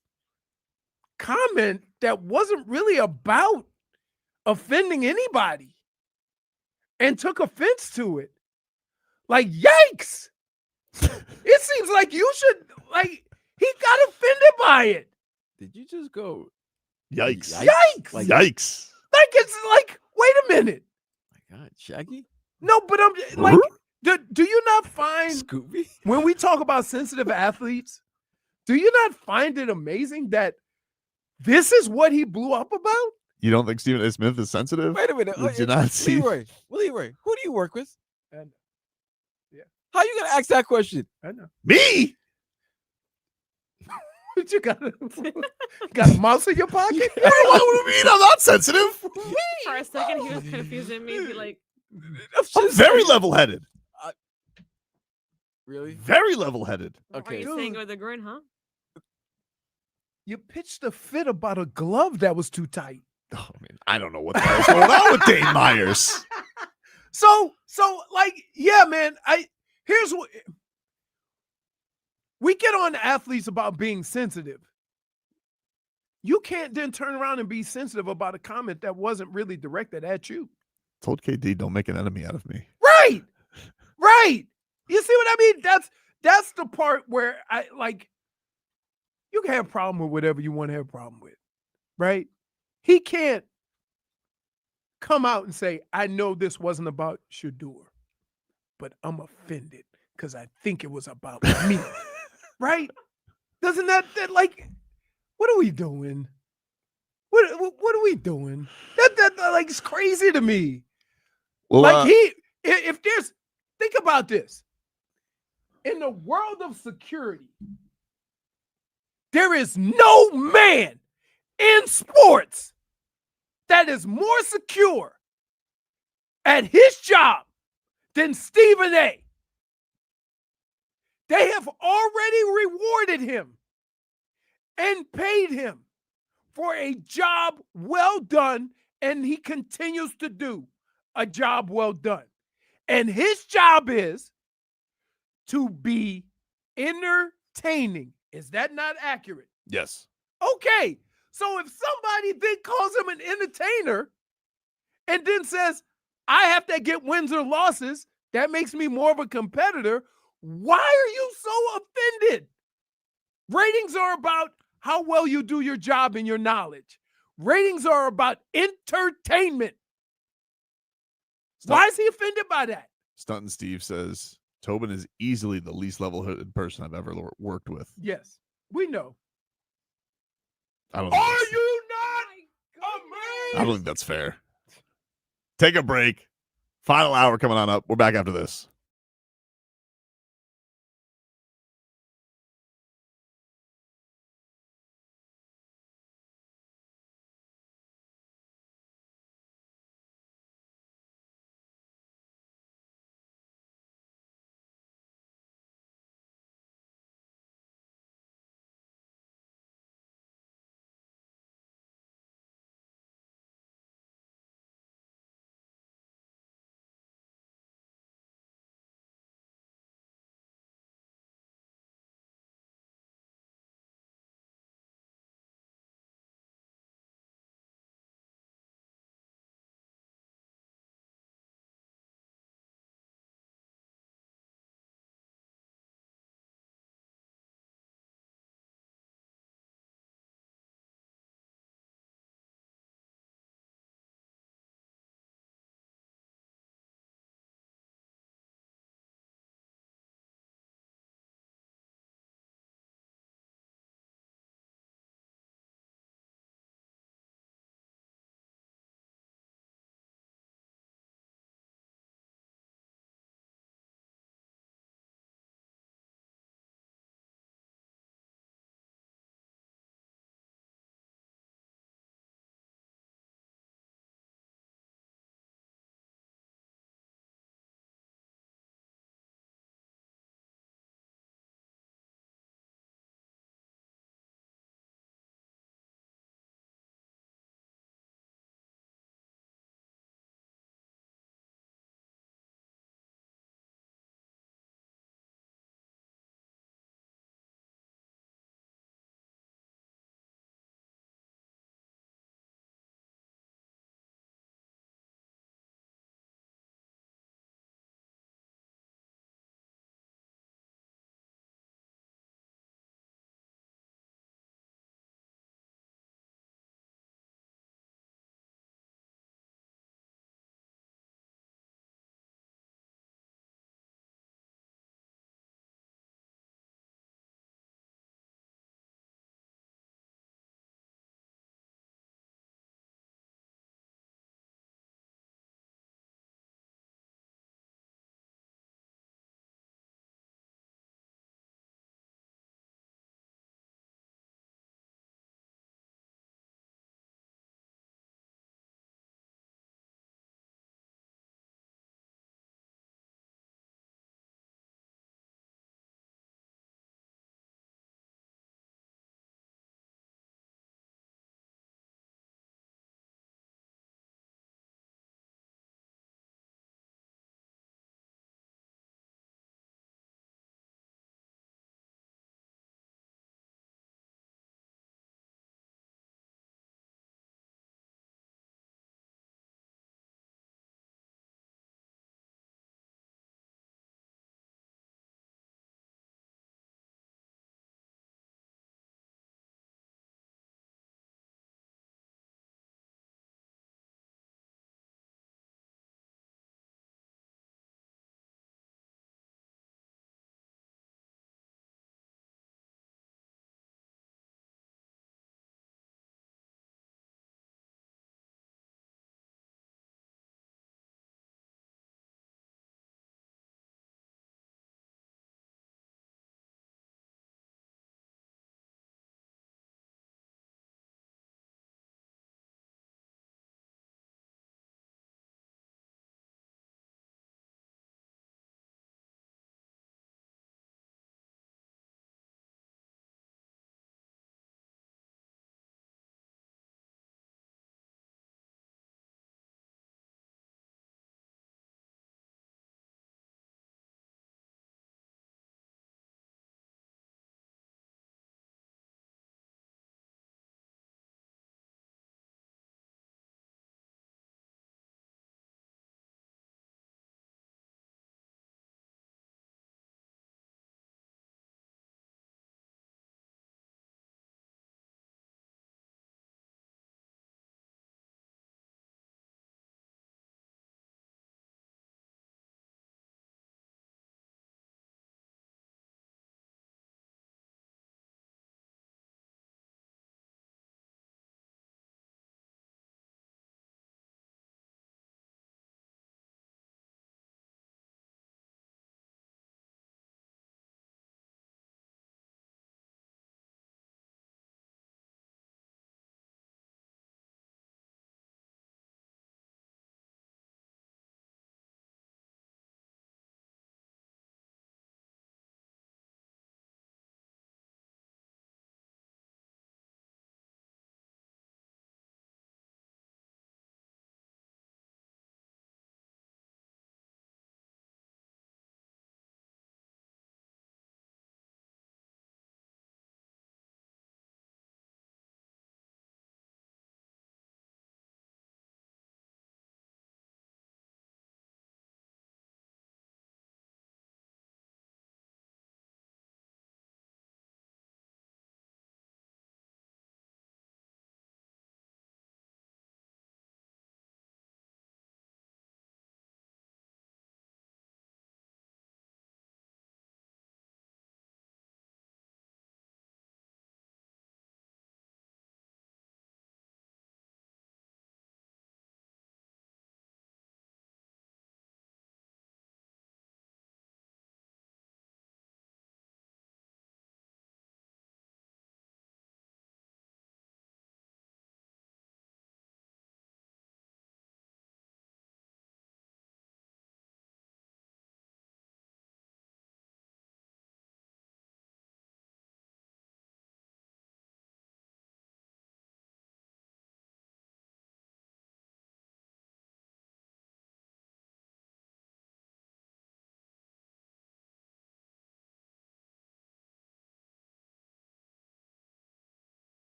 comment that wasn't really about offending anybody and took offense to it, like, yikes. It seems like you should, like, he got offended by it. Did you just go Yikes. Yikes. Like, Yikes. Like, it's like, wait a minute. my God, Shaggy? No, but I'm like, do you not find Scooby? when we talk about sensitive athletes, do you not find it amazing that this is what he blew up about? You don't think Stephen A. Smith is sensitive? Wait a minute. Did you not see? Leroy, who do you work with? I know. Yeah. How you gonna ask that question? I know. Me? What you got a mouse in your pocket? What do you mean? I'm not sensitive. For a second, he was confusing me. He like, I'm very level-headed. Really? Very level-headed. are Okay. you saying it with a grin, huh? You pitched a fit about a glove that was too tight. Oh, I mean, I don't know what the hell's going on with Dane Myers. So like, yeah, man, here's what we get on athletes about being sensitive. You can't then turn around and be sensitive about a comment that wasn't really directed at you. Told KD, don't make an enemy out of me. Right. Right. You see what I mean? That's the part where I like, you can have a problem with whatever you want to have a problem with, right? He can't come out and say, I know this wasn't about Shedeur, but I'm offended because I think it was about me. Right? Doesn't that like, what are we doing? What are we doing? That like, it's crazy to me. Well, Like if there's, think about this. In the world of security, there is no man in sports that is more secure at his job than Stephen A. They have already rewarded him and paid him for a job well done, and he continues to do a job well done. And his job is to be entertaining. Is that not accurate? yes. Okay. So if somebody then calls him an entertainer and then says, I have to get wins or losses, that makes me more of a competitor, why are you so offended? Ratings are about how well you do your job and your knowledge. Ratings are about entertainment. Why is he offended by that? Stunton Steve says, Tobin is easily the least level-headed person I've ever worked with. Yes, we know. I don't. Are you not amazed? I don't think that's fair. Take a break. Final hour coming on up. We're back after this.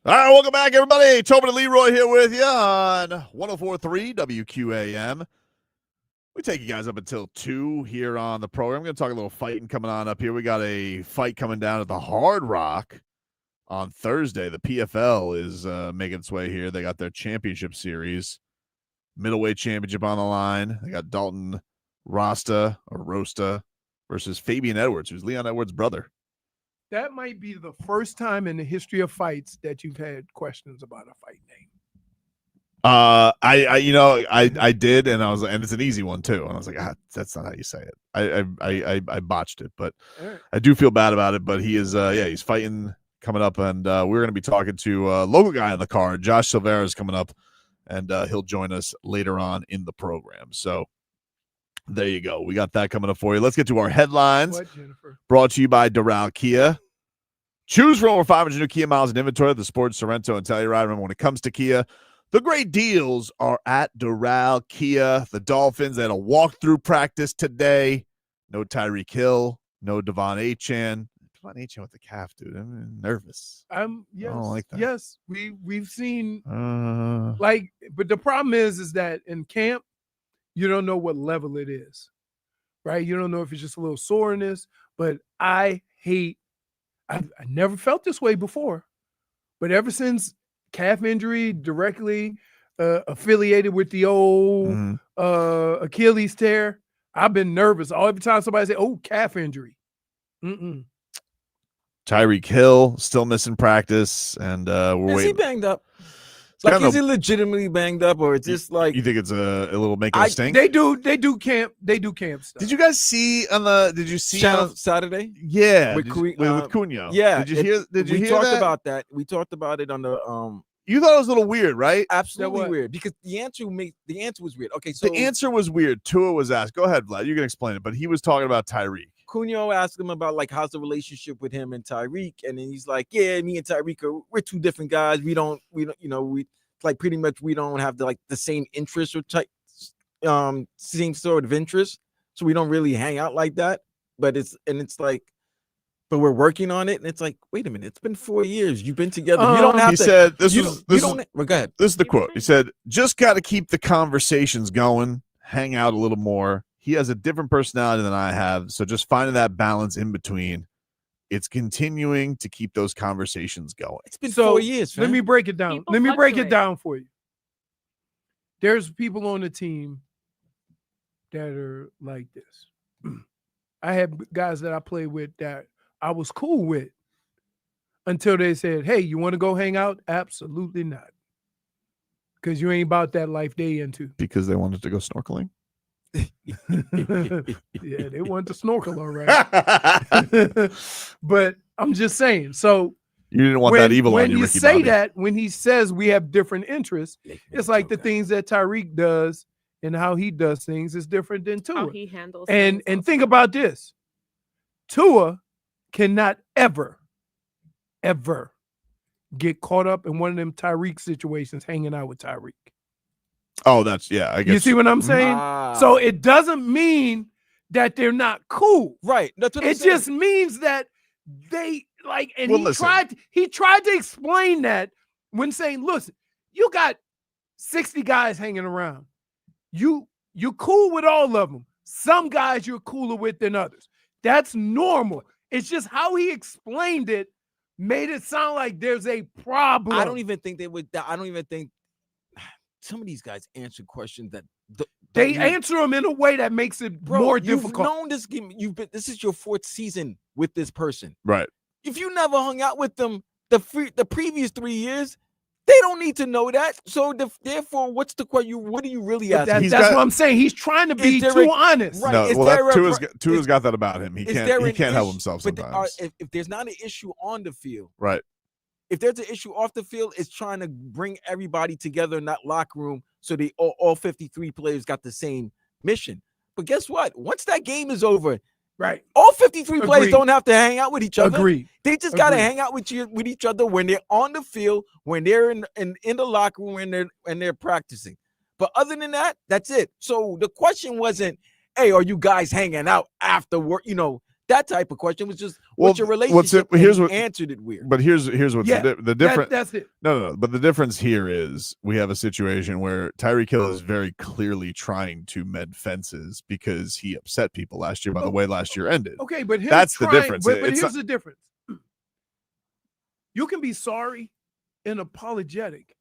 All right, welcome back, everybody. Tobin and Leroy here with you on 104.3 WQAM. We take you guys up until 2 here on the program. I'm going to talk a little fighting coming on up here. We got a fight coming down at the Hard Rock on Thursday. The PFL is making its way here. They got their championship series, middleweight championship on the line. They got Dalton Rosta versus Fabian Edwards, who's Leon Edwards' brother. That might be the first time in the history of fights that you've had questions about a fight name. I did, and it's an easy one too. And I was like, that's not how you say it. I botched it, but Right. I do feel bad about it. But he is, he's fighting coming up, and we're going to be talking to a local guy on the card. Josh Silveira is coming up, and he'll join us later on in the program. So there you go. We got that coming up for you. Let's get to our headlines. What, Jennifer? Brought to you by Doral Kia. Choose from over 500 new Kia miles in inventory at the Sport, Sorrento, and Telluride. Remember, when it comes to Kia, the great deals are at Doral Kia. The Dolphins had a walkthrough practice today. No Tyreek Hill, no Devon Achane. Devon Achane with the calf, dude. I'm nervous. Yes, I don't like that. yes. We've seen but the problem is that in camp, you don't know what level it is, right? You don't know if it's just a little soreness. But I never felt this way before, but ever since calf injury directly affiliated with the old Achilles tear, I've been nervous. Every time somebody say, "Oh, calf injury," Tyreek Hill still missing practice, and we're waiting. Is he banged up? Like, is he legitimately banged up, or it's just like you think it's a little making a stink? They do camp stuff. Did you guys see Did you see on Saturday? Yeah, with Cunha. Yeah, Did you hear? Did you we hear talked that? about that? We talked about it on the You thought it was a little weird, right? Absolutely weird, because the answer was weird. Okay, so the answer was weird. Tua was asked. Go ahead, Vlad. You can explain it, but he was talking about Tyreek. Cunha asked him about like how's the relationship with him and Tyreek, and then he's like, "Yeah, me and Tyreek we're two different guys. We don't like pretty much we don't have the same interests or same sort of interests, so we don't really hang out like that. But we're working on it, and it's like, wait a minute, it's been 4 years. You've been together. You don't have he to." Said, go ahead. This is the quote. He said, "Just got to keep the conversations going, hang out a little more. He has a different personality than I have, so just finding that balance in between. It's continuing to keep those conversations going." It's been 4 years. Let me break it down. Let me break it down for you. There's people on the team that are like this. I had guys that I played with that I was cool with until they said, "Hey, you want to go hang out?" Absolutely not. Because you ain't about that life they into. Because they wanted to go snorkeling. Yeah, they wanted to snorkel, all right. But I'm just saying. So you didn't want that evil on you, Ricky say Bobby. that, when he says we have different interests, it's like the things that Tyreek does and how he does things is different than Tua. How he handles and things think about this. Tua cannot ever get caught up in one of them Tyreek situations hanging out with Tyreek. Oh, that's I guess. You see what I'm saying? So it doesn't mean that they're not cool. Right. That's what I'm it saying. just means that they and Well, he listen. tried to explain that when saying, "Listen, you got 60 guys hanging around. You cool with all of them. Some guys you're cooler with than others. That's normal." It's just how he explained it made it sound like there's a problem. I don't even think they would. I don't even think some of these guys answer questions that they answer them in a way that makes it more difficult. You've known this game. This is your 4th season with this person. Right. If you never hung out with them the previous 3 years, they don't need to know that. So therefore, what's the question? What are you really asking? That's what I'm saying. He's trying to be too honest. Right. No, Tua's got that about him. He can't help himself sometimes. If there's not an issue on the field, right? If there's an issue off the field, it's trying to bring everybody together in that locker room so they all 53 players got the same mission. But guess what? Once that game is over, right? All 53 players don't have to hang out with each other. Agreed. They just got to hang out with each other when they're on the field, when they're in the locker room, when they're practicing. But other than that, that's it. So the question wasn't, "Hey, are you guys hanging out after work?" that type of question. It was just what's your relationship? Here's what answered it weird. But here's what's the difference. That's it. No. But the difference here is we have a situation where Tyreek Hill is very clearly trying to mend fences because he upset people last year by the way last year ended. Okay, but that's the difference. But here's the difference. You can be sorry and apologetic,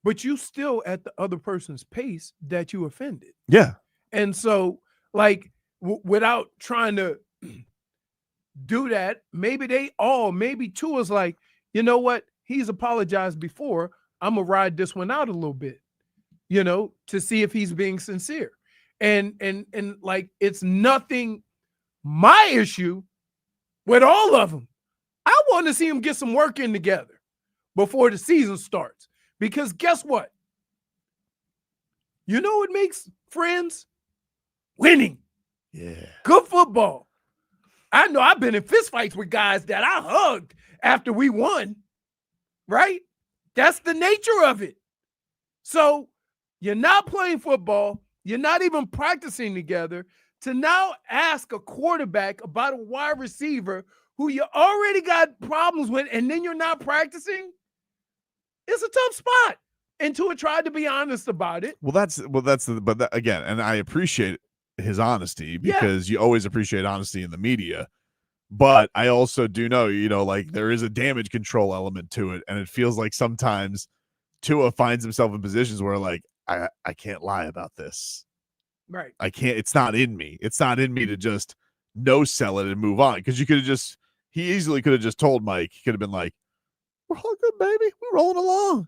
but you still at the other person's pace that you offended. Yeah. And so, like, without trying to do that, maybe Tua's like, you know what? He's apologized before. I'm going to ride this one out a little bit, to see if he's being sincere. And like, it's nothing my issue with all of them. I want to see them get some work in together before the season starts. Because guess what? You know what makes friends? Winning. Yeah. Good football. I know I've been in fistfights with guys that I hugged after we won, right? That's the nature of it. So you're not playing football. You're not even practicing together. To now ask a quarterback about a wide receiver who you already got problems with, and then you're not practicing, it's a tough spot. And Tua tried to be honest about it. Again, and I appreciate his honesty because you always appreciate honesty in the media. But I also do know, like there is a damage control element to it. And it feels like sometimes Tua finds himself in positions where like, I can't lie about this. Right. I can't, it's not in me. It's not in me to just no sell it and move on. Because he easily could have just told Mike, he could have been like, we're all good, baby. We're rolling along.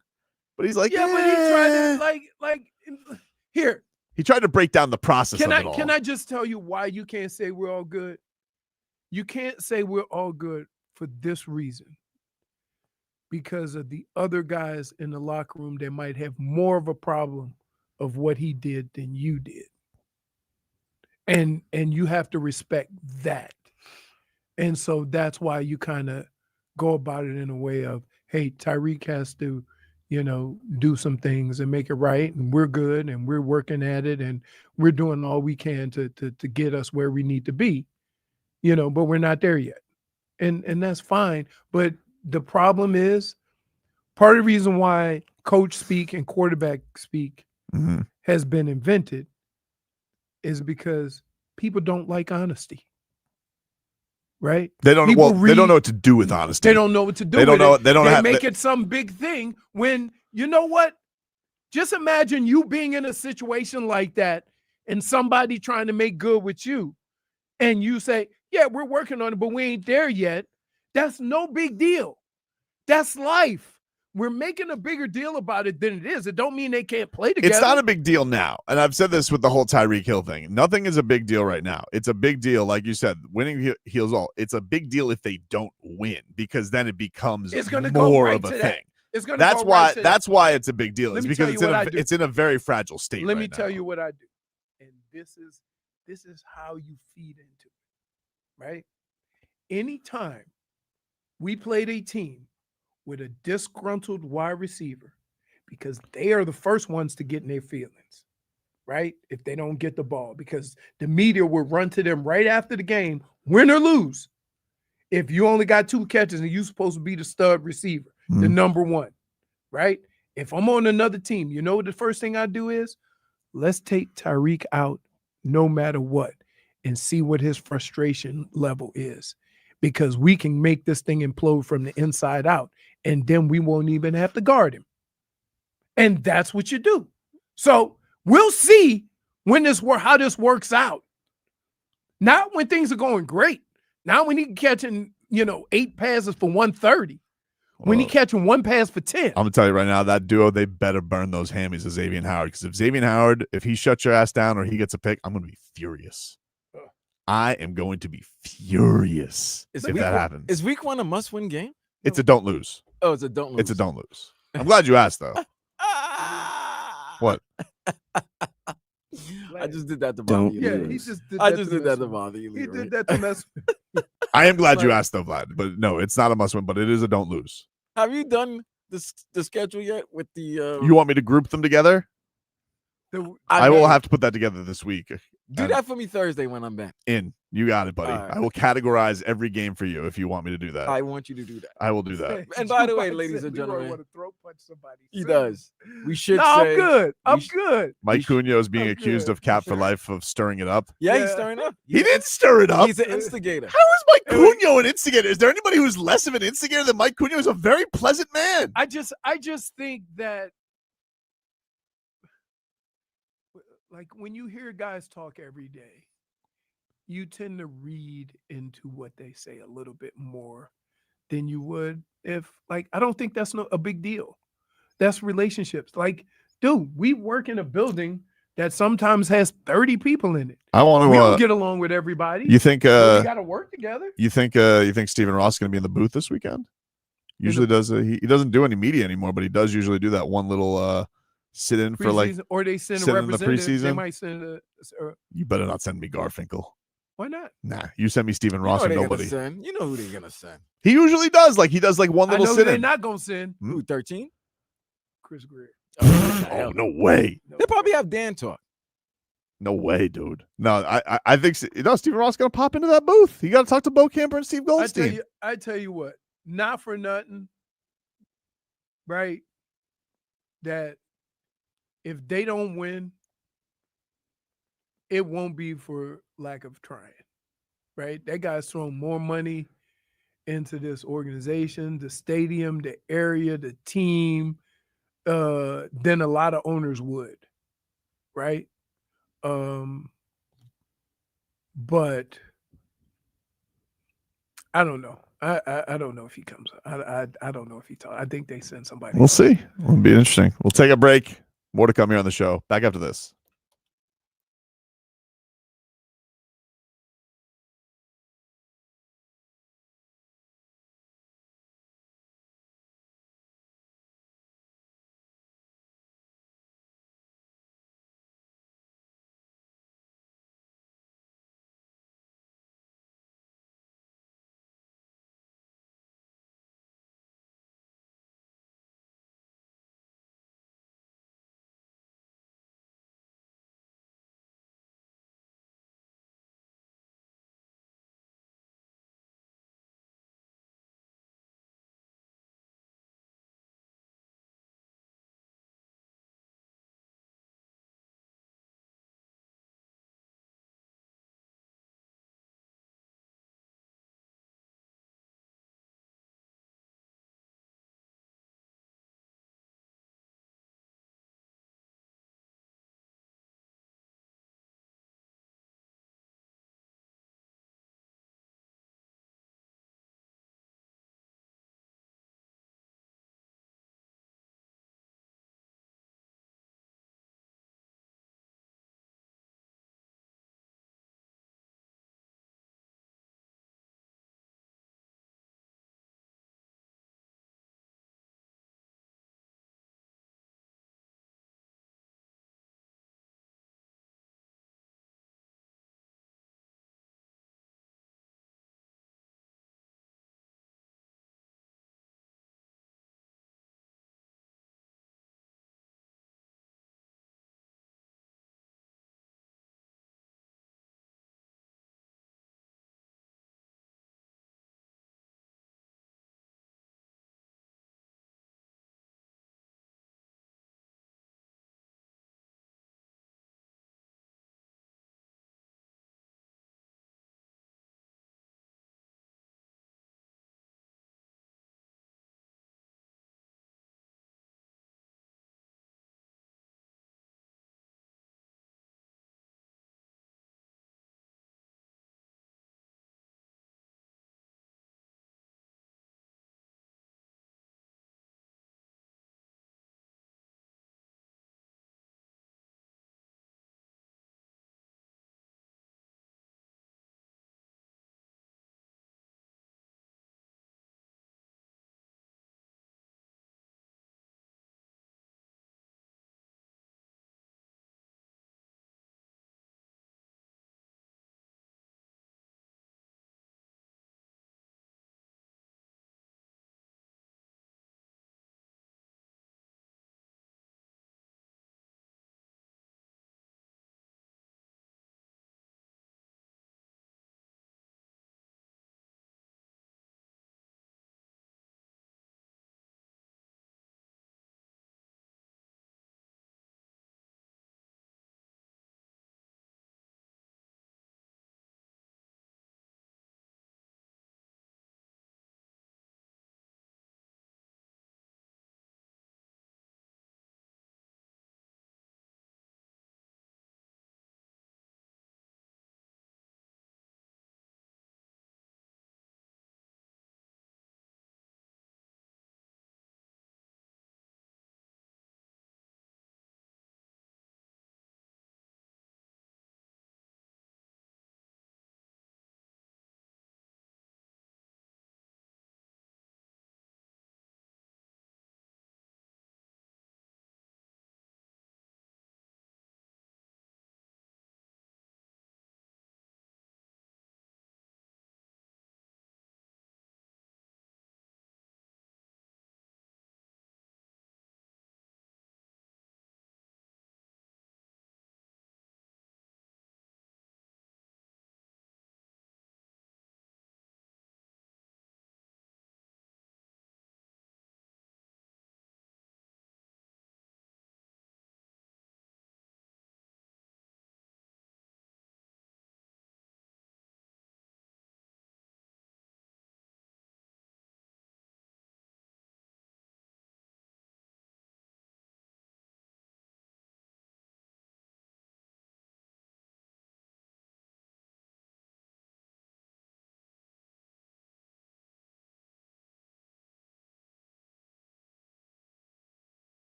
But he's like, but he tried to here. He tried to break down the process of it all. Can I just tell you why you can't say we're all good? You can't say we're all good for this reason. Because of the other guys in the locker room that might have more of a problem of what he did than you did. And you have to respect that. And so that's why you kind of go about it in a way of, hey, Tyreek has to, do some things and make it right. And we're good and we're working at it and we're doing all we can to get us where we need to be, but we're not there yet. And that's fine. But the problem is part of the reason why coach speak and quarterback speak has been invented is because people don't like honesty. Right? They don't know what to do with honesty. They don't know what to do. They make it some big thing when, you know what? Just imagine you being in a situation like that and somebody trying to make good with you. And you say, yeah, we're working on it, but we ain't there yet. That's no big deal. That's life. We're making a bigger deal about it than it is. It don't mean they can't play together. It's not a big deal now. And I've said this with the whole Tyreek Hill thing. Nothing is a big deal right now. It's a big deal, like you said, winning heals all. It's a big deal if they don't win because then it becomes more of a thing. That's why it's a big deal. It's because it's in a very fragile state. Let me tell you what I do. And this is how you feed into it, right? Anytime we played a team with a disgruntled wide receiver, because they are the first ones to get in their feelings, right? If they don't get the ball, because the media will run to them right after the game, win or lose. If you only got 2 catches and you're supposed to be the stud receiver, the number one, right? If I'm on another team, you know what the first thing I do is? Let's take Tyreek out no matter what and see what his frustration level is, because we can make this thing implode from the inside out. And then we won't even have to guard him. And that's what you do. So we'll see how this works out. Not when things are going great. Not when he's catching, 8 passes for 130. When he's catching 1 pass for 10. I'm going to tell you right now, that duo, they better burn those hammies of Xavier Howard. Because if Xavier Howard, if he shuts your ass down or he gets a pick, I'm going to be furious. I am going to be furious if that happens. Is week 1 a must-win game? It's a don't lose. Oh, it's a don't lose. It's a don't lose. I'm glad you asked, though. What? I just did that to bother you. Yeah, he just did that. I just did that to bother you. He did that to mess with me. I am glad you asked, though, Vlad. But no, it's not a must win, but it is a don't lose. Have you done the schedule yet with the? You want me to group them together? I will have to put that together this week. Do that for me Thursday when I'm back. You got it, buddy. All right. I will categorize every game for you if you want me to do that. I want you to do that. I will do that. And by the way, ladies and gentlemen, want to throat punch somebody. he does. We should say I'm good. I'm good. Mike Cunha is being I'm accused good. of Cap for Life of stirring it up. Yeah, he's stirring up. He didn't stir it up. He's an instigator. How is Mike Cunha an instigator? Is there anybody who's less of an instigator than Mike Cunha? Is a very pleasant man. I just think that, like, when you hear guys talk every day, you tend to read into what they say a little bit more than you would if, like, I don't think that's a big deal. That's relationships. Like, dude, we work in a building that sometimes has 30 people in it. I want to. We don't get along with everybody. You think? We got to work together. You think Stephen Ross is going to be in the booth this weekend? Usually does. He doesn't do any media anymore, but he does usually do that one little sit in for like. Or they send a sit in the representative. They preseason. might send a. You better not send me Garfinkel. Why not? Nah, you send me Stephen Ross or nobody. You know who they're gonna send. He usually does. Like he does like one little I know sit they're in. not gonna send. Who, 13? Chris Greer. Oh, no way. They probably have Dan talk. No way, dude. No, I think Stephen Ross gonna pop into that booth. You got to talk to Bo Camper and Steve Goldstein. I tell you what, not for nothing, right? That if they don't win, it won't be for lack of trying, right? That guy's thrown more money into this organization, the stadium, the area, the team, than a lot of owners would, right? But I don't know. I don't know if he comes. I don't know if he talks. I think they send somebody. We'll see. It'll be interesting. We'll take a break. More to come here on the show. Back after this.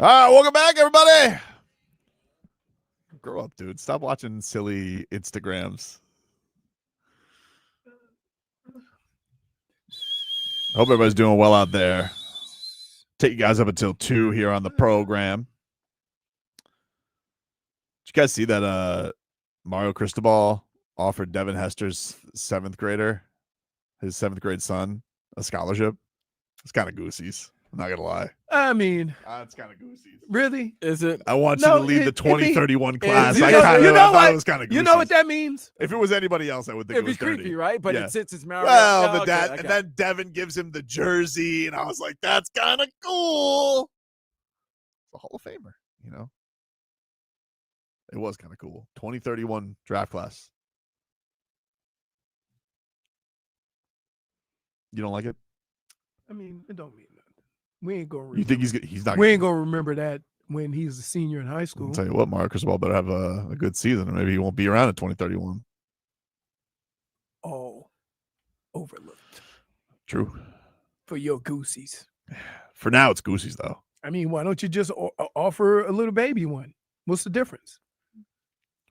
All right, welcome back, everybody. Grow up, dude. Stop watching silly Instagrams. Hope everybody's doing well out there. Take you guys up until 2 here on the program. Did you guys see that Mario Cristobal offered Devin Hester's 7th grader, his 7th grade son, a scholarship? It's kind of goosies. I'm not gonna lie. I mean, it's kind of goosies. Really? Is it? I want you to lead the 2031 class. You I know thought it was kind of goosies. You know what that means? If it was anybody else, I would think It'd it was be creepy, dirty. right? But Yeah. since it's Mario. Well, Oh, okay. and then Devin gives him the jersey, and I was like, that's kind of cool. It's a Hall of Famer, you know? It was kind of cool. 2031 draft class. You don't like it? I mean, it don't mean nothing. We ain't gonna. You think he's not? We ain't gonna remember that when he's a senior in high school. I'll tell you what, Mario Cristobal better have a good season, or maybe he won't be around in 2031. Oh, overlooked True. for your goosies. For now, it's goosies though. I mean, why don't you just offer a little baby one? What's the difference?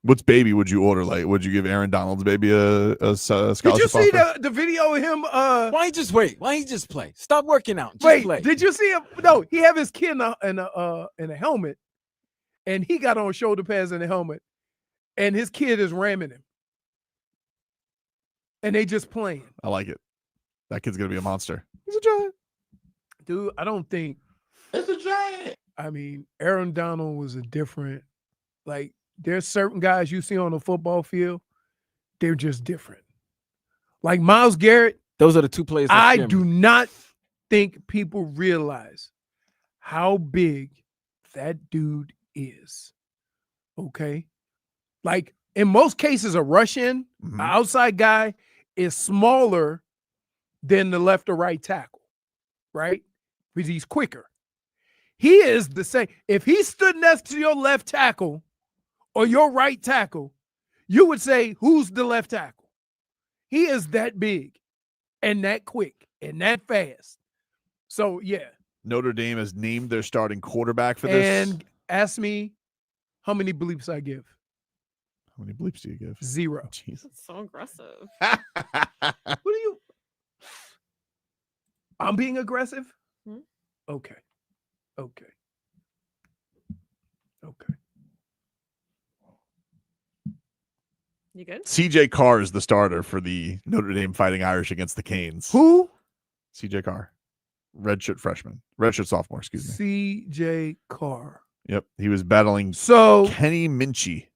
What's baby would you order? Like, would you give Aaron Donald's baby a scholarship? Did you see offer? the video of him? Why you just wait? Why you just play? Stop working out. Just Wait, play. did you see him? No, he have his kid in a helmet, and he got on shoulder pads and a helmet, and his kid is ramming him, and they just playing. I like it. That kid's gonna be a monster. He's a giant, dude. I don't think It's a giant. I mean, Aaron Donald was a different, like, there's certain guys you see on the football field, they're just different. Like Myles Garrett. Those are the two players. I do not think people realize how big that dude is. Okay. Like in most cases, a rush-in, an outside guy is smaller than the left or right tackle, right? Because he's quicker. He is the same. If he stood next to your left tackle or your right tackle, you would say, who's the left tackle? He is that big and that quick and that fast. So, yeah. Notre Dame has named their starting quarterback for this. And ask me how many bleeps I give. How many bleeps do you give? 0. Jesus. That's so aggressive. What are you? I'm being aggressive? Hmm? Okay. Okay. You good? CJ Carr is the starter for the Notre Dame Fighting Irish against the Canes. Who? CJ Carr. Redshirt freshman. Redshirt sophomore, excuse me. CJ Carr. Yep. He was battling So Kenny Minchie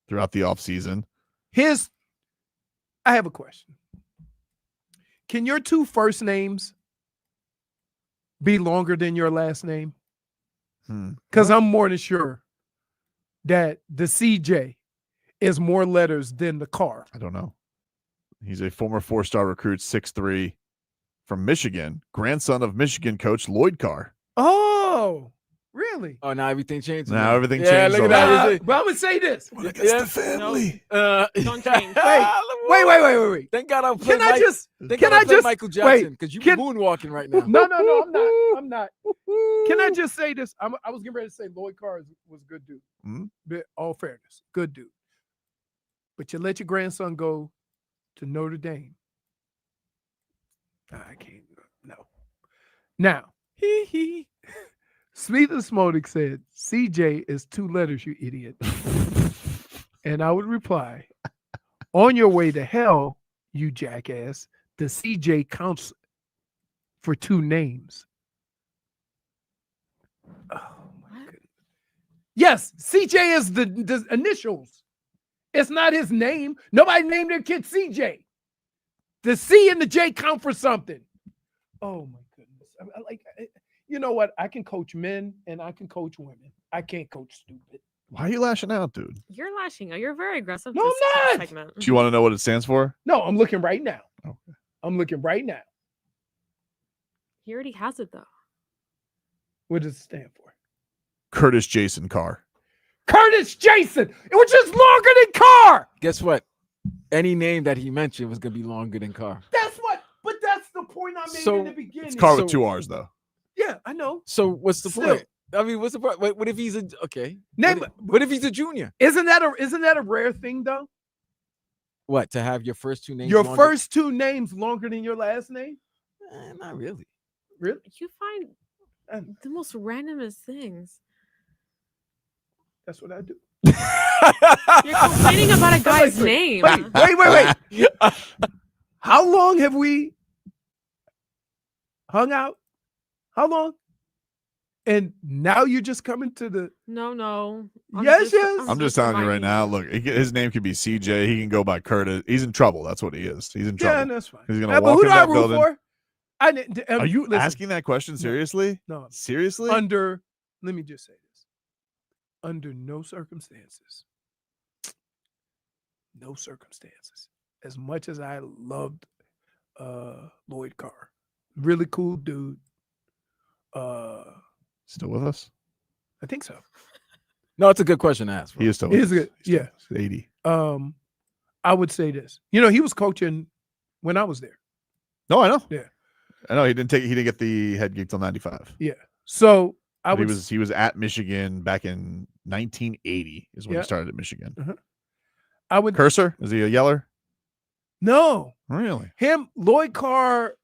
throughout the offseason. I have a question. Can your two first names be longer than your last name? Because I'm more than sure that the CJ is more letters than the Carr. I don't know. He's a former 4-star recruit, 6'3", from Michigan, grandson of Michigan coach Lloyd Carr. Oh, really? Oh, now everything changes. Now everything Yeah, changed. look at already. that. But I'm going to say this. The family. Don't change. Wait. Thank God I'm playing. Can I just Michael Jackson? Because you're moonwalking right now. No, I'm not. Can I just say this? I was getting ready to say Lloyd Carr was a good dude. But all fairness, good dude. But you let your grandson go to Notre Dame. I can't. No. Now, Smith and Smodic said, CJ is 2 letters, you idiot. And I would reply, on your way to hell, you jackass, the CJ counts for 2 names. Oh, my goodness. Yes, CJ is the initials. It's not his name. Nobody named their kid CJ. The C and the J count for something. Oh, my goodness. You know what? I can coach men and I can coach women. I can't coach stupid. Why are you lashing out, dude? You're lashing out. You're very aggressive. No, this I'm not. Segment. Do you want to know what it stands for? No, I'm looking right now. Okay. I'm looking right now. He already has it, though. What does it stand for? Curtis Jason Carr. Curtis Jason, which is longer than Carr. Guess what? Any name that he mentioned was going to be longer than Carr. That's the point I made in the beginning. It's Carr with 2 R's, though. Yeah, I know. So what's the Still, point? I mean, what's the problem? What if he's a okay? Name, what if he's a junior? Isn't that a rare thing though? What, to have your first two names? Your longer? first two names longer than your last name? Not really. Really? You find the most randomest things. That's what I do. You're complaining about a guy's name. Wait. How long have we hung out? How long? And now you're just coming to the No. Yes. I'm just telling you right now. Look, his name could be CJ. He can go by Curtis. He's in trouble. That's what he is. He's in trouble. Yeah, that's fine. He's gonna but walk who in do I that root building. for? Are you asking that question seriously? No. Seriously? Let me just say this. Under no circumstances, as much as I loved Lloyd Carr, really cool dude. Still with us? I think so. No, it's a good question to ask. He is still with He's us. good. Yeah. He's 80. I would say this. He was coaching when I was there. No, I know. Yeah. I know he didn't get the head gig till 95. Yeah. So he was at Michigan back in 1980 is when he started at Michigan. Uh-huh. Cursor? Is he a yeller? No. Really? Lloyd Carr,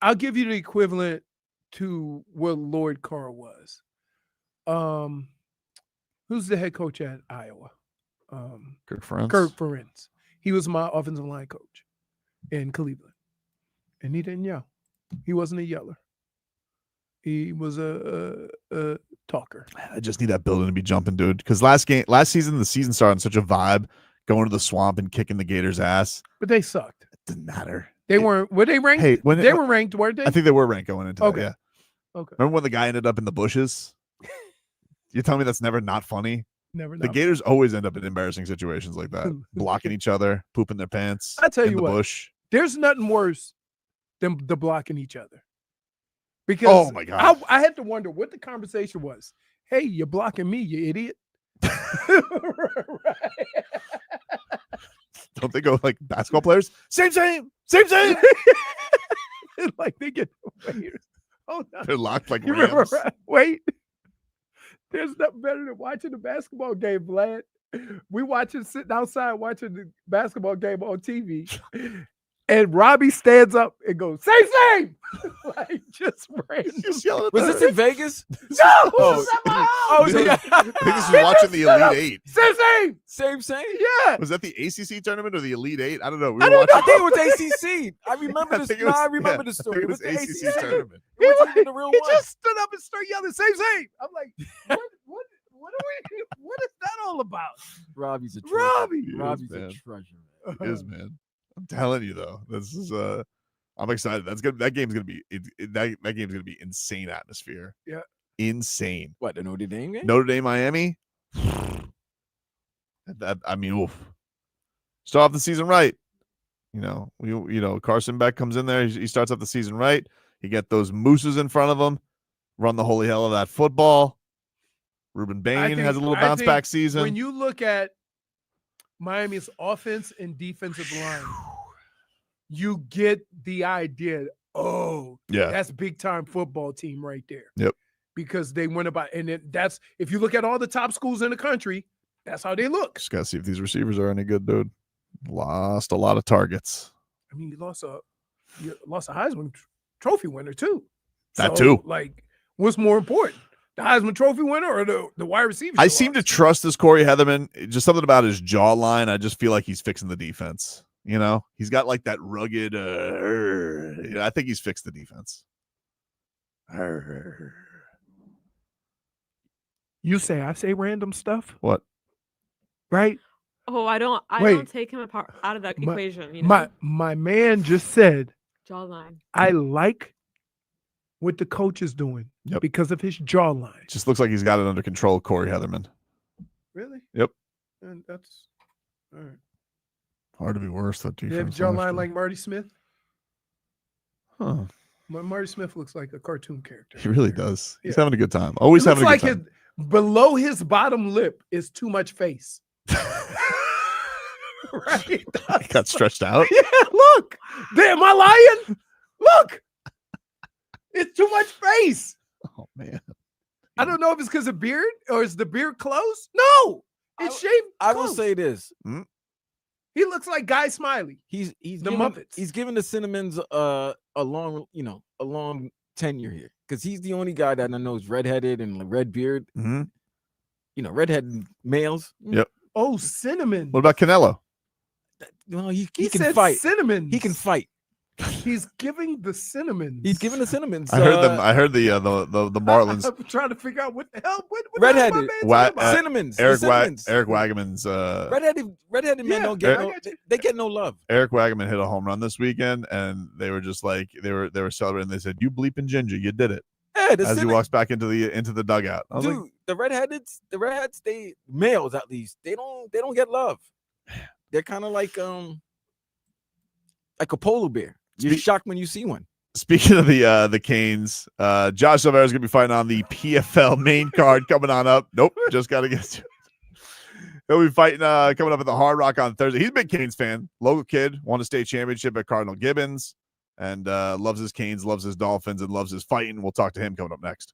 I'll give you the equivalent to what Lloyd Carr was. Who's the head coach at Iowa? Kirk Ferentz. He was my offensive line coach in Cleveland. And he didn't yell. He wasn't a yeller. He was a talker. I just need that building to be jumping, dude. Because last season, the season started on such a vibe, going to the swamp and kicking the Gators' ass. But they sucked. It didn't matter. Were they ranked? Hey, they were ranked, weren't they? I think they were ranked going into that, yeah. Okay. Remember when the guy ended up in the bushes? You tell me that's never not funny? Never. The Gators always end up in embarrassing situations like that. Blocking each other, pooping their pants. I tell in you the what, bush. there's nothing worse than the blocking each other. Because oh my God. I had to wonder what the conversation was. Hey, you're blocking me, you idiot. Don't they go like basketball players? Same. Like they get hold on. They're locked like You rams. remember? Wait. There's nothing better than watching the basketball game, Vlad. We sitting outside watching the basketball game on TV. And Robbie stands up and goes, same. Like just random. Was this in Vegas? No! Oh, yeah. I think this was watching the Elite Eight. Same. Yeah. Was that the ACC tournament or the Elite Eight? I don't know. I think it was ACC. I remember this. I remember the story. It was the ACC tournament. He the real one. just stood up and started yelling, same. I'm like, what is that all about? Robbie's a treasure. Robbie's a treasure. It is, man. I'm telling you though, this is I'm excited. That's good. That game's gonna be that game's gonna be insane atmosphere. Yeah, insane. What, the Notre Dame game? Notre Dame, Miami. Oof. Start off the season right. Carson Beck comes in there. He starts off the season right. You get those mooses in front of him. Run the holy hell of that football. Ruben Bain has a little bounce back season. When you look at Miami's offense and defensive line, you get the idea. Oh, yeah, that's big time football team right there. Yep. Because they went about, and that's if you look at all the top schools in the country, that's how they look. Just gotta see if these receivers are any good, dude. Lost a lot of targets. I mean, you lost a Heisman Trophy winner too. That too. Like, what's more important? The Heisman Trophy winner or the wide receiver? I seem to trust this Corey Heatherman. Just something about his jawline. I just feel like he's fixing the defense. He's got like that rugged. I think he's fixed the defense. You say I say random stuff. What? Right? Oh, I don't take him out of that equation. My man just said jawline. I like what the coach is doing because of his jawline. Just looks like he's got it under control, Corey Heatherman. Really? Yep. And that's all right. Hard to be worse. That defense. You have jawline like Marty Smith? Huh. Marty Smith looks like a cartoon character. He really does. He's having a good time. Always having a good time. Below his bottom lip is too much face. Right? He got stretched out. Yeah, look. Am I lying? Look. It's too much face. Oh, man. I don't know if it's because of beard or is the beard close? No, it's shaved. I will close. say this. He looks like Guy Smiley. He's the giving, Muppets. He's giving the Cinnamons a long tenure here because he's the only guy that I know is redheaded and red beard. Redheaded males. Yep. Oh, Cinnamon. What about Canelo? Well, he He can said fight. Cinnamon. He can fight. He's giving the Cinnamons. He's giving the Cinnamons. I heard them. I heard the Marlins. I'm trying to figure out what the hell. What Redheaded. Cinnamons. Cinnamons. Cinnamons. Eric Wagaman's. Redheaded men don't get they get no love. Eric Wagaman hit a home run this weekend, and they were just like they were celebrating. They said, "You bleeping ginger, you did it." Yeah, as he walks back into the dugout. I was Dude, like, the redheads, they males at least they don't get love. They're kind of like a polar bear. You're shocked when you see one. Speaking of the Canes, Josh Silveira is going to be fighting on the PFL main card coming on up. Nope, just got to get to it. He'll be fighting coming up at the Hard Rock on Thursday. He's a big Canes fan. Local kid, won a state championship at Cardinal Gibbons, and loves his Canes, loves his Dolphins, and loves his fighting. We'll talk to him coming up next.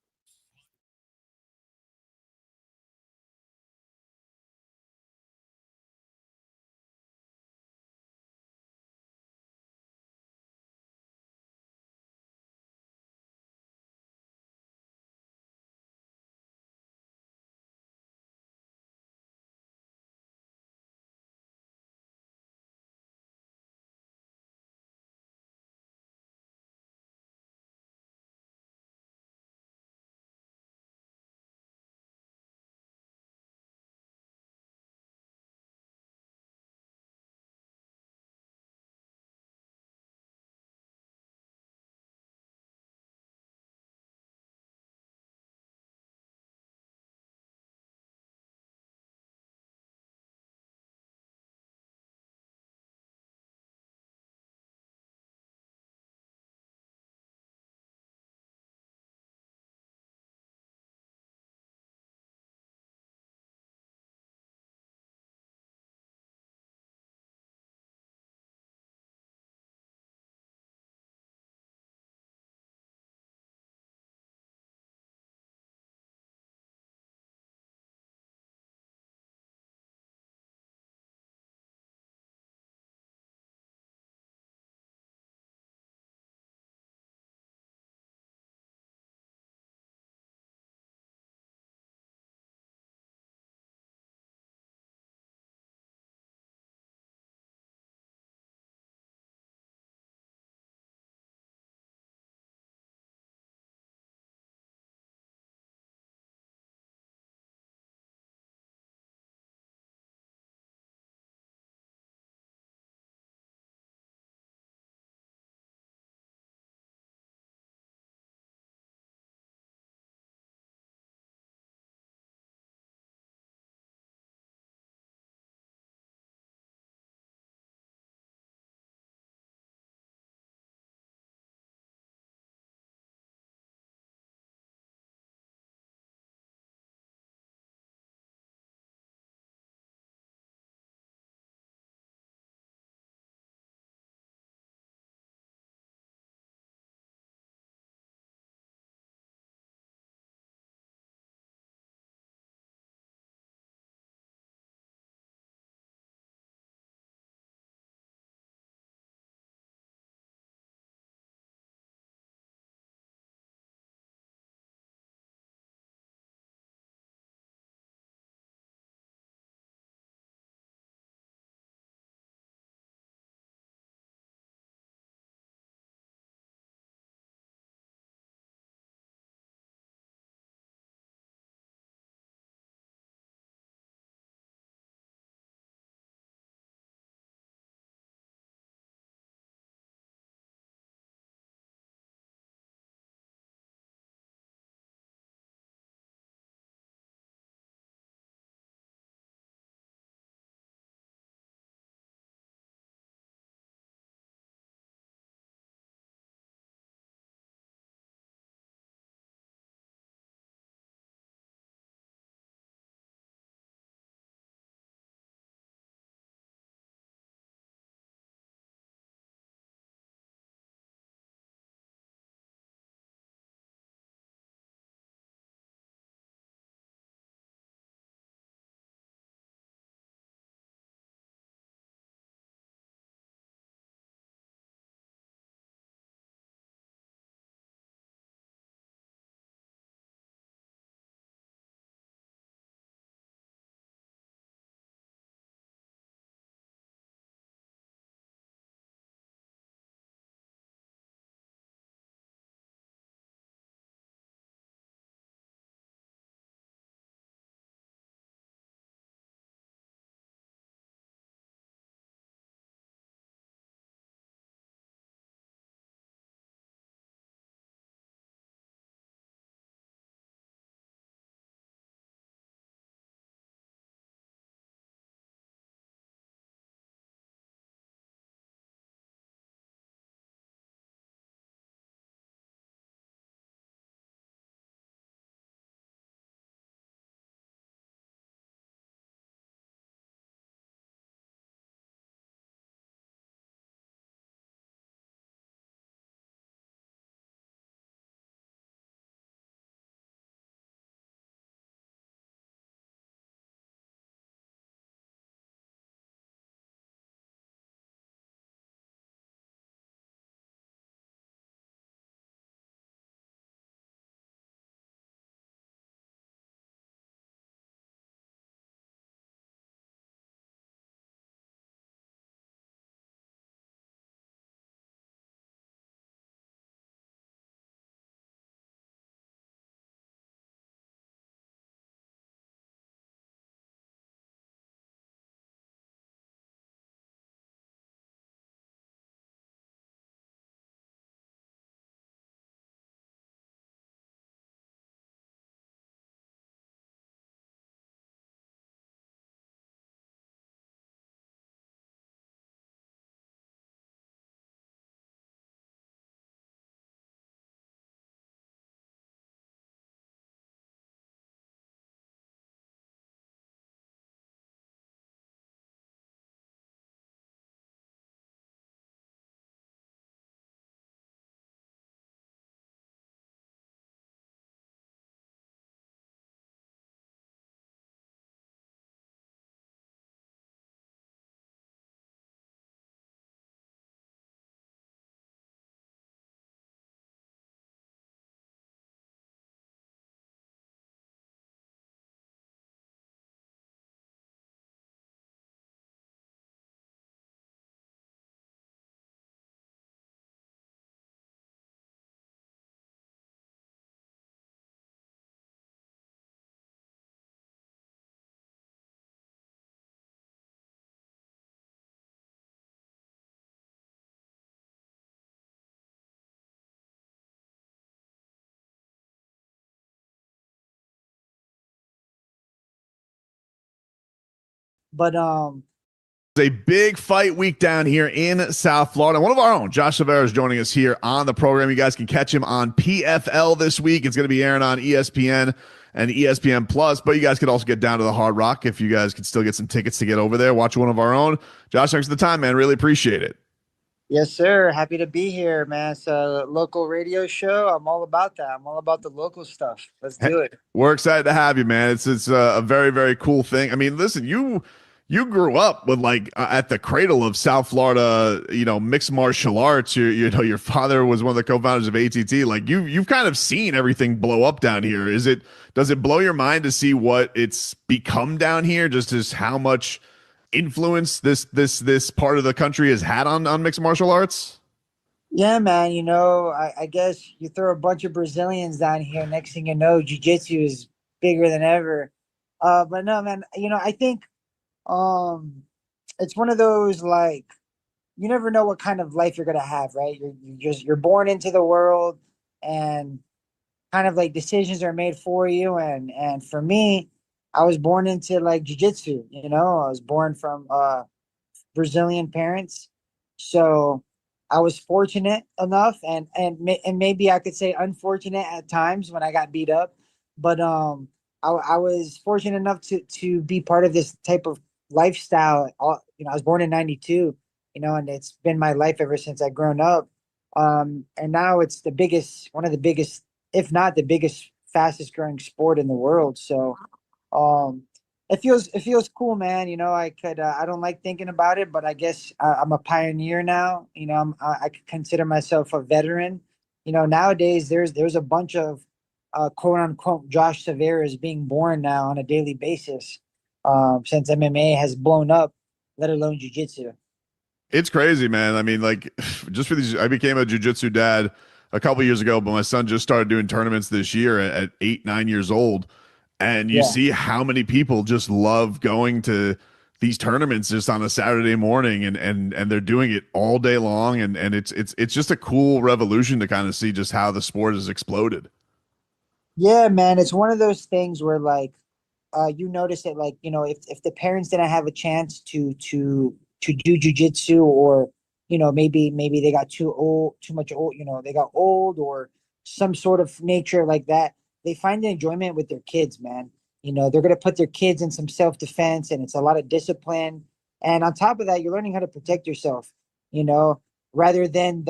But It's a big fight week down here in South Florida. One of our own, Josh Silveira, is joining us here on the program. You guys can catch him on PFL this week. It's going to be airing on ESPN and ESPN Plus, but you guys could also get down to the Hard Rock if you guys could still get some tickets to get over there. Watch one of our own. Josh, thanks for the time, man. Really appreciate it. yes, sir. Happy to be here, man. It's a local radio show. I'm all about that. I'm all about the local stuff. Let's do it. We're excited to have you, man. It's a very, very cool thing. I mean, listen, you grew up with at the cradle of South Florida, mixed martial arts. Your father was one of the co-founders of ATT. Like you've kind of seen everything blow up down here. Does it blow your mind to see what it's become down here? Just as how much influence this part of the country has had on mixed martial arts? Yeah, man. I guess you throw a bunch of Brazilians down here. Next thing you know, jiu-jitsu is bigger than ever. But no, man, I think it's one of those, like, you never know what kind of life you're gonna have, right? You're born into the world, and kind of like decisions are made for you. And for me, I was born into like jiu-jitsu. I was born from Brazilian parents, so I was fortunate enough, and maybe I could say unfortunate at times when I got beat up, but I was fortunate enough to be part of this type of lifestyle. I was born in '92, and it's been my life ever since I grown up. And now it's one of the biggest, if not the biggest, fastest growing sport in the world. So it feels cool, man. I don't like thinking about it, but I guess I'm a pioneer now. I could consider myself a veteran. Nowadays there's a bunch of quote unquote Josh Silveiras being born now on a daily basis, since MMA has blown up, let alone jiu-jitsu. It's crazy, man. I mean, like, just for these, I became a jiu-jitsu dad a couple years ago, but my son just started doing tournaments this year at 8-9 years old. And you see how many people just love going to these tournaments just on a Saturday morning, and they're doing it all day long. And it's just a cool revolution to kind of see just how the sport has exploded. Yeah, man. It's one of those things where, like, you notice it, like, if the parents didn't have a chance to do jujitsu, or maybe they got too much old, they got old, or some sort of nature like that, they find the enjoyment with their kids, man. They're gonna put their kids in some self-defense, and it's a lot of discipline. And on top of that, you're learning how to protect yourself, rather than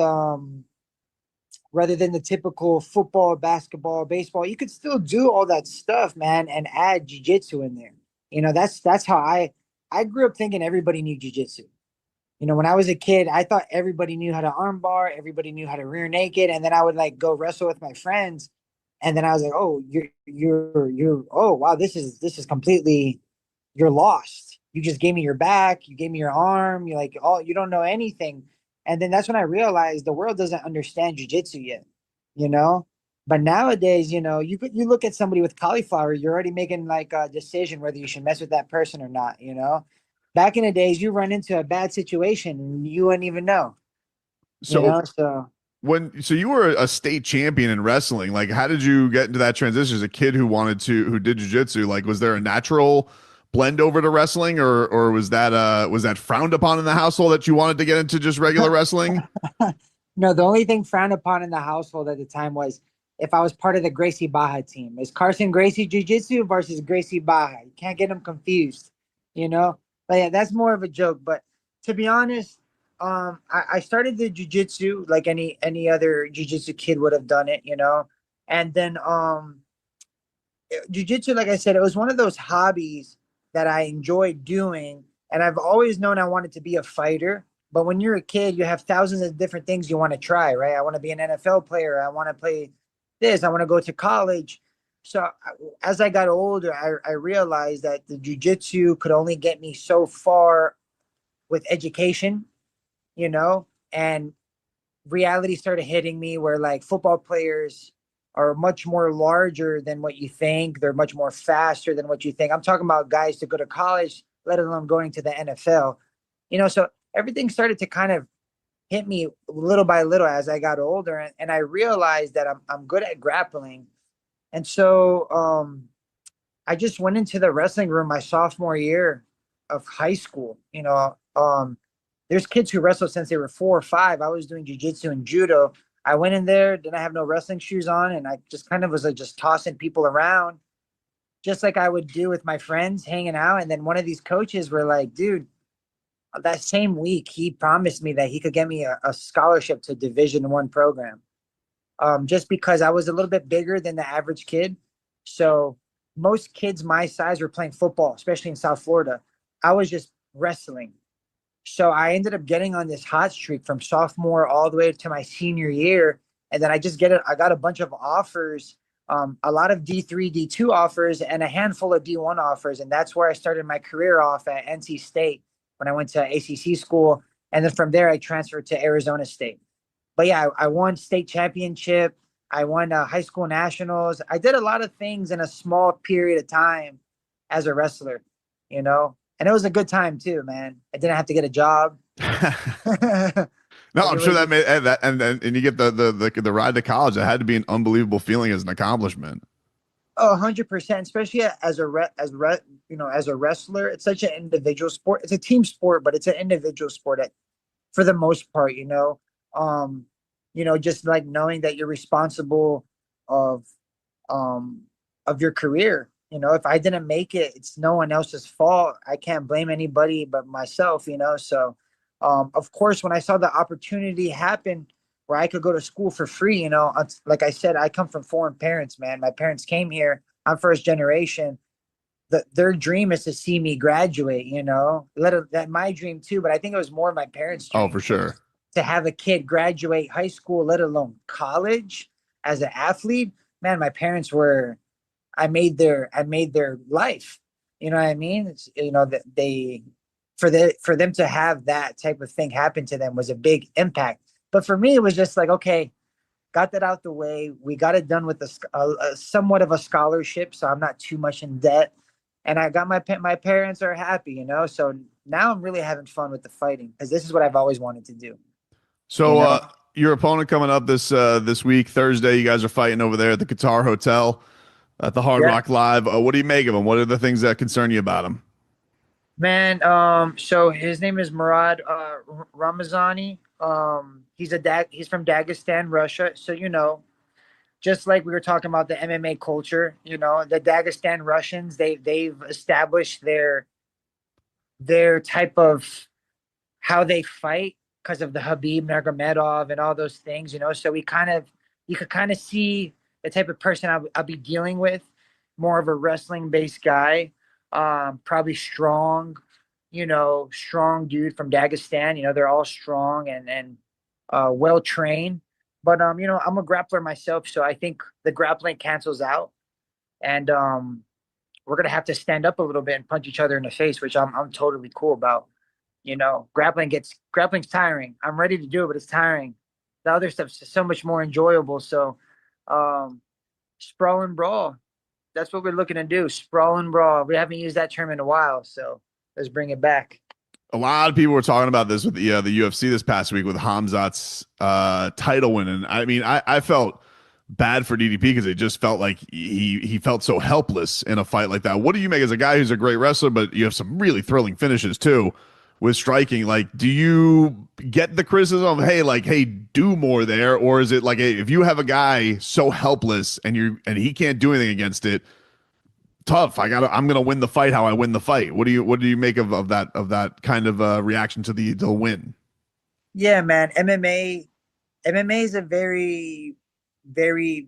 the typical football, basketball, baseball. You could still do all that stuff, man, and add jiu-jitsu in there. That's how I grew up thinking everybody knew jiu-jitsu. When I was a kid, I thought everybody knew how to armbar, everybody knew how to rear naked, and then I would like go wrestle with my friends, and then I was like, oh, you're oh wow, this is completely, you're lost. You just gave me your back, you gave me your arm, you're like, oh, you don't know anything. And then that's when I realized the world doesn't understand jiu-jitsu yet, But nowadays, you look at somebody with cauliflower, you're already making like a decision whether you should mess with that person or not, Back in the days, you run into a bad situation and you wouldn't even know. So you were a state champion in wrestling. Like, how did you get into that transition as a kid who did jiu-jitsu? Like, was there a natural blend over to wrestling, or was that frowned upon in the household that you wanted to get into just regular wrestling? No, the only thing frowned upon in the household at the time was if I was part of the Gracie Baja team. It's Carson Gracie Jiu-Jitsu versus Gracie Baja. You can't get them confused, But yeah, that's more of a joke. But to be honest, I started the jiu-jitsu like any other jiu-jitsu kid would have done it, And then jiu-jitsu, like I said, it was one of those hobbies that I enjoyed doing. And I've always known I wanted to be a fighter. But when you're a kid, you have thousands of different things you want to try, right? I want to be an NFL player. I want to play this. I want to go to college. So as I got older, I realized that the jiu-jitsu could only get me so far with education, and reality started hitting me where like football players are much more larger than what you think. They're much more faster than what you think. I'm talking about guys to go to college, let alone going to the NFL, so everything started to kind of hit me little by little as I got older. And I realized that I'm good at grappling. And so I just went into the wrestling room my sophomore year of high school. There's kids who wrestle since they were 4 or 5. I was doing jiu-jitsu and judo. I went in there, didn't have no wrestling shoes on, and I just kind of was like just tossing people around, just like I would do with my friends hanging out. And then one of these coaches were like, dude, that same week, he promised me that he could get me a scholarship to Division I program. Just because I was a little bit bigger than the average kid. So most kids my size were playing football, especially in South Florida. I was just wrestling. So I ended up getting on this hot streak from sophomore all the way to my senior year. And then I got a bunch of offers, a lot of D3, D2 offers, and a handful of D1 offers. And that's where I started my career off at NC State when I went to ACC school. And then from there, I transferred to Arizona State. But yeah, I won state championship. I won high school nationals. I did a lot of things in a small period of time as a wrestler, and it was a good time too, man. I didn't have to get a job. No, I'm sure that made that, and you get the ride to college. It had to be an unbelievable feeling as an accomplishment. Oh, 100%, especially as a wrestler. It's such an individual sport. It's a team sport, but it's an individual sport for the most part, just like knowing that you're responsible of your career. If I didn't make it, it's no one else's fault. I can't blame anybody but myself, So, of course, when I saw the opportunity happen where I could go to school for free, like I said, I come from foreign parents, man. My parents came here. I'm first generation. Their dream is to see me graduate, that my dream too. But I think it was more my parents' dream. Oh, for sure. To have a kid graduate high school, let alone college as an athlete, man, my parents I made their life. You know what I mean? It's, that for them to have that type of thing happen to them was a big impact. But for me, it was just like, okay, got that out the way. We got it done with a somewhat of a scholarship, so I'm not too much in debt. And I got my parents are happy, So now I'm really having fun with the fighting because this is what I've always wanted to do. So your opponent coming up this week, Thursday, you guys are fighting over there at the Qatar Hotel at the Hard Rock Live. What do you make of him? What are the things that concern you about him? Man, so his name is Murad Ramazani. He's from Dagestan, Russia. So, just like we were talking about the MMA culture, the Dagestan Russians, they've established their type of how they fight because of the Habib Nurmagomedov and all those things, So you could kind of see the type of person I'll be dealing with, more of a wrestling based guy, probably strong, strong dude from Dagestan. They're all strong and well trained. But I'm a grappler myself, so I think the grappling cancels out, and we're gonna have to stand up a little bit and punch each other in the face, which I'm totally cool about. Grappling's tiring. I'm ready to do it, but it's tiring. The other stuff's so much more enjoyable. So, sprawl and brawl. That's what we're looking to do. Sprawl and brawl. We haven't used that term in a while, so let's bring it back. A lot of people were talking about this with the UFC this past week with Hamzat's title win, and I mean, I felt bad for DDP because it just felt like he felt so helpless in a fight like that. What do you make as a guy who's a great wrestler, but you have some really thrilling finishes too with striking? Like, do you get the criticism of, hey, do more there, or is it like, hey, if you have a guy so helpless and he can't do anything against it, tough. I'm gonna win the fight how I win the fight. What do you make of that kind of reaction to the win? Yeah, man. MMA is a very, very,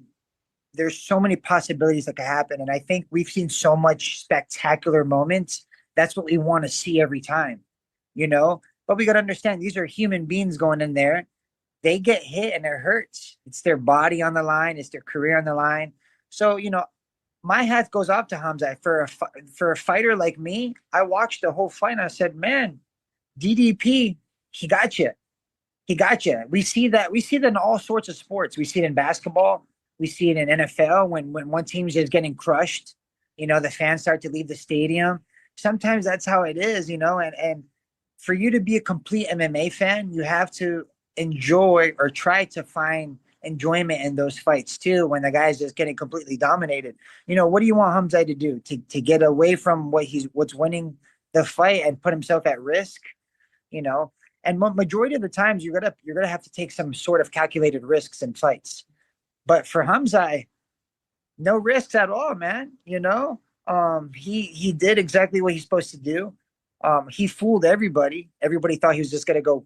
there's so many possibilities that could happen, and I think we've seen so much spectacular moments. That's what we want to see every time, But we got to understand, these are human beings going in there. They get hit and it hurts. It's their body on the line. It's their career on the line. So my hat goes off to Hamza for a fighter like me. I watched the whole fight and I said, man, DDP, he got you. He got you. We see that in all sorts of sports. We see it in basketball. We see it in NFL when one team's just getting crushed. The fans start to leave the stadium. Sometimes that's how it is, and for you to be a complete MMA fan, you have to enjoy or try to find enjoyment in those fights too, when the guy's just getting completely dominated. What do you want Hamza to do? To get away from what's winning the fight and put himself at risk, you know. And majority of the times you're gonna have to take some sort of calculated risks in fights. But for Hamza, no risks at all, man. You know, he did exactly what he's supposed to do. He fooled everybody. Everybody thought he was just gonna go,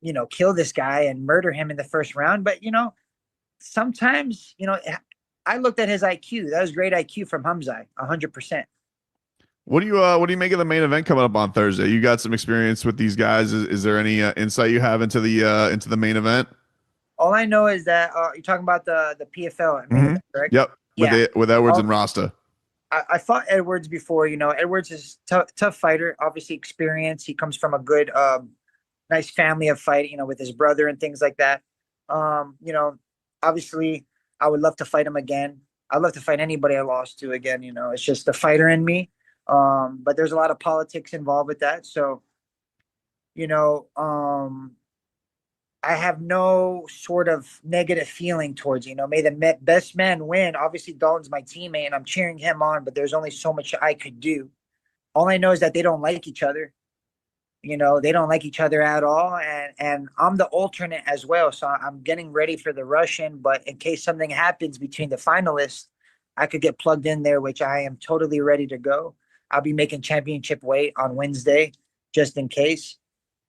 you know, kill this guy and murder him in the first round. But you know, sometimes, you know, I looked at his IQ. That was great IQ from Hamza, 100%. What do you make of the main event coming up on Thursday? You got some experience with these guys. Is there any insight you have into the main event? All I know is that you're talking about the PFL main event, correct? Yep. Yeah. With Edwards and Rasta. I fought Edwards before. You know, Edwards is tough fighter. Obviously, experience. He comes from a good, nice family of fighting. You know, with his brother and things like that. You know, obviously, I would love to fight him again. I'd love to fight anybody I lost to again. You know, it's just the fighter in me. But there's a lot of politics involved with that. So, you know, I have no sort of negative feeling towards, you know, may the best man win. Obviously, Dalton's my teammate and I'm cheering him on, but there's only so much I could do. All I know is that they don't like each other. You know, they don't like each other at all. And I'm the alternate as well. So I'm getting ready for the Russian, but in case something happens between the finalists, I could get plugged in there, which I am totally ready to go. I'll be making championship weight on Wednesday, just in case.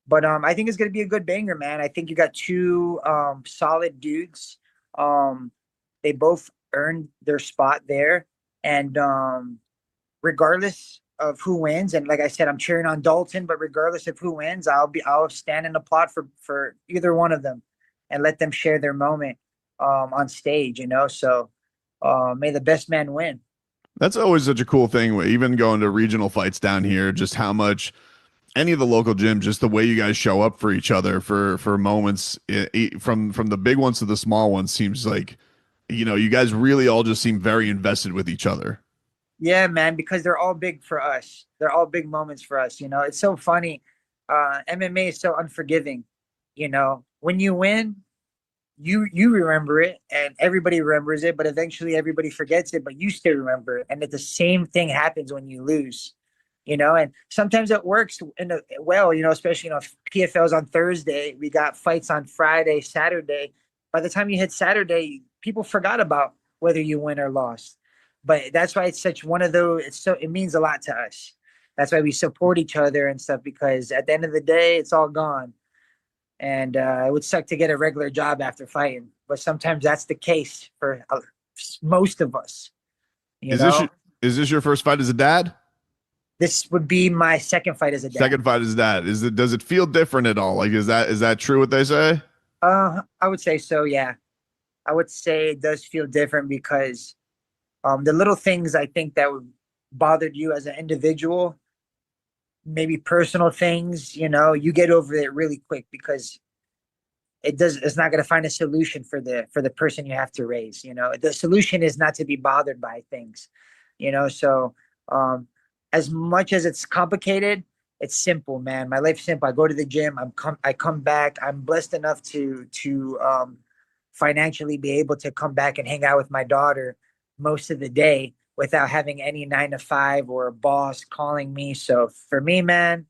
But I think it's going to be a good banger, man. I think you got two solid dudes. They both earned their spot there. And regardless of who wins, and like I said, I'm cheering on Dalton, but regardless of who wins, I'll stand and applaud for either one of them and let them share their moment on stage, you know. So may the best man win. That's always such a cool thing. Even going to regional fights down here, just how much any of the local gyms, just the way you guys show up for each other for moments, from the big ones to the small ones, seems like, you know, you guys really all just seem very invested with each other. Yeah, man, because they're all big for us. They're all big moments for us. You know, it's so funny. MMA is so unforgiving. You know, when you win, you remember it and everybody remembers it, but eventually everybody forgets it, but you still remember it. And the same thing happens when you lose, you know, and sometimes it works well, you know, especially, you know, PFL's on Thursday, we got fights on Friday, Saturday. By the time you hit Saturday, people forgot about whether you win or lost. But that's why it's such one of those, it means a lot to us. That's why we support each other and stuff, because at the end of the day, it's all gone. And it would suck to get a regular job after fighting, but sometimes that's the case for most of us. Is this your first fight as a dad? This would be my second fight as a dad. Second fight as a dad. Does it feel different at all? Like, is that true what they say? I would say so. Yeah, I would say it does feel different because the little things I think that would bothered you as an individual, maybe personal things, you know, you get over it really quick because it's not going to find a solution for the person you have to raise. You know, the solution is not to be bothered by things, you know. So as much as it's complicated, it's simple, man. My life's simple. I go to the gym, I come back. I'm blessed enough to financially be able to come back and hang out with my daughter most of the day without having any 9 to 5 or a boss calling me. So for me, man,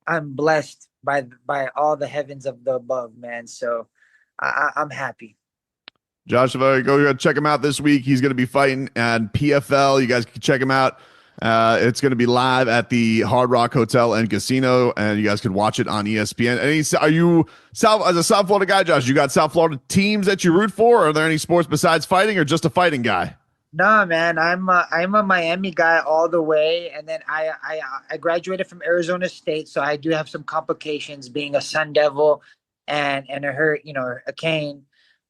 I'm blessed by all the heavens of the above, man. So I'm happy. Josh, if I go check him out this week, he's going to be fighting at PFL. You guys can check him out. It's going to be live at the Hard Rock Hotel and Casino, and you guys can watch it on ESPN. Are you as a South Florida guy, Josh? You got South Florida teams that you root for? Are there any sports besides fighting, or just a fighting guy? No, man, I'm a Miami guy all the way, and then I graduated from Arizona State, so I do have some complications being a Sun Devil and a Cane.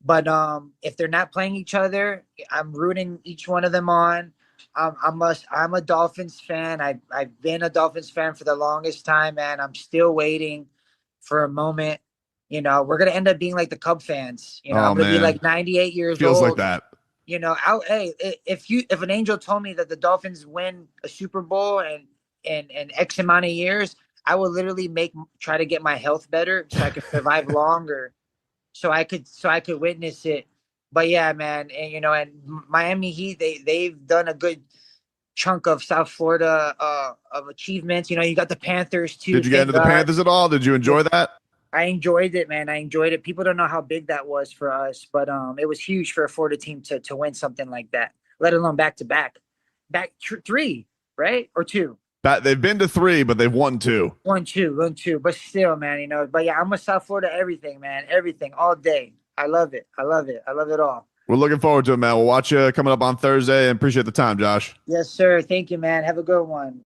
But if they're not playing each other, I'm rooting each one of them on. I'm a Dolphins fan. I've been a Dolphins fan for the longest time, and I'm still waiting for a moment. You know, we're gonna end up being like the Cub fans. You know, I'm gonna be like 98 years old. Feels like that. You know, if an angel told me that the Dolphins win a Super Bowl in X amount of years, I would literally try to get my health better so I could survive longer, so I could witness it. But yeah, man, and Miami Heat, they've done a good chunk of South Florida of achievements. You know, you got the Panthers too. Did you get into the Panthers at all? Did you enjoy that? I enjoyed it, man. I enjoyed it. People don't know how big that was for us, but it was huge for a Florida team to win something like that, let alone back to back, three, right? Or two. They've been to 3, but they've won 2. Won two, but still, man, you know. But yeah, I'm a South Florida everything, man. Everything, all day. I love it. I love it. I love it all. We're looking forward to it, man. We'll watch you coming up on Thursday and appreciate the time, Josh. Yes, sir. Thank you, man. Have a good one.